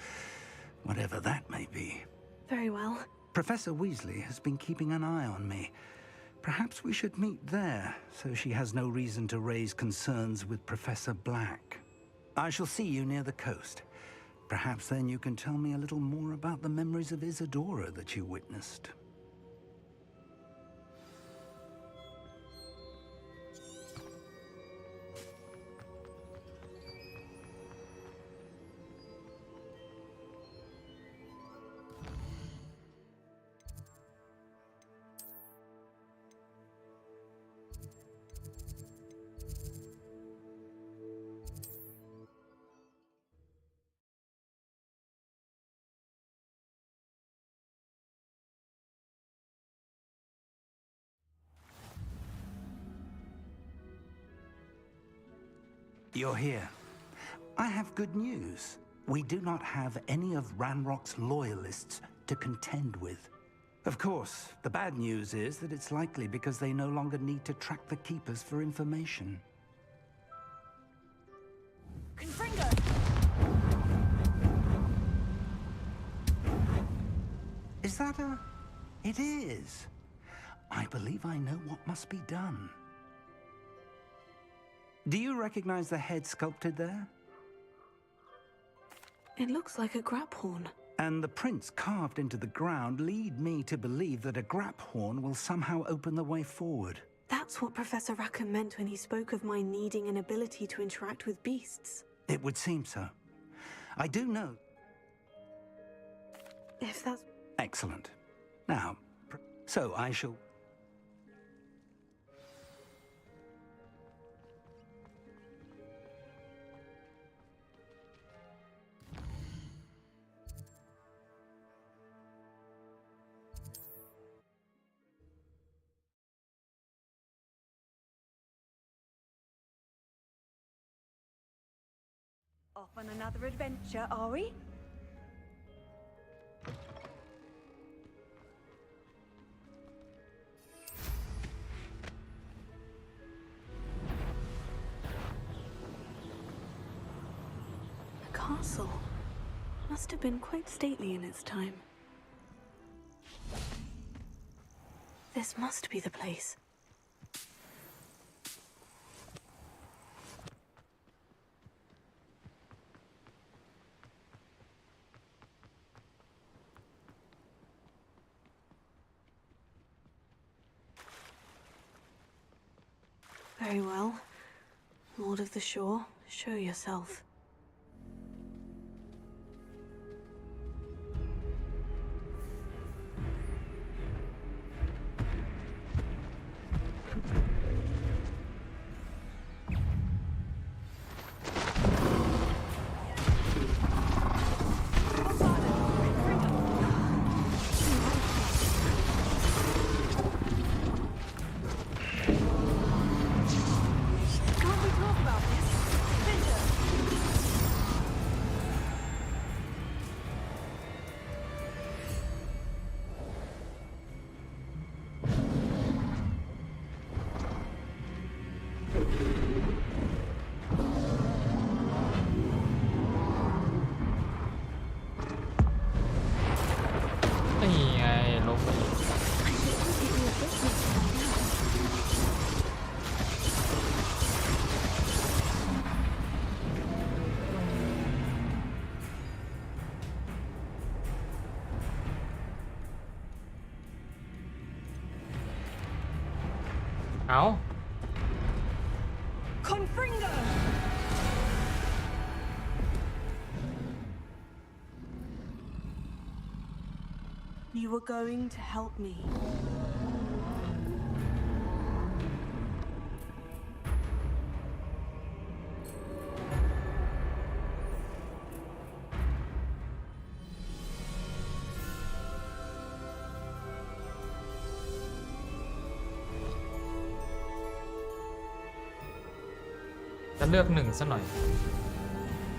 whatever that may be. Very well. Professor Weasley has been keeping an eye on me. Perhaps we should meet there, so she has no reason to raise concerns with Professor Black. I shall see you near the coast. Perhaps then you can tell me a little more about the memories of Isadora that you witnessed. You're here. I have good news. We do not have any of Ranrock's loyalists to contend with. Of course, the bad news is that it's likely because they no longer need to track the Keepers for information. Confringo! Is that a... It is. I believe I know what must be done. Do you recognize the head sculpted there? It looks like a grap horn. And the prints carved into the ground lead me to believe that a grap horn will somehow open the way forward. That's what Professor Rackham meant when he spoke of my needing an ability to interact with beasts. It would seem so. I do know... If that's... Excellent. Now, so I shall... Off on another adventure, are we? The castle must have been quite stately in its time. This must be the place. Very well. Lord of the Shore, show yourself. Ow. Confringo! You were going to help me.จะเลือกหนึ่งซะหน่อย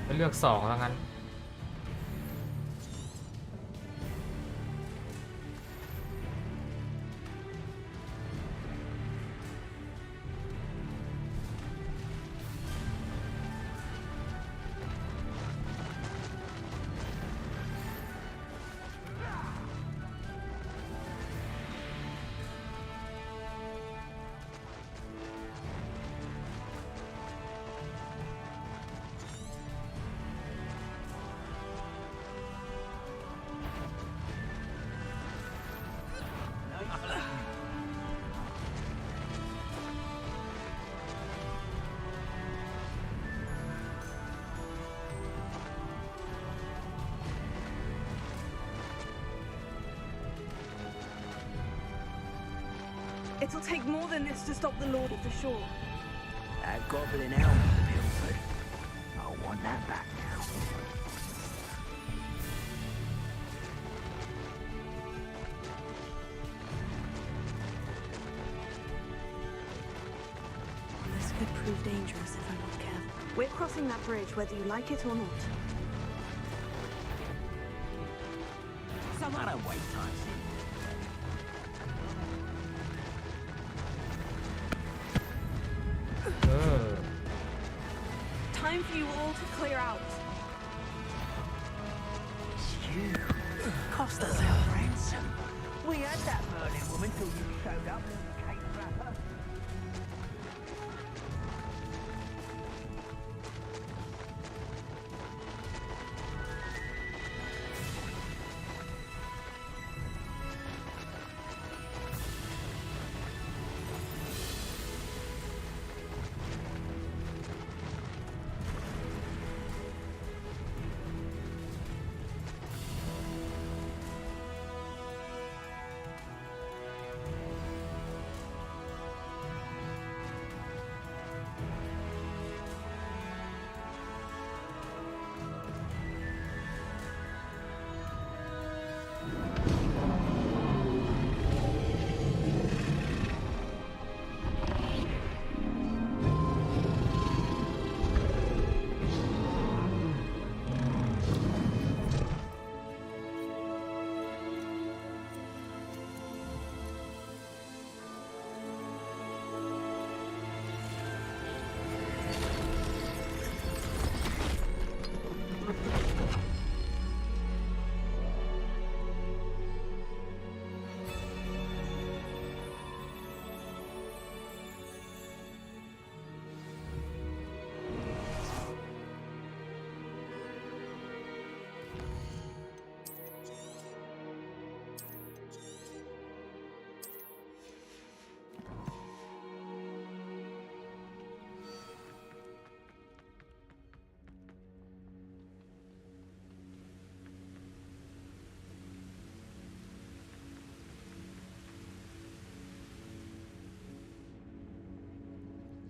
ไปเลือกสองแล้วงั้นIt'll take more than this to stop the Lord of the Shore. That goblin helm, Pilford. I want that back now. This could prove dangerous if I'm not careful. We're crossing that bridge whether you like it or not. Some I don't wait time, see. Time for you all to clear out. You cost us our ransom. We had that Merlin woman till you showed up and cake wrapper.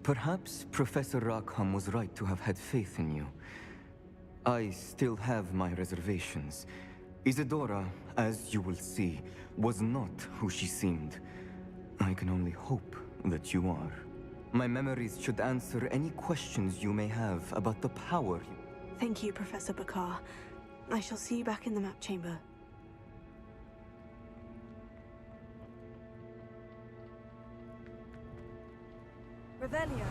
Perhaps Professor Rackham was right to have had faith in you. I still have my reservations. Isadora, as you will see, was not who she seemed. I can only hope that you are. My memories should answer any questions you may have about the power you... Thank you, Professor Bakar. I shall see you back in the map chamber. Revelio.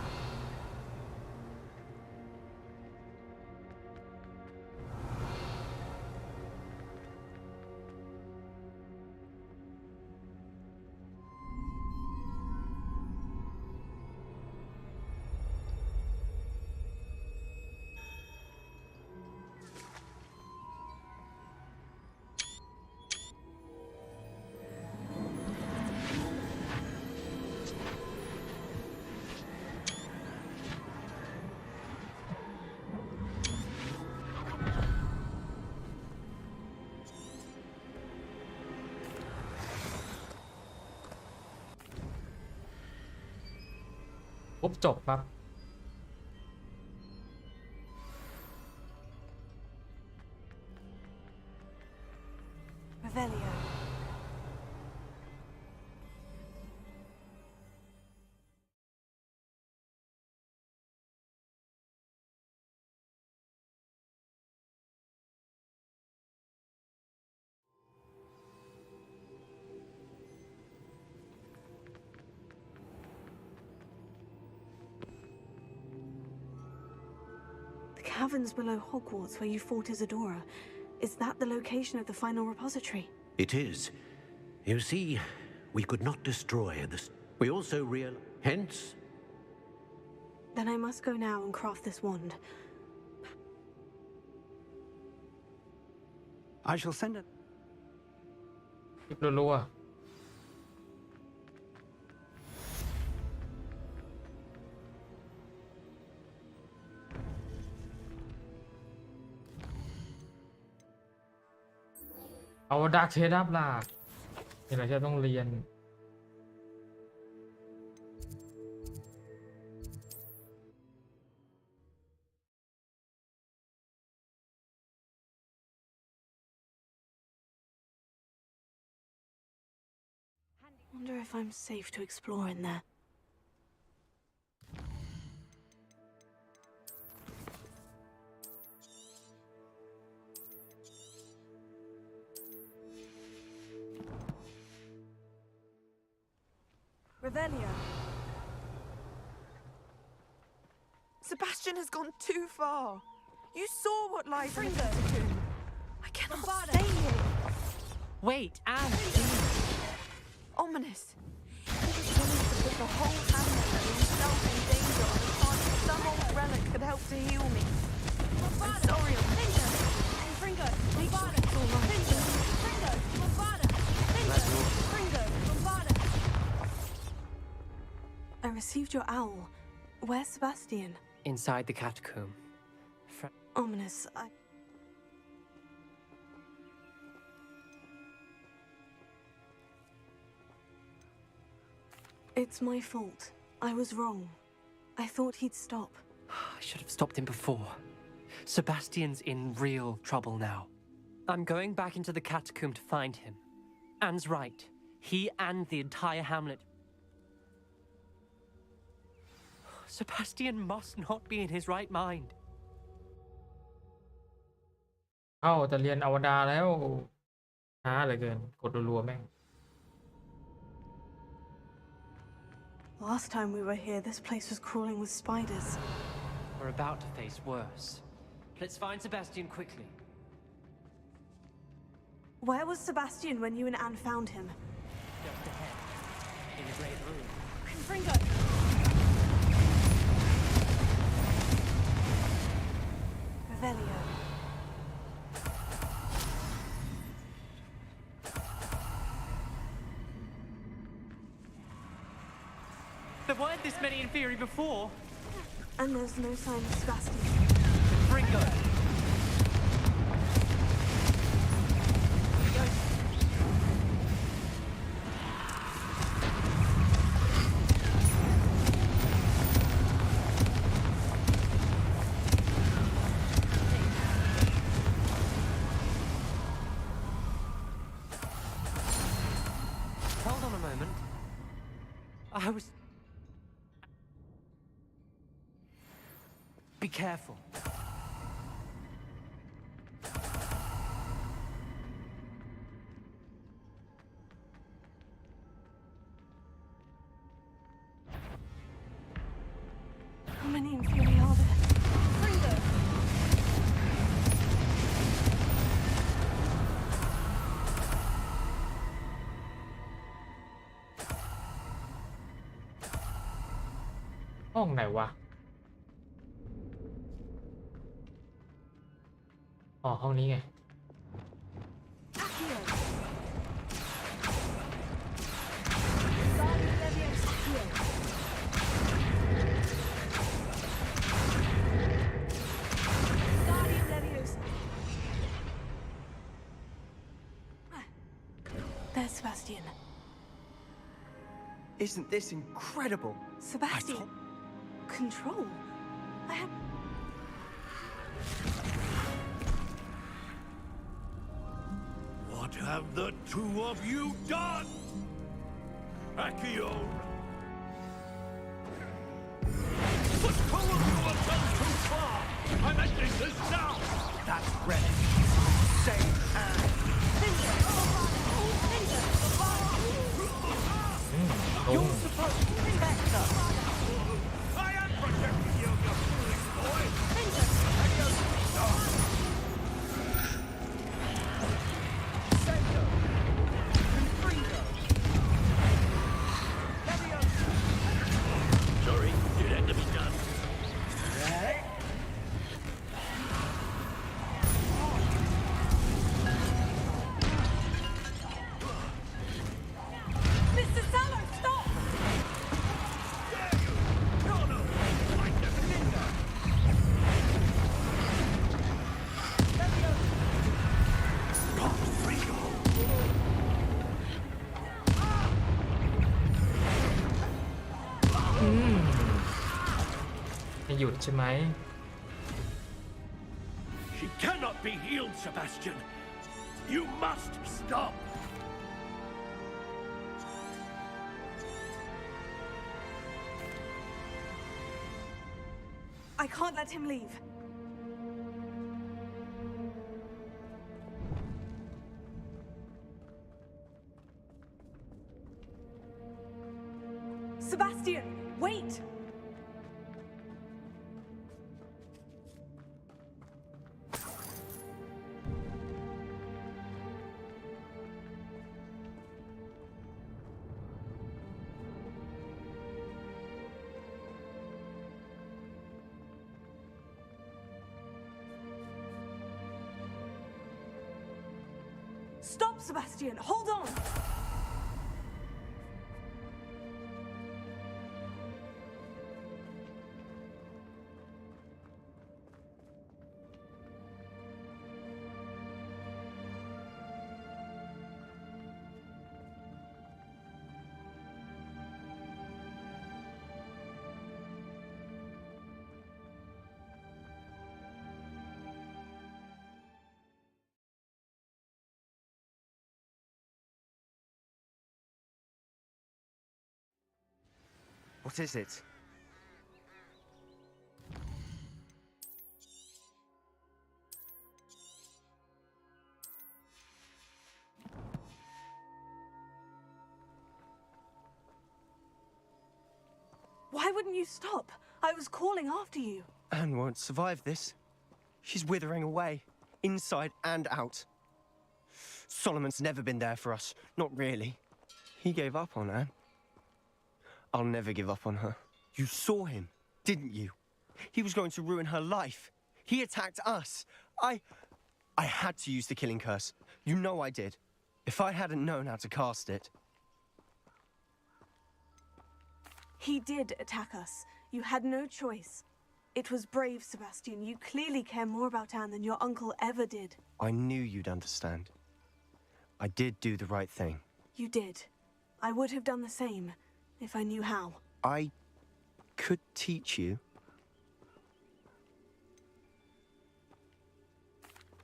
ปุ๊บจบครับ Revelio. The caverns below Hogwarts where you fought Isadora. Is that the location of the final repository? It is. You see, we could not destroy this. We also hence... Then I must go now and craft this wand. I shall send it. คลิปรัวๆเอาดักเชดอัพล่ะนี่เราจะต้องเรียน Wonder if I'm safe to explore in there. Revelio. Sebastian has gone too far. You saw what lies in the tomb. I cannot stay here. Wait, Anne! Ominous. He was willing to put the whole hamlet and himself in danger on the chance that some old relic could help to heal me. I'm sorry, Fringo! Fringo! Bombada! Fringo! Fringo! Bombada! Fringo! Fringo! Bombada! I received your owl. Where's Sebastian? Inside the catacomb. Ominous, It's my fault. I was wrong. I thought he'd stop. I should have stopped him before. Sebastian's in real trouble now. I'm going back into the catacomb to find him. Anne's right. He and the entire hamlet... Sebastian must not be in his right mind. จะเรียนอวดารแล้วช้าเหลือเกินกดรัวๆแม่ง Last time we were here, this place was crawling with spiders. We're about to face worse. Let's find Sebastian quickly. Where was Sebastian when you and Anne found him? Just ahead. In the great room. Fringo! Revelio. There weren't this many in theory before. And there's no sign of Sebastian. Fringo! I was... Be careful. How many Inferi are there? Fringo!ห้องไหนวะอ๋อห้องนี้ไง There's Sebastian. Isn't this incredible? Sebastian. Control. I have... What have the two of you done? Accio! The two of you have gone too far! I'm ending this now! That's relic. Same hand. You're supposed to protect us! I am protecting you, you foolish boy! Sendo! Confringo! Sorry, it had to be done. Mr. Sallow, stop! Hmm. ไม่หยุดใช่ไหม She cannot be healed, Sebastian. You must stop. I can't let him leave. Sebastian, wait! Stop, Sebastian! Hold on! What is it? Why wouldn't you stop? I was calling after you. Anne won't survive this. She's withering away, inside and out. Solomon's never been there for us. Not really. He gave up on Anne. I'll never give up on her. You saw him, didn't you? He was going to ruin her life. He attacked us. I had to use the killing curse. You know I did. If I hadn't known how to cast it... He did attack us. You had no choice. It was brave, Sebastian. You clearly care more about Anne than your uncle ever did. I knew you'd understand. I did do the right thing. You did. I would have done the same, if I knew how. I could teach you.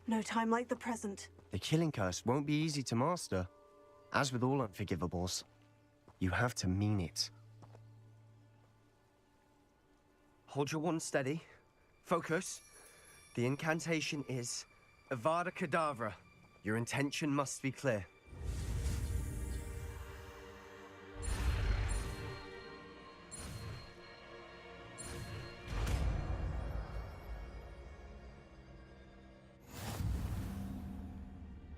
No time like the present. The killing curse won't be easy to master. As with all unforgivables, you have to mean it. Hold your wand steady. Focus. The incantation is Avada Kedavra. Your intention must be clear.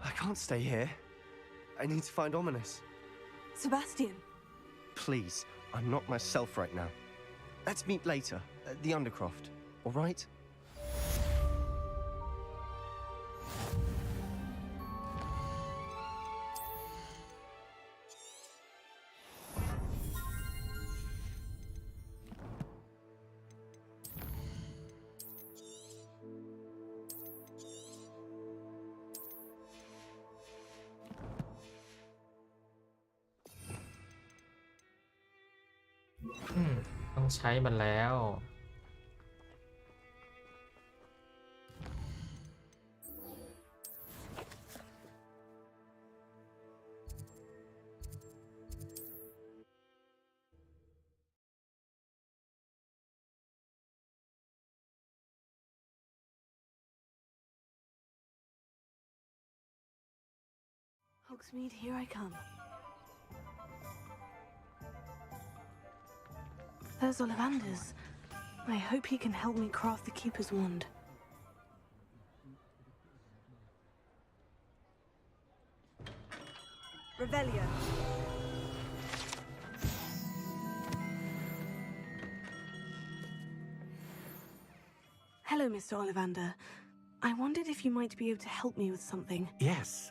I can't stay here. I need to find Ominous. Sebastian. Please, I'm not myself right now. Let's meet later at the Undercroft, all right?ต้องใช้มันแล้ว Hogsmeade, here I come. There's Ollivander's. I hope he can help me craft the Keeper's wand. Revelio. Hello, Mr. Ollivander. I wondered if you might be able to help me with something. Yes.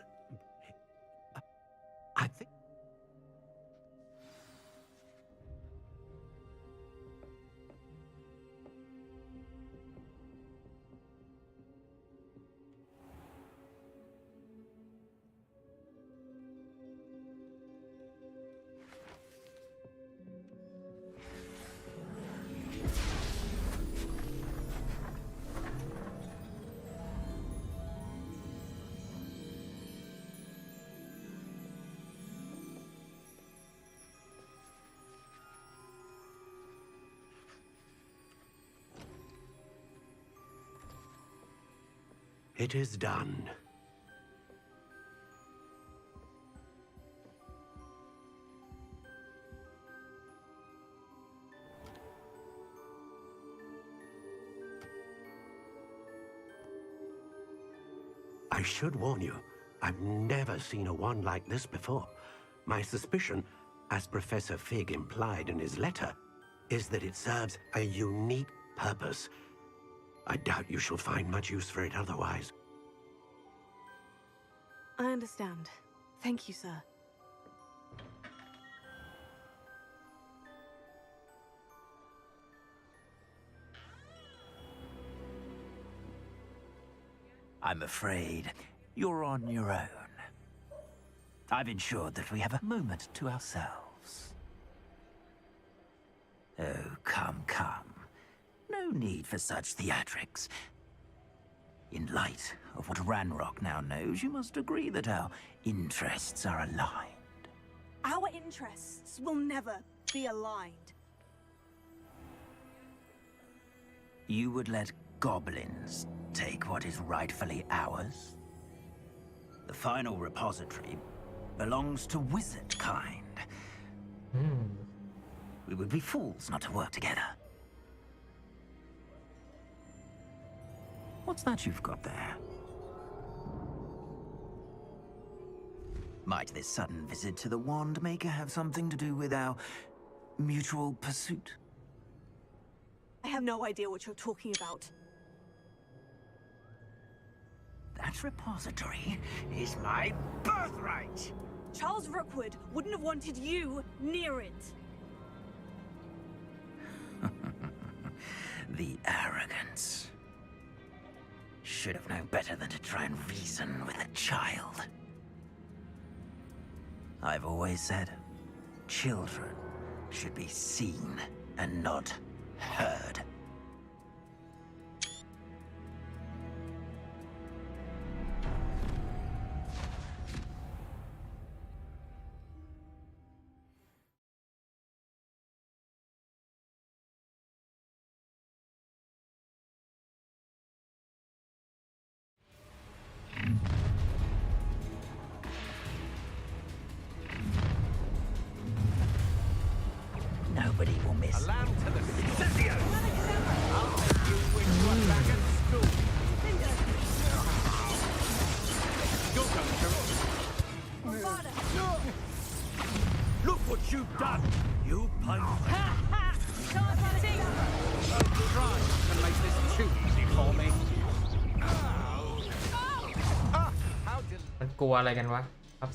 I think... It is done. I should warn you, I've never seen a wand like this before. My suspicion, as Professor Fig implied in his letter, is that it serves a unique purpose. I doubt you shall find much use for it otherwise. I understand. Thank you, sir. I'm afraid you're on your own. I've ensured that we have a moment to ourselves. Oh, come, come. No need for such theatrics. In light of what Ranrock now knows, you must agree that our interests are aligned. Our interests will never be aligned. You would let goblins take what is rightfully ours? The final repository belongs to wizard kind. We would be fools not to work together. What's that you've got there? Might this sudden visit to the Wand Maker have something to do with our mutual pursuit? I have no idea what you're talking about. That repository is my birthright! Charles Rookwood wouldn't have wanted you near it. The arrogance. Should have known better than to try and reason with a child. I've always said, children should be seen and not heard. Look what you've done! You pay for it. Don't try to make this too easy for me. มันกลัวอะไรกันวะครับ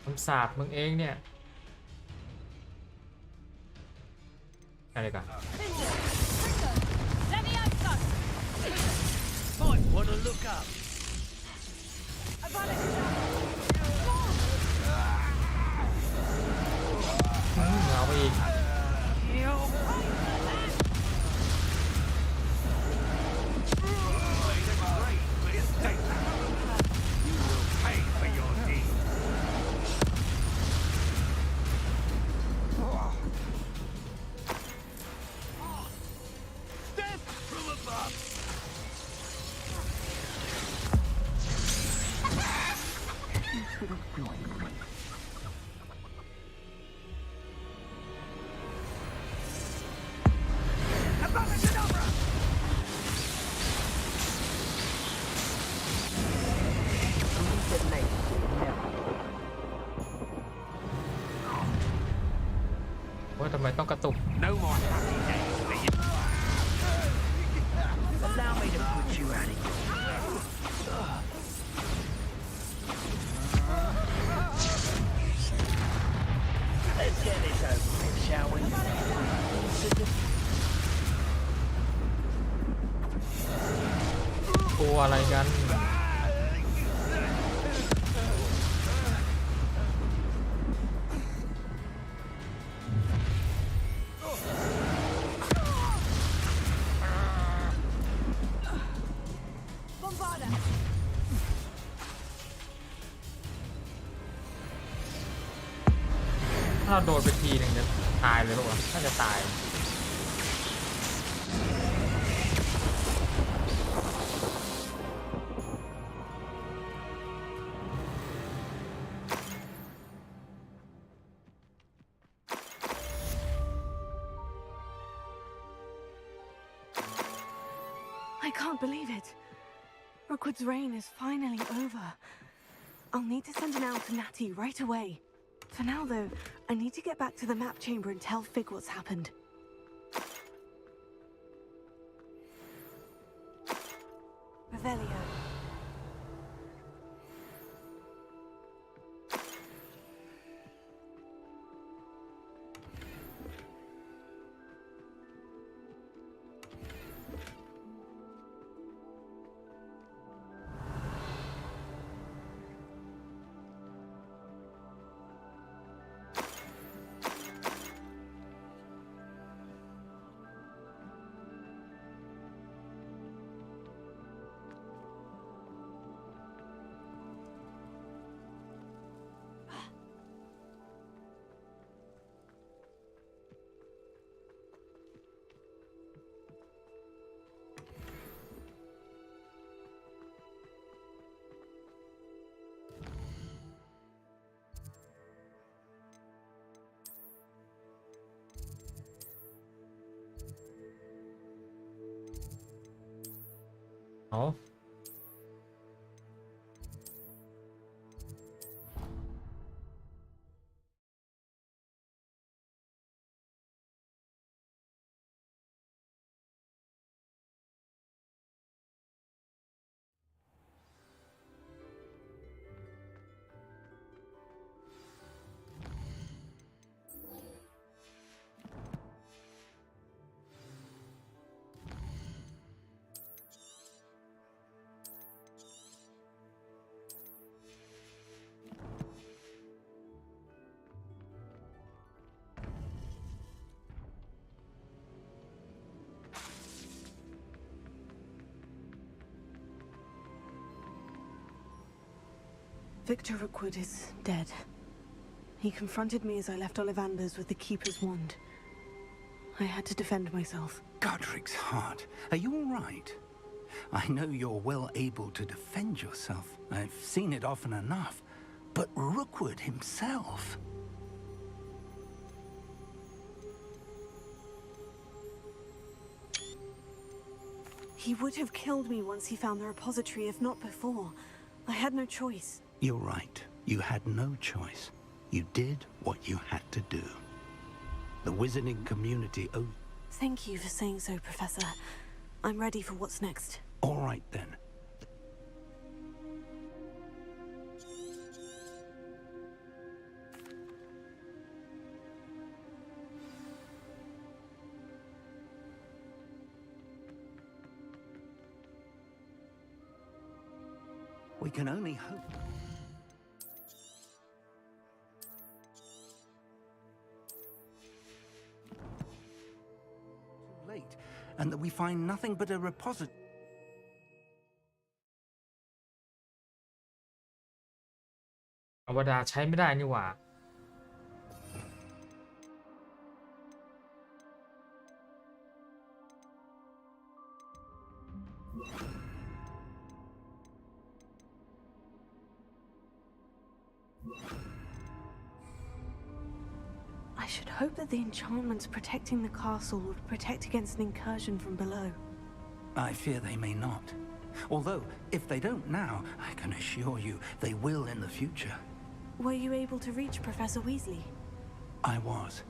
คำสาปมึงเองเนี่ยอะไรกัน Might want to look up. เอาไปอีก ว่าทำไมต้องกระตุก No more happy days for you. Allow me to put you out of here. Let's get this over with, shall we? กลัวอะไรกันถ้าเราโดนไปทีหนึ่งจะตายเลยหรอวะน่าจะตาย I can't believe it. Rookwood's reign is finally over. I'll need to send an owl to Natty right away. For now, though, I need to get back to the map chamber and tell Fig what's happened. Revelio. Oh. Victor Rookwood is dead. He confronted me as I left Ollivander's with the Keeper's wand. I had to defend myself. Godric's heart. Are you all right? I know you're well able to defend yourself. I've seen it often enough. But Rookwood himself... He would have killed me once he found the repository, if not before. I had no choice. You're right. You had no choice. You did what you had to do. The wizarding community owed... Thank you for saying so, Professor. I'm ready for what's next. All right, then. We can only hope. Too late, and that we find nothing but a repository. อวดารใช้ไม่ได้นี่หว่า I should hope that the enchantments protecting the castle would protect against an incursion from below. I fear they may not. Although, if they don't now, I can assure you they will in the future. Were you able to reach Professor Weasley? I was.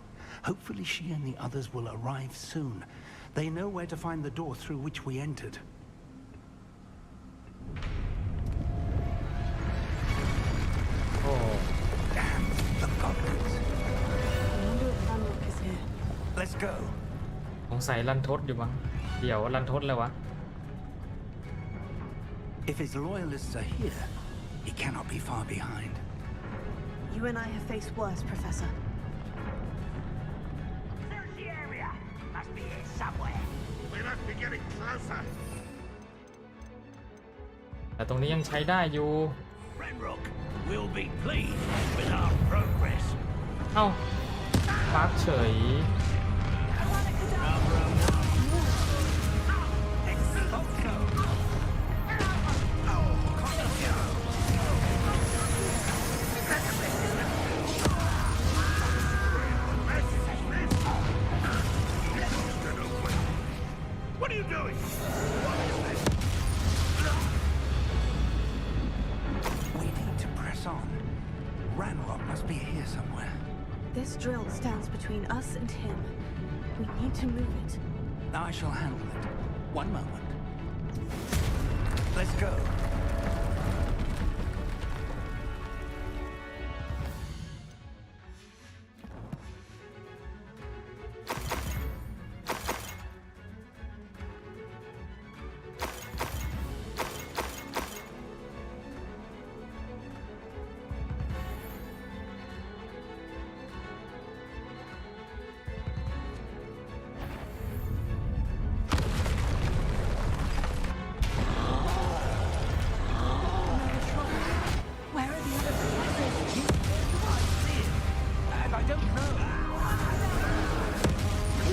Hopefully she and the others will arrive soon. They know where to find the door through which we entered. Oh. Damn the goblins. I wonder if Ranrock is here. Let's go. สงสัยลันทดอยู่มั้งเดี๋ยวลันทดเลยวะ If his loyalists are here, he cannot be far behind. You and I have faced worse, Professor. There's the area. Must be here somewhere. We must be getting closer. แต่ตรงนี้ยังใช้ได้อยู่ Ranrock will be pleased with our progress. เอ้าปาร์คเฉย What are you doing? We need to press on. Ranrock must be here somewhere. This drill stands between us and him. We need to move it. I shall handle it. One moment. Let's go. Where are the other professors? I don't know.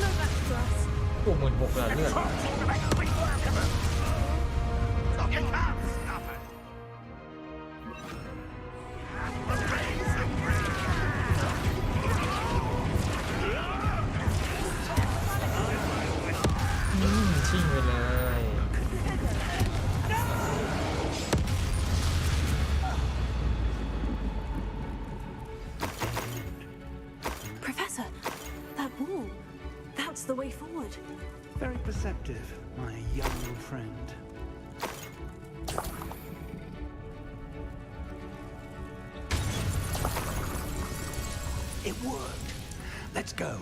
No, back to us. พวก16,000เหรอเลือด ชิ่งไปเลย Professor, that wall. That's the way forward. Very perceptive, my young friend. It worked. Let's go.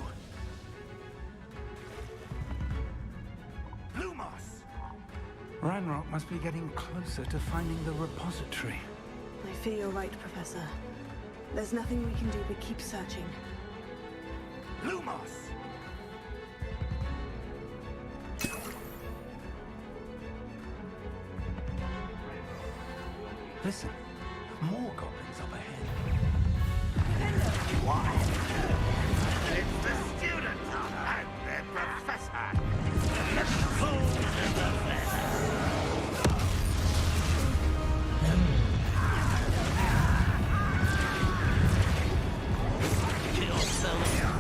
Lumos! Ranrock must be getting closer to finding the repository. I fear you're right, Professor. There's nothing we can do but keep searching. Lumos! Listen, more goblins up ahead. Why? It's the student and their professor. Let's hold the flesh. Kill Selena.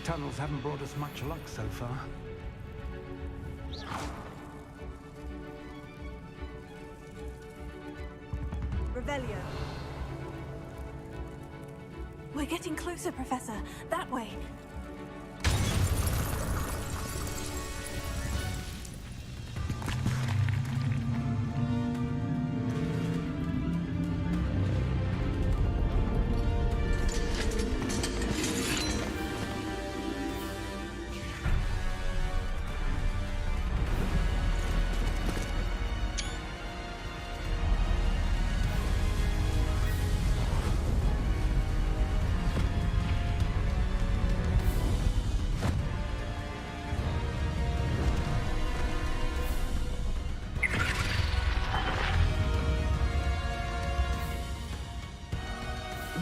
tunnels haven't brought us much luck so far. Revelio. We're getting closer, Professor. That way.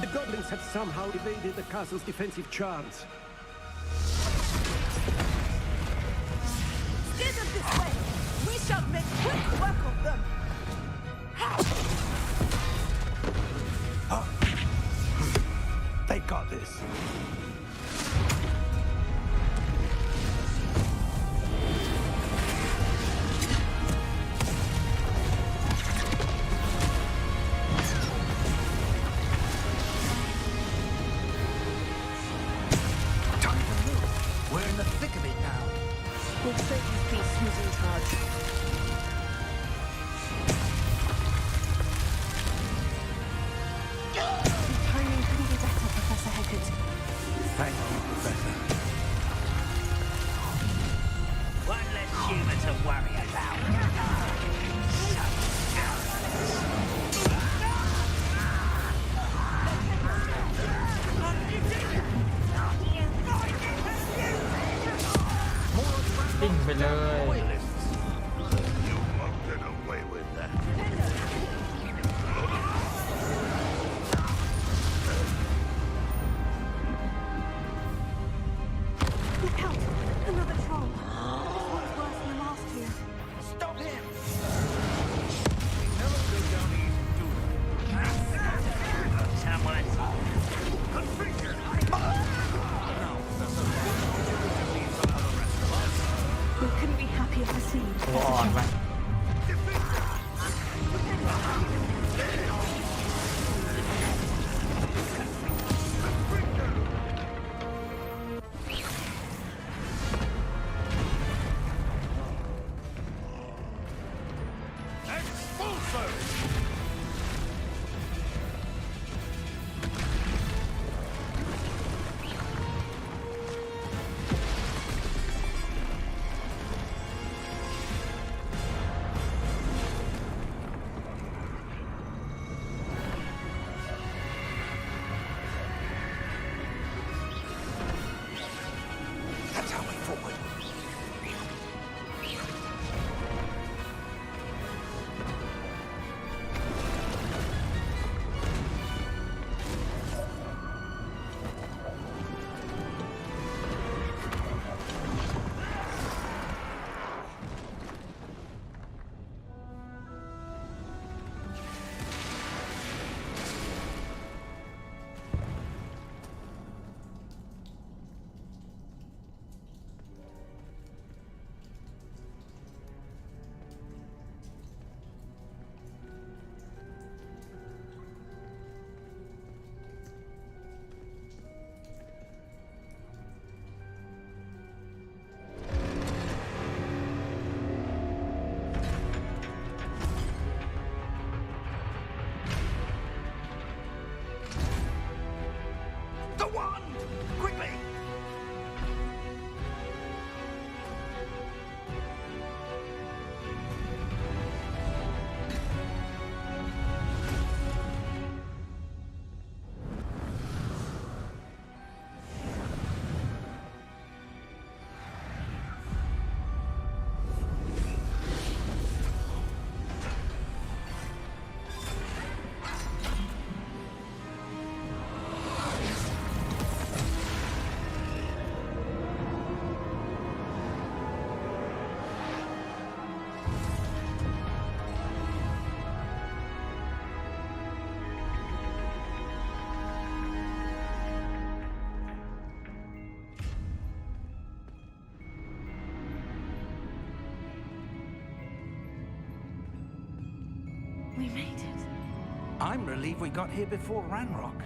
The goblins have somehow evaded the castle's defensive charms. Steer them this way! We shall make quick work of them! They got this. We'll show this beast who's in charge. Your timing couldn't be better, Professor Heckert. Thank you, Professor. One less human to worry about.ปิ้งไปเลย You won't get away with that. Look out! Another troll. This one's worse than the last two. Stop him! Someone. We couldn't be happier to see you. ตัวอ่อนไป That's how we forward. We made it. I'm relieved we got here before Ranrock.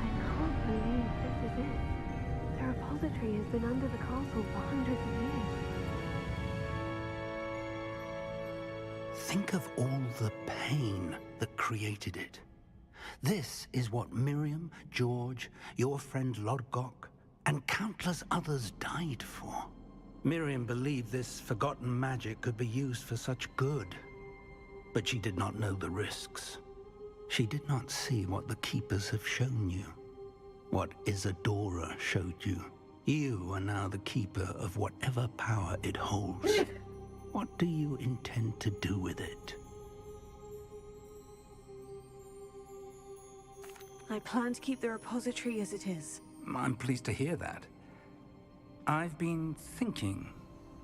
I can't believe this is it. The repository has been under the castle for hundreds of years. Think of all the pain that created it. This is what Miriam, George, your friend Lodgok, and countless others died for. Miriam believed this forgotten magic could be used for such good, but she did not know the risks. She did not see what the Keepers have shown you, what Isadora showed you. You are now the Keeper of whatever power it holds. What do you intend to do with it? I plan to keep the repository as it is. I'm pleased to hear that. I've been thinking.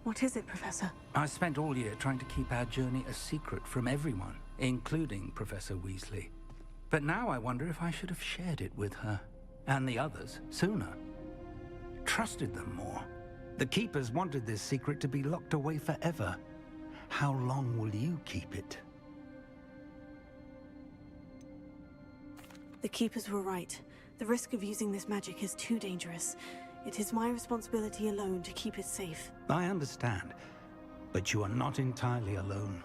What is it, Professor? I spent all year trying to keep our journey a secret from everyone, including Professor Weasley. But now I wonder if I should have shared it with her, and the others, sooner. Trusted them more. The Keepers wanted this secret to be locked away forever. How long will you keep it? The Keepers were right. The risk of using this magic is too dangerous. It is my responsibility alone to keep it safe. I understand, but you are not entirely alone.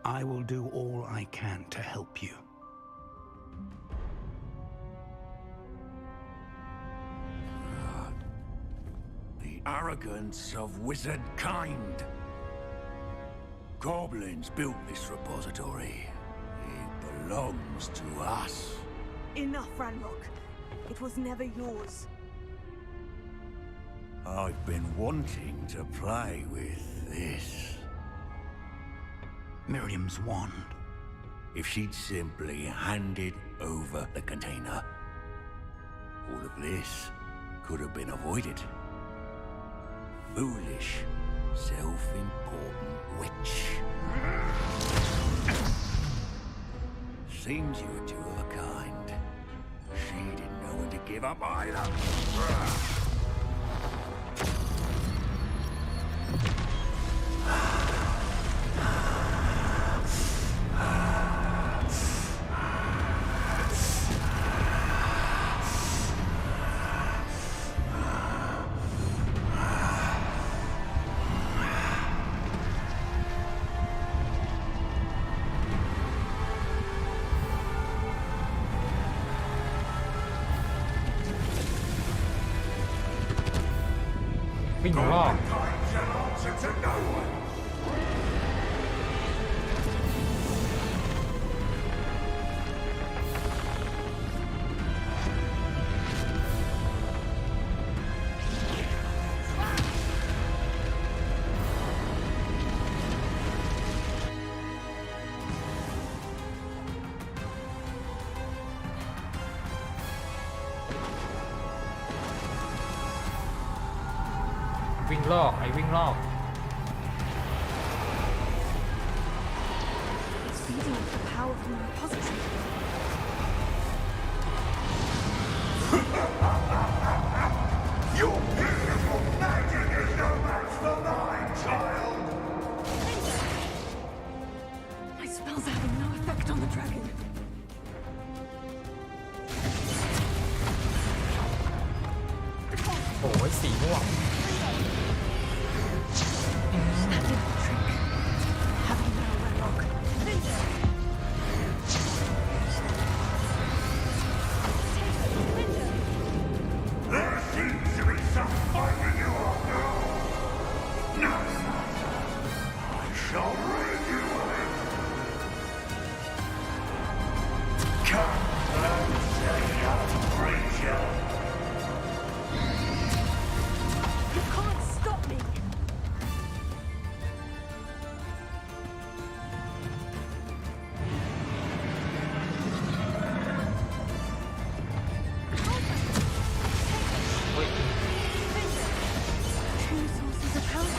I will do all I can to help you. The arrogance of wizard kind. Goblins built this repository. It belongs to us. Enough, Ranrock. It was never yours. I've been wanting to play with this. Miriam's wand. If she'd simply handed over the container, all of this could have been avoided. Foolish, self-important witch. Seems you were two of a kind. She didn't know when to give up either.วิ่งรอบ วิ่งลอกไอ้วิ่งลอก It's feeding off the power from the repository. Your beautiful magic is no match for mine, child! My spells are having no effect on the dragon. โอ้ยสีม่วง That did the trick. Have you now, Ranrock? There seems to be some fight with you after all. No matter. I shall rid you of it. Come and say your creature. You can't stop me! Two sources of power.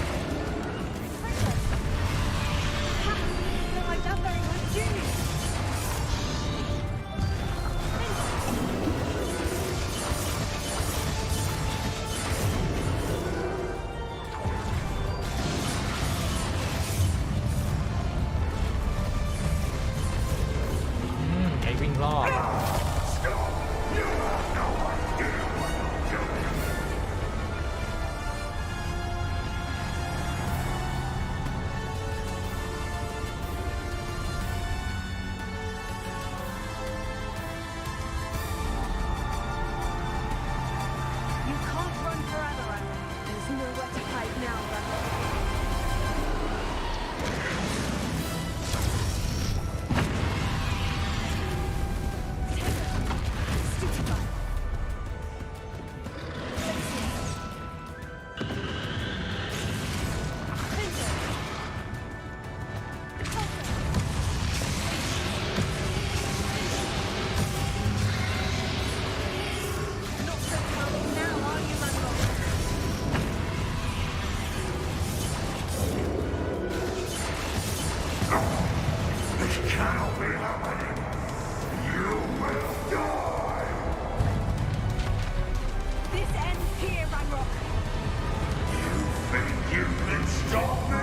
This cannot be happening. You will die. This ends here, Ranrock. You think you can stop me?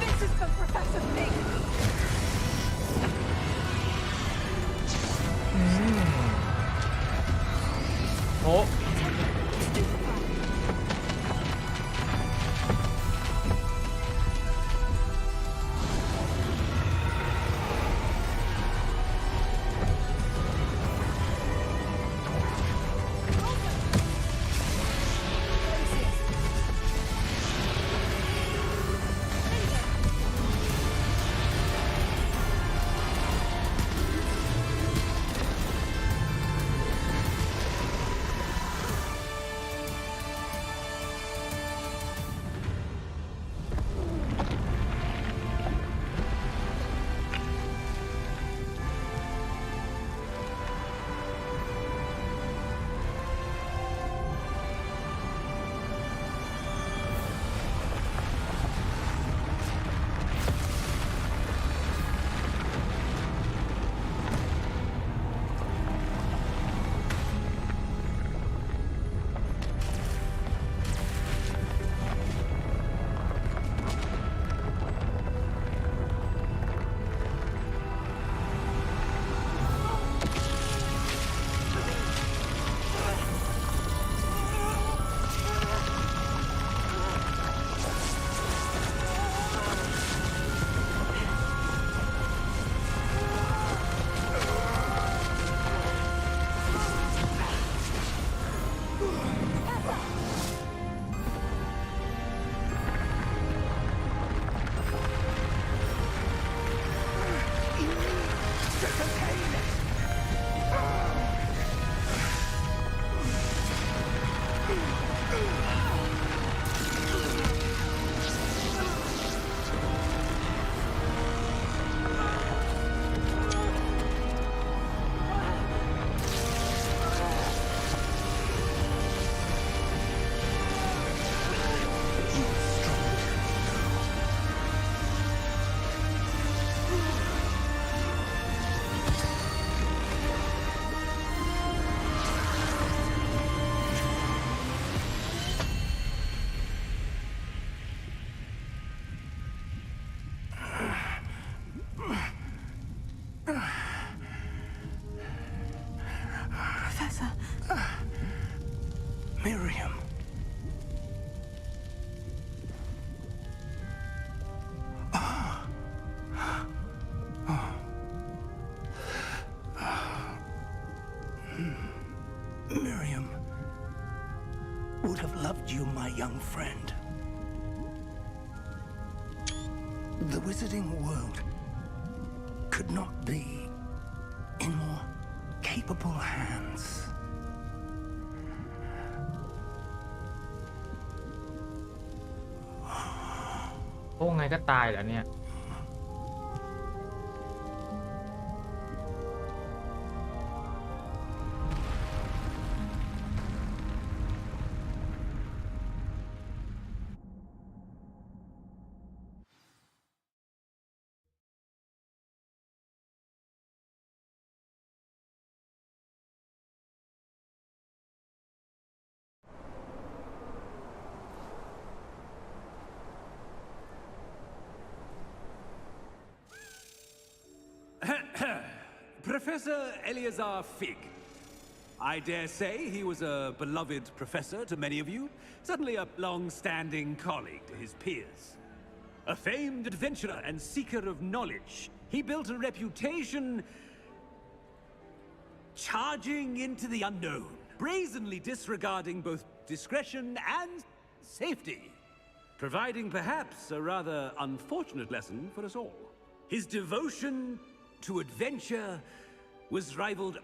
This is for Professor Fig. โอ้ Professor. Miriam. Miriam would have loved you, my young friend. The wizarding world could not be in more capable hands. โอ้ไงก็ตายเหรอเนี่ย Professor Eleazar Fig. I dare say he was a beloved professor to many of you, certainly a long-standing colleague to his peers. A famed adventurer and seeker of knowledge, he built a reputation charging into the unknown, brazenly disregarding both discretion and safety, providing perhaps a rather unfortunate lesson for us all. His devotion to adventure was rivaled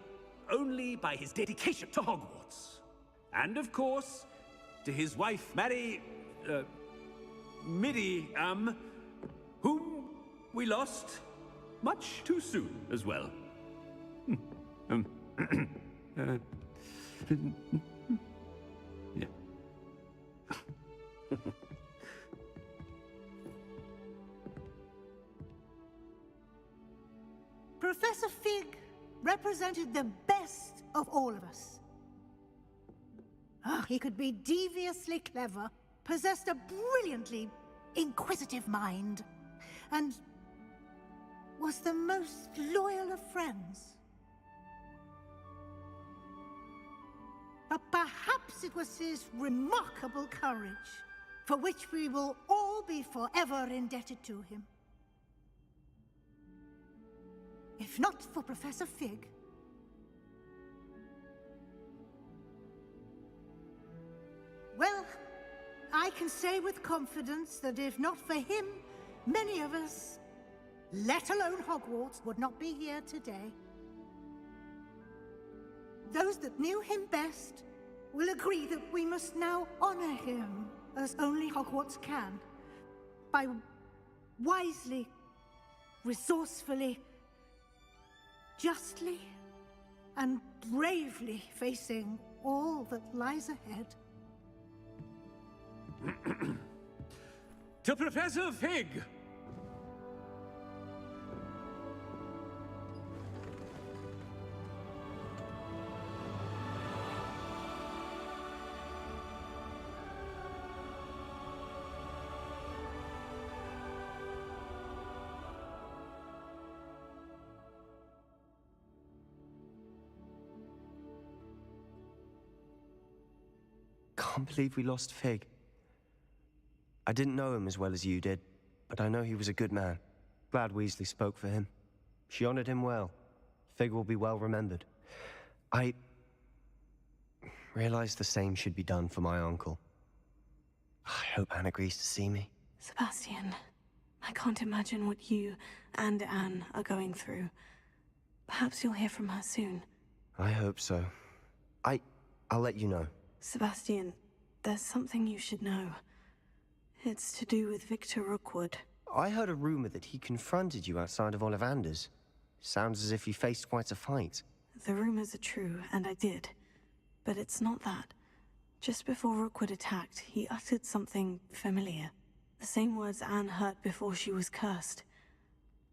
only by his dedication to Hogwarts. And of course, to his wife, Midi, whom we lost much too soon as well. Yeah. Professor Fig represented the best of all of us. He could be deviously clever, possessed a brilliantly inquisitive mind, and was the most loyal of friends. But perhaps it was his remarkable courage, for which we will all be forever indebted to him. If not for Professor Fig, well, I can say with confidence that if not for him, many of us, let alone Hogwarts, would not be here today. Those that knew him best will agree that we must now honor him as only Hogwarts can, by wisely, resourcefully, justly, and bravely facing all that lies ahead. To Professor Fig! Can't believe we lost Fig. I didn't know him as well as you did, but I know he was a good man. Glad Weasley spoke for him. She honored him well. Fig will be well remembered. I realized the same should be done for my uncle. I hope Anne agrees to see me. Sebastian, I can't imagine what you and Anne are going through. Perhaps you'll hear from her soon. I hope so. I'll let you know. Sebastian, there's something you should know. It's to do with Victor Rookwood. I heard a rumor that he confronted you outside of Ollivander's. Sounds as if you faced quite a fight. The rumors are true, and I did. But it's not that. Just before Rookwood attacked, he uttered something familiar. The same words Anne heard before she was cursed.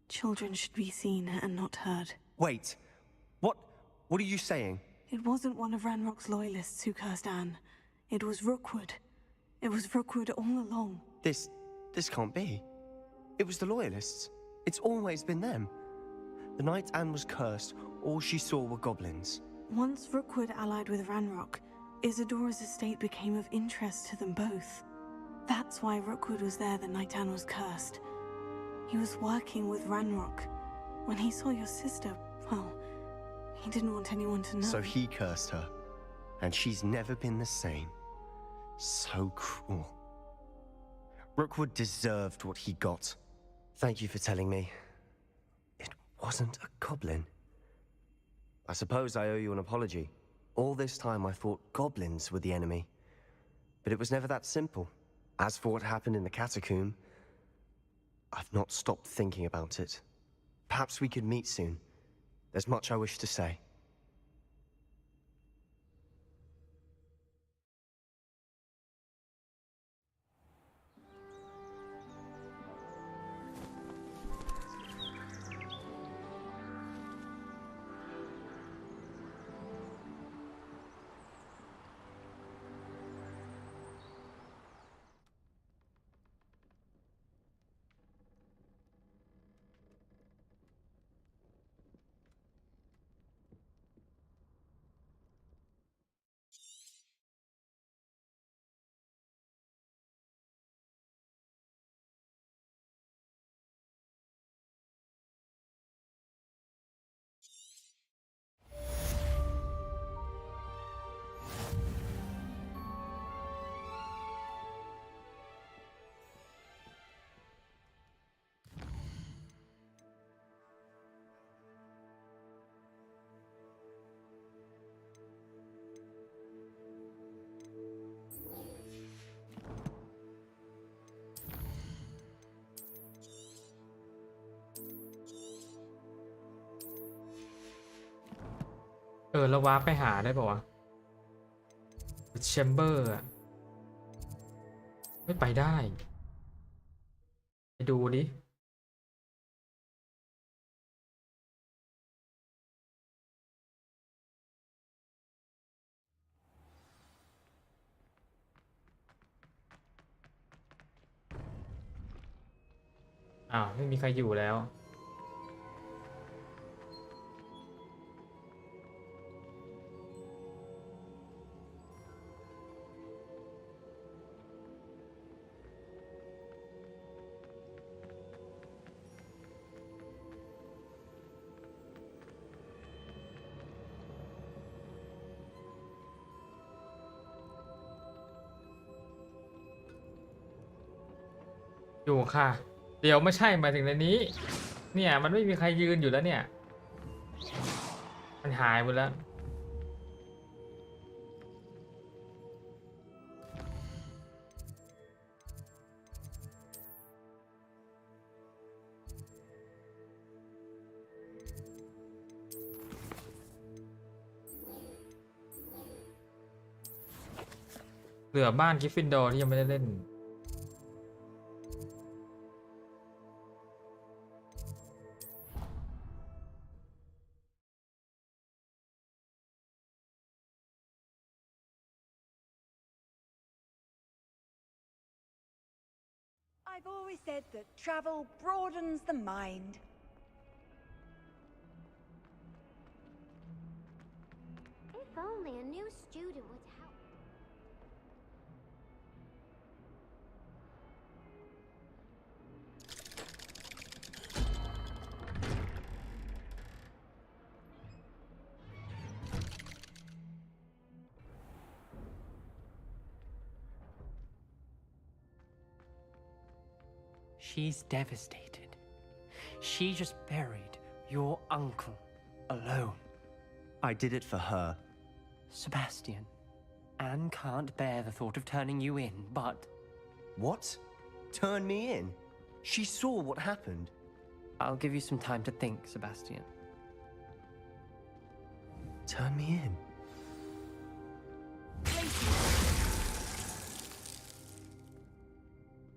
Children should be seen and not heard. Wait. What are you saying? It wasn't one of Ranrock's loyalists who cursed Anne. It was Rookwood. It was Rookwood all along. This can't be. It was the Loyalists. It's always been them. The night Anne was cursed, all she saw were goblins. Once Rookwood allied with Ranrock, Isadora's estate became of interest to them both. That's why Rookwood was there the night Anne was cursed. He was working with Ranrock. When he saw your sister, well, he didn't want anyone to know. So he cursed her. And she's never been the same. So cruel. Rookwood deserved what he got. Thank you for telling me. It wasn't a goblin. I suppose I owe you an apology. All this time I thought goblins were the enemy. But it was never that simple. As for what happened in the catacomb, I've not stopped thinking about it. Perhaps we could meet soon. There's much I wish to say. แล้ววาร์ปไปหาได้ป่าวะ แชมเบอร์อะไม่ไปได้ไปดูดิไม่มีใครอยู่แล้วอยู่ค่ะเดี๋ยวไม่ใช่มาถึงในนี้เนี่ยมันไม่มีใครยืนอยู่แล้วเนี่ยมันหายหมดแล้วเหลือบ้านกริฟฟินดอร์ที่ยังไม่ได้เล่นI've always said that travel broadens the mind. If only a new student would help. She's devastated. She just buried your uncle alone. I did it for her. Sebastian, Anne can't bear the thought of turning you in, but... What? Turn me in? She saw what happened. I'll give you some time to think, Sebastian. Turn me in?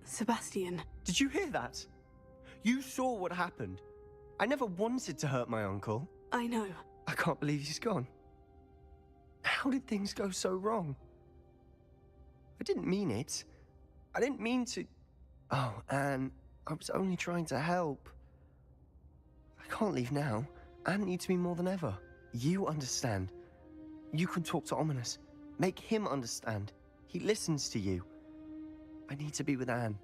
Sebastian. Did you hear that? You saw what happened. I never wanted to hurt my uncle. I know. I can't believe he's gone. How did things go so wrong? I didn't mean it. I didn't mean to... Oh, Anne, I was only trying to help. I can't leave now. Anne needs me more than ever. You understand. You can talk to Ominous. Make him understand. He listens to you. I need to be with Anne.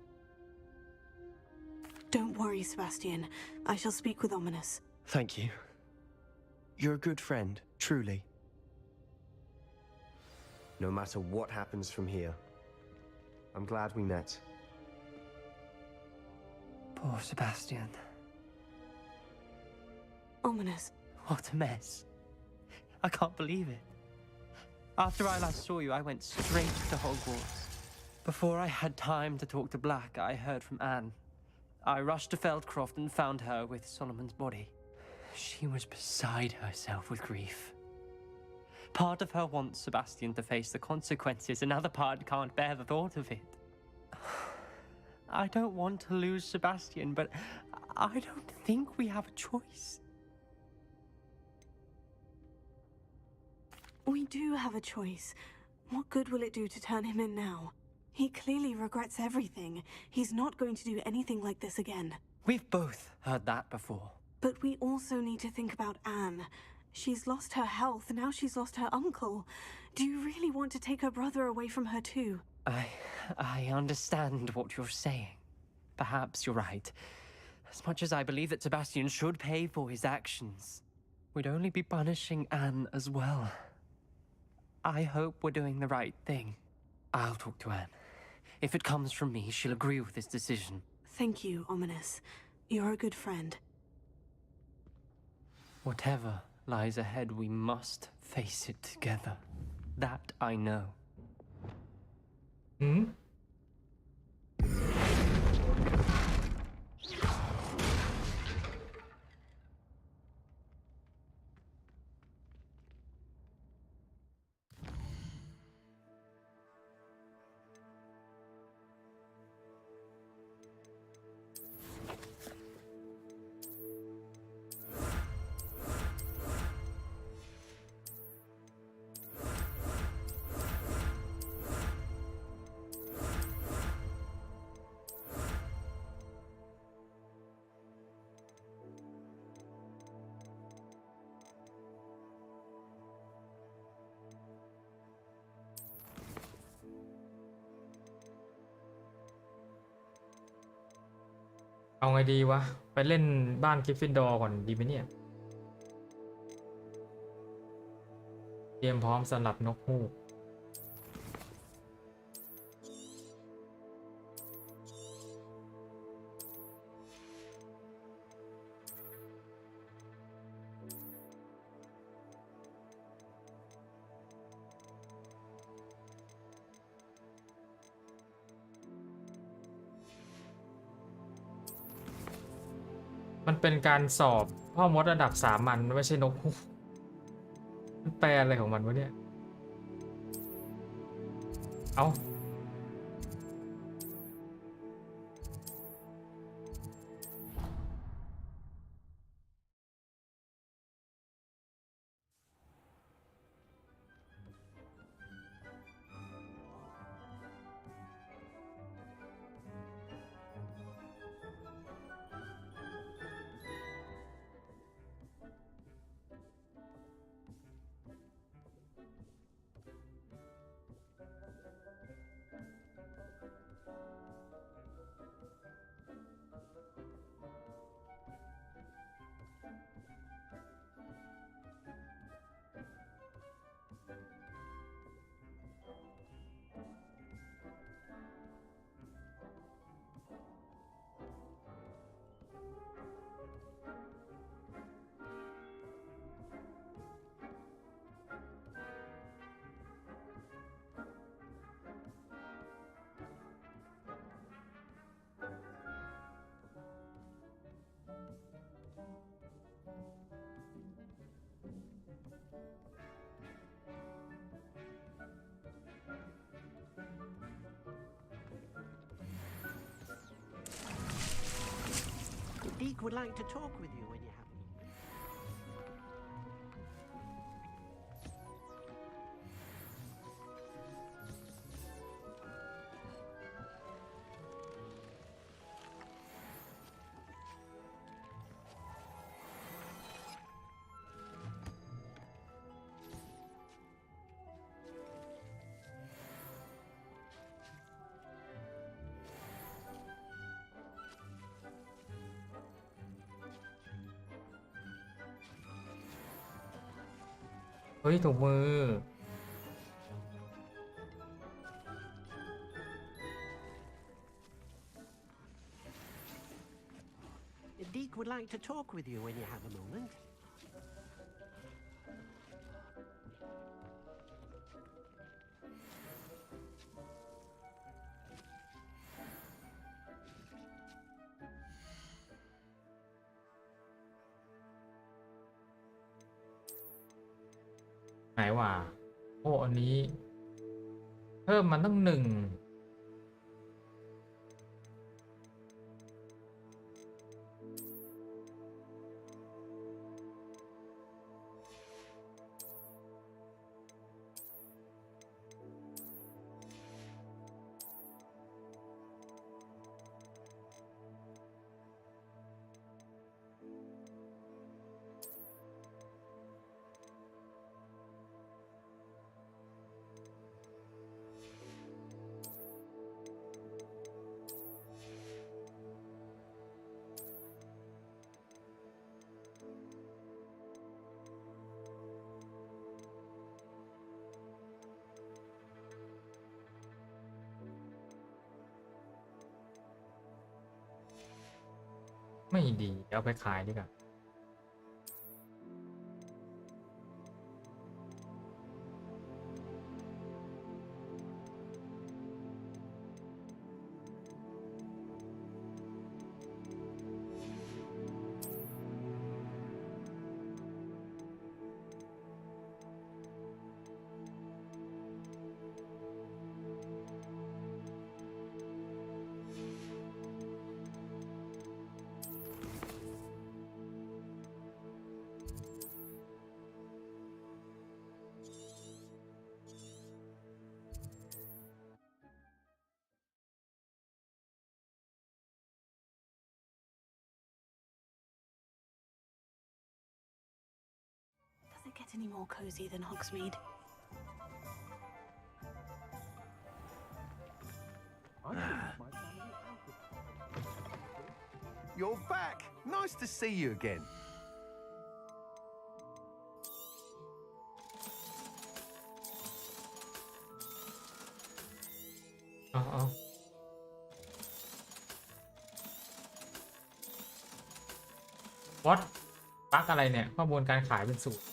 Don't worry, Sebastian. I shall speak with Ominous. Thank you. You're a good friend, truly. No matter what happens from here, I'm glad we met. Poor Sebastian. Ominous. What a mess. I can't believe it. After I last saw you, I went straight to Hogwarts. Before I had time to talk to Black, I heard from Anne. I rushed to Feldcroft and found her with Solomon's body. She was beside herself with grief. Part of her wants Sebastian to face the consequences, another part can't bear the thought of it. I don't want to lose Sebastian, but I don't think we have a choice. We do have a choice. What good will it do to turn him in now? He clearly regrets everything. He's not going to do anything like this again. We've both heard that before. But we also need to think about Anne. She's lost her health, now she's lost her uncle. Do you really want to take her brother away from her too? I understand what you're saying. Perhaps you're right. As much as I believe that Sebastian should pay for his actions, we'd only be punishing Anne as well. I hope we're doing the right thing. I'll talk to Anne. If it comes from me, she'll agree with this decision. Thank you, Ominous. You're a good friend. Whatever lies ahead, we must face it together. That I know. Hmm? เอาไงดีวะ ไปเล่นบ้านกริฟฟินดอร์ก่อนดีไหมเนี่ย เตรียมพร้อมสำหรับนกฮูกมันเป็นการสอบพ่อมดระดับสามัญไม่ใช่นกฮูกมันแปลอะไรของมันวะเนี่ย เอาDeke would like to talk with you when you have. เฮ้ยถุงมือ Deke would like to talk with you when you have a moment. ไหนวะโอ้อันนี้ เพิ่มมันตั้ง1ไม่ดีเอาไปขายดีกว่าDoes it get any more cozy than Hogsmeade? you're back. Nice to see you again. เอาวัดปักอะไรเนี่ยข้อมูลการขายเป็นสูตร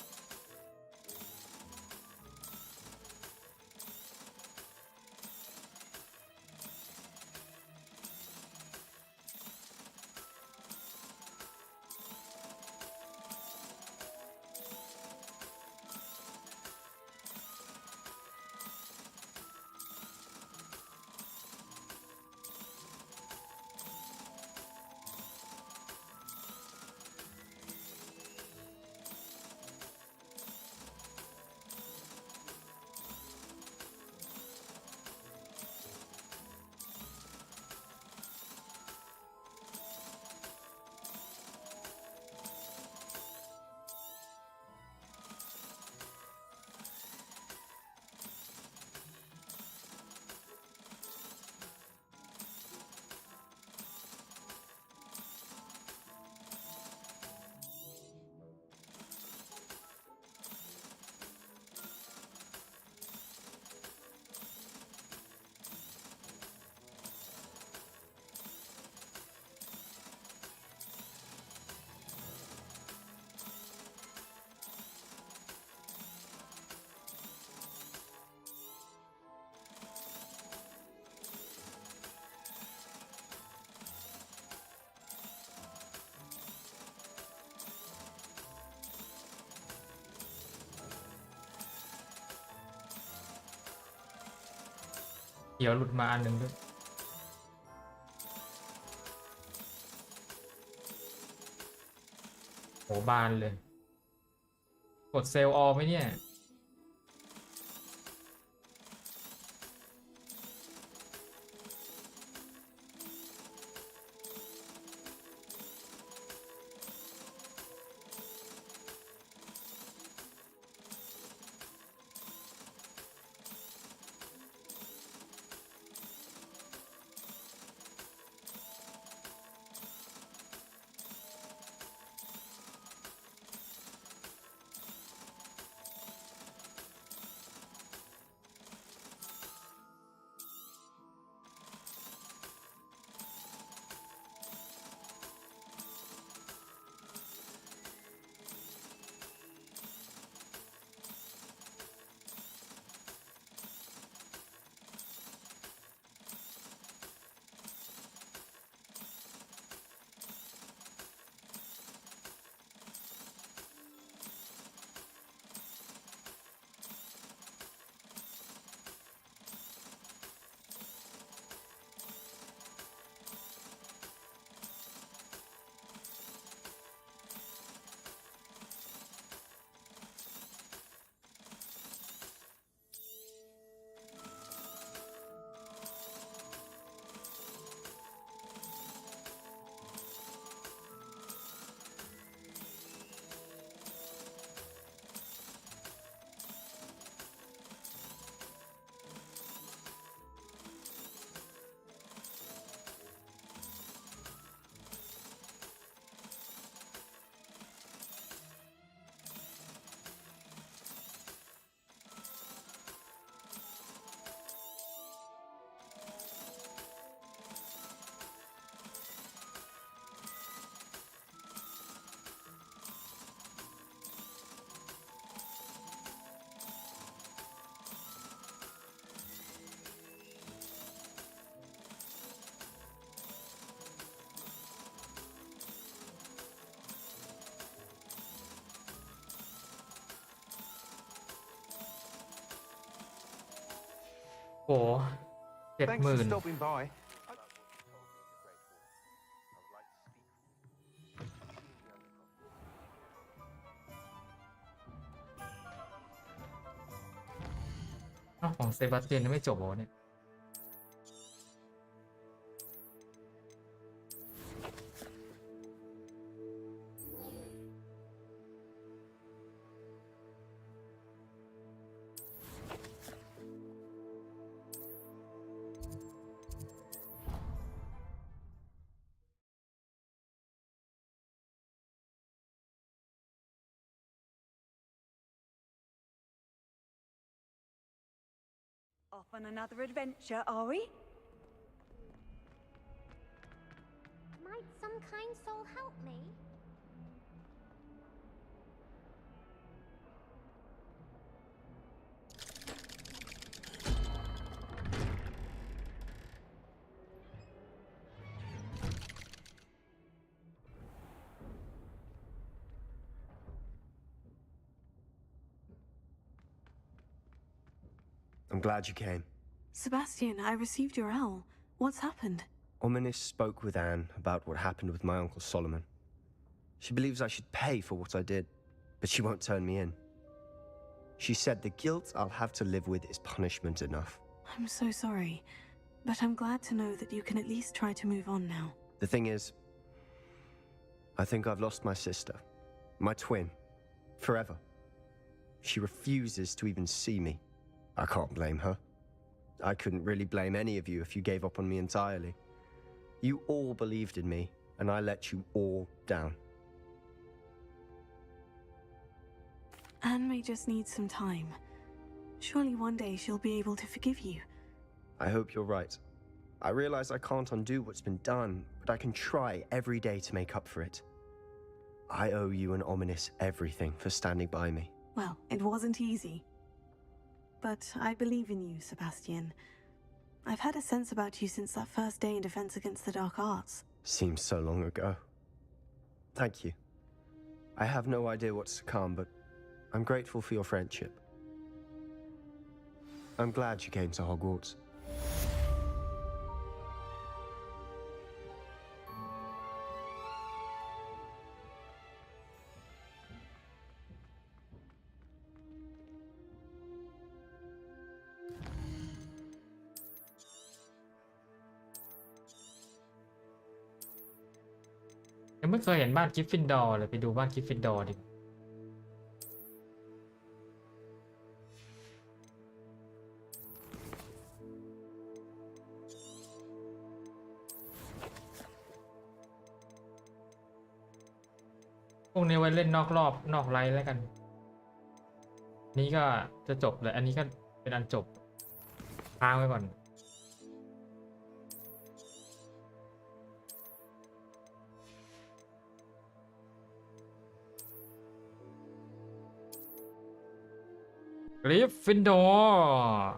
เขียวหลุดมาอันหนึ่งด้วยโหบานเลยกดเซลล์ออไหมเนี่ยโห70,000 Thanks for stopping by. ของเซบาสเตียนยังไม่จบเหรอเนี่ย Off on another adventure, are we? Might some kind soul help me? I'm glad you came. Sebastian, I received your L. What's happened? Ominis spoke with Anne about what happened with my Uncle Solomon. She believes I should pay for what I did, but she won't turn me in. She said the guilt I'll have to live with is punishment enough. I'm so sorry, but I'm glad to know that you can at least try to move on now. The thing is, I think I've lost my sister, my twin, forever. She refuses to even see me. I can't blame her. I couldn't really blame any of you if you gave up on me entirely. You all believed in me, and I let you all down. Anne may just need some time. Surely one day she'll be able to forgive you. I hope you're right. I realize I can't undo what's been done, but I can try every day to make up for it. I owe you and Ominis everything for standing by me. Well, it wasn't easy. But I believe in you, Sebastian. I've had a sense about you since that first day in Defense Against the Dark Arts. Seems so long ago. Thank you. I have no idea what's to come, but I'm grateful for your friendship. I'm glad you came to Hogwarts.ยังไม่เคยเห็นบ้านกริฟฟินดอร์เลยไปดูบ้านกริฟฟินดอร์ดิพวกนี้ไว้เล่นนอกรอบนอกไลน์แล้วกันนี้ก็จะจบเลยอันนี้ก็เป็นอันจบค้างไว้ก่อนกริฟฟินดอร์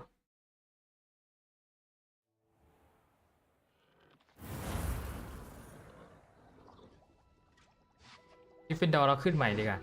กริฟฟินดอร์เราขึ้นใหม่ดีกว่า